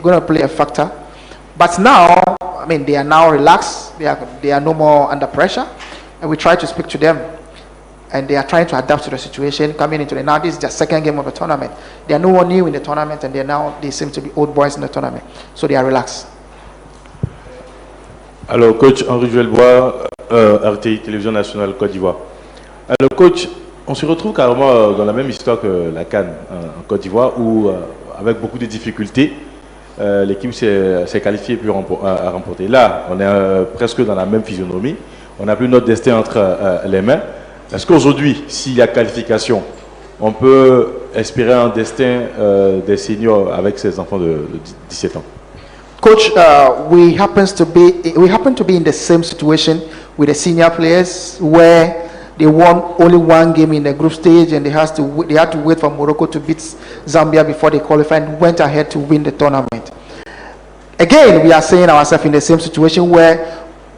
going to play a factor. But now, they are now relaxed. They are no more under pressure, and we try to speak to them, and they are trying to adapt to the situation coming into now. This is their second game of the tournament. They are no one new in the tournament, and they seem to be old boys in the tournament, so they are relaxed. Alors, coach Henri Joël Bois, RTI Télévision Nationale Côte d'Ivoire. Alors, coach, on se retrouve carrément dans la même histoire que la CAN en Côte d'Ivoire, où avec beaucoup de difficultés, l'équipe s'est qualifiée et a remporté. Là, on est presque dans la même physionomie. On n'a plus notre destin entre les mains. Est-ce qu'aujourd'hui, s'il y a qualification, on peut espérer un destin des seniors avec ces enfants de 17 ans? Coach, we happen to be in the same situation with the senior players where they won only 1 game in the group stage, and they had to wait for Morocco to beat Zambia before they qualified and went ahead to win the tournament. Again, we are saying ourselves in the same situation where,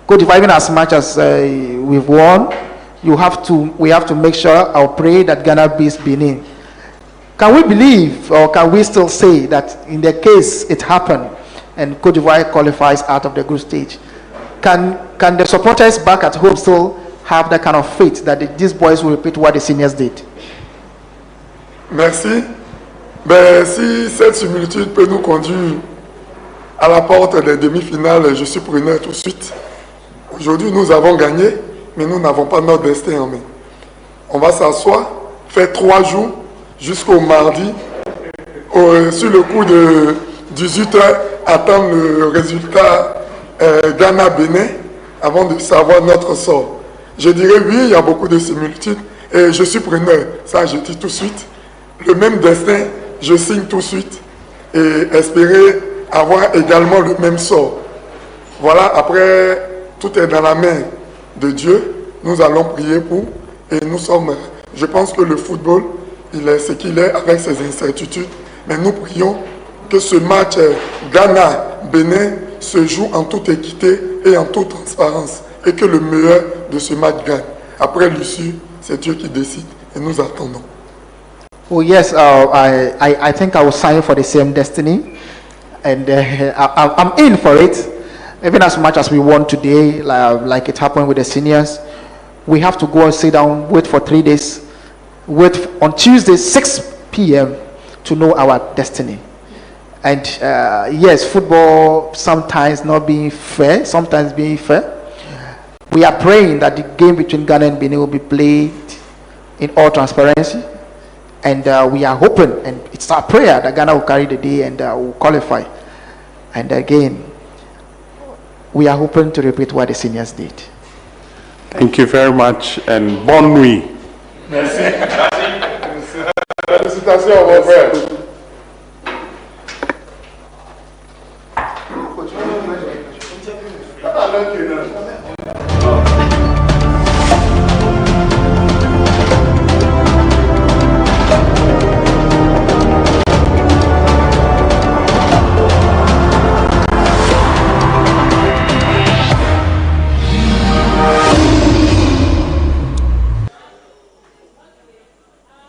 Cote d'Ivoire, even as much as we've won, we have to make sure or pray that Ghana beats Benin. Can we believe, or can we still say that in the case it happened and Cote d'Ivoire qualifies out of the group stage, can the supporters back at home still have that kind of faith that these boys will repeat what the seniors did? Merci. Ben, si cette similitude peut nous conduire à la porte des demi-finales, je suis preneur tout de suite. Aujourd'hui, nous avons gagné, mais nous n'avons pas notre destin en main. On va s'asseoir, faire 3 jours jusqu'au mardi, sur le coup de 18h, attendre le résultat Ghana-Bénin avant de savoir notre sort. Je dirais oui, il y a beaucoup de similitudes et je suis preneur. Ça, je dis tout de suite. Le même destin, je signe tout de suite et espérer avoir également le même sort. Voilà, après, tout est dans la main de Dieu. Nous allons prier pour et nous sommes, je pense que le football, il est ce qu'il est avec ses incertitudes. Mais nous prions que ce match Ghana-Bénin se joue en toute équité et en toute transparence et que le meilleur de ce match gagne. Après l'issue, c'est Dieu qui décide et nous attendons. Oh yes, I think I will sign for the same destiny, and I'm in for it. Even as much as we won today, like it happened with the seniors, we have to go and sit down, wait for 3 days, wait on Tuesday 6 p.m. to know our destiny. And yes, football sometimes not being fair, sometimes being fair. We are praying that the game between Ghana and Benin will be played in all transparency. And we are hoping, and it's our prayer that Ghana will carry the day and will qualify. And again, we are hoping to repeat what the seniors did. Thank you very much, and bonne nuit. Merci. Félicitations, mon frère.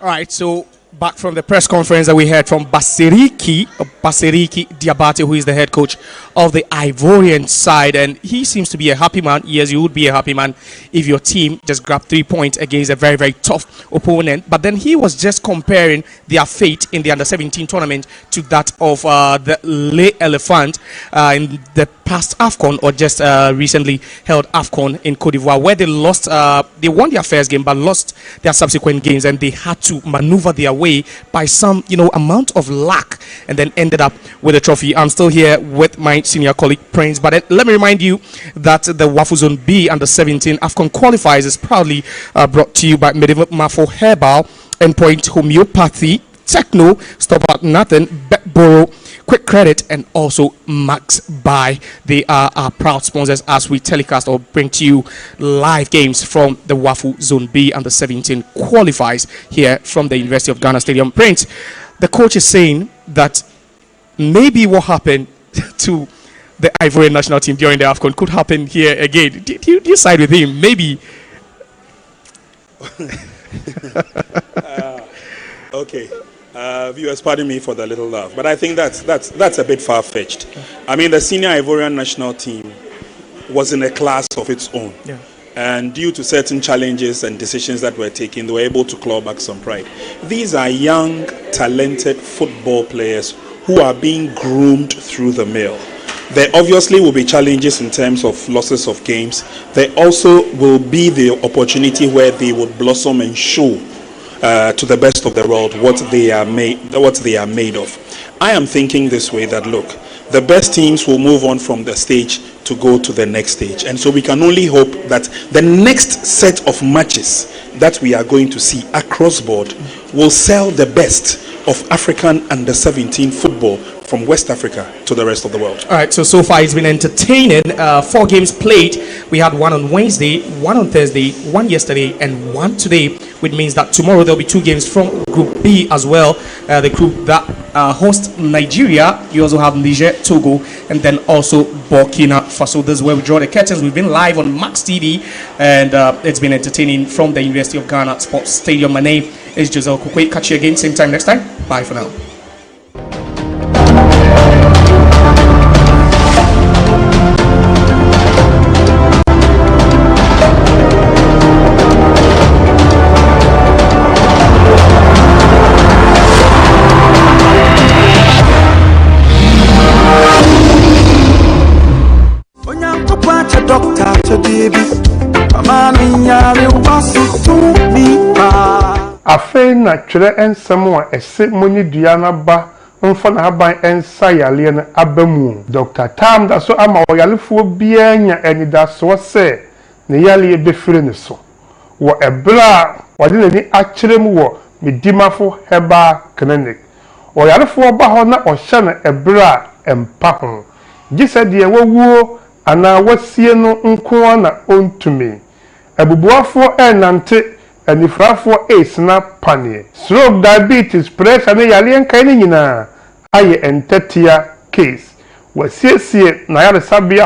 All right, so back from the press conference that we heard from Basiriki Diabate, who is the head coach of the Ivorian side, and he seems to be a happy man. Yes, you would be a happy man if your team just grabbed 3 points against a very, very tough opponent. But then he was just comparing their fate in the under-17 tournament to that of the 𝗨𝟭𝟳 in the past AFCON, or just recently held AFCON in Cote d'Ivoire, where they lost, they won their first game but lost their subsequent games, and they had to maneuver their way by some amount of luck, and then ended up with a trophy. I'm still here with my senior colleague Prince, but let me remind you that the WAFU Zone B under-17 AFCON qualifiers is proudly brought to you by 𝗨𝟑𝟳 𝗭𝗢𝗡 homeopathy, Techno, Stop at Nothing, Borrow, Quick Credit, and also Max Buy. They are our proud sponsors as we telecast or bring to you live games from the WAFU Zone B under-17 qualifiers here from the University of Ghana Stadium. Prince, the coach is saying that maybe what happened to the Ivorian national team during the AFCON could happen here again. Do you side with him? Maybe. Okay. Viewers, pardon me for the little laugh, but I think that's a bit far-fetched. I mean, the senior Ivorian national team was in a class of its own. Yeah. And due to certain challenges and decisions that were taken, they were able to claw back some pride. These are young, talented football players who are being groomed through the mill. There obviously will be challenges in terms of losses of games. There also will be the opportunity where they would blossom and show to the best of the world what they are made of. I am thinking this way, that look, the best teams will move on from the stage to go to the next stage, and so we can only hope that the next set of matches that we are going to see across board will sell the best of African under-17 football from West Africa to the rest of the world. All right, so far it's been entertaining. 4 games played. We had 1 on Wednesday, 1 on Thursday, 1 yesterday, and 1 today, which means that tomorrow there'll be 2 games from Group B as well. The group that hosts Nigeria. You also have Niger, Togo, and then also Burkina Faso. This is where we draw the curtains. We've been live on Max TV, and it's been entertaining from the University of Ghana Sports Stadium. My name is Josel Kukwe. Catch you again, same time next time. Bye for now. Afei na twere ensem a ese monyi dua na ba mfa na haban ensa yale na abamu Dr. Tam da so ama oyalefo bia nya anidaso se ne yale befire ne so wo ebra wode nani akyerem wo medimafo heba clinic oyalefo ba ho na ohye na ebra empa ho gise de wawuo ana wasie no nko na ontumi abubuafo enante anifrafo esna panie stroke diabetes pressure ne yale enkai ne nyina aye entetia case wasiesie na yale sabia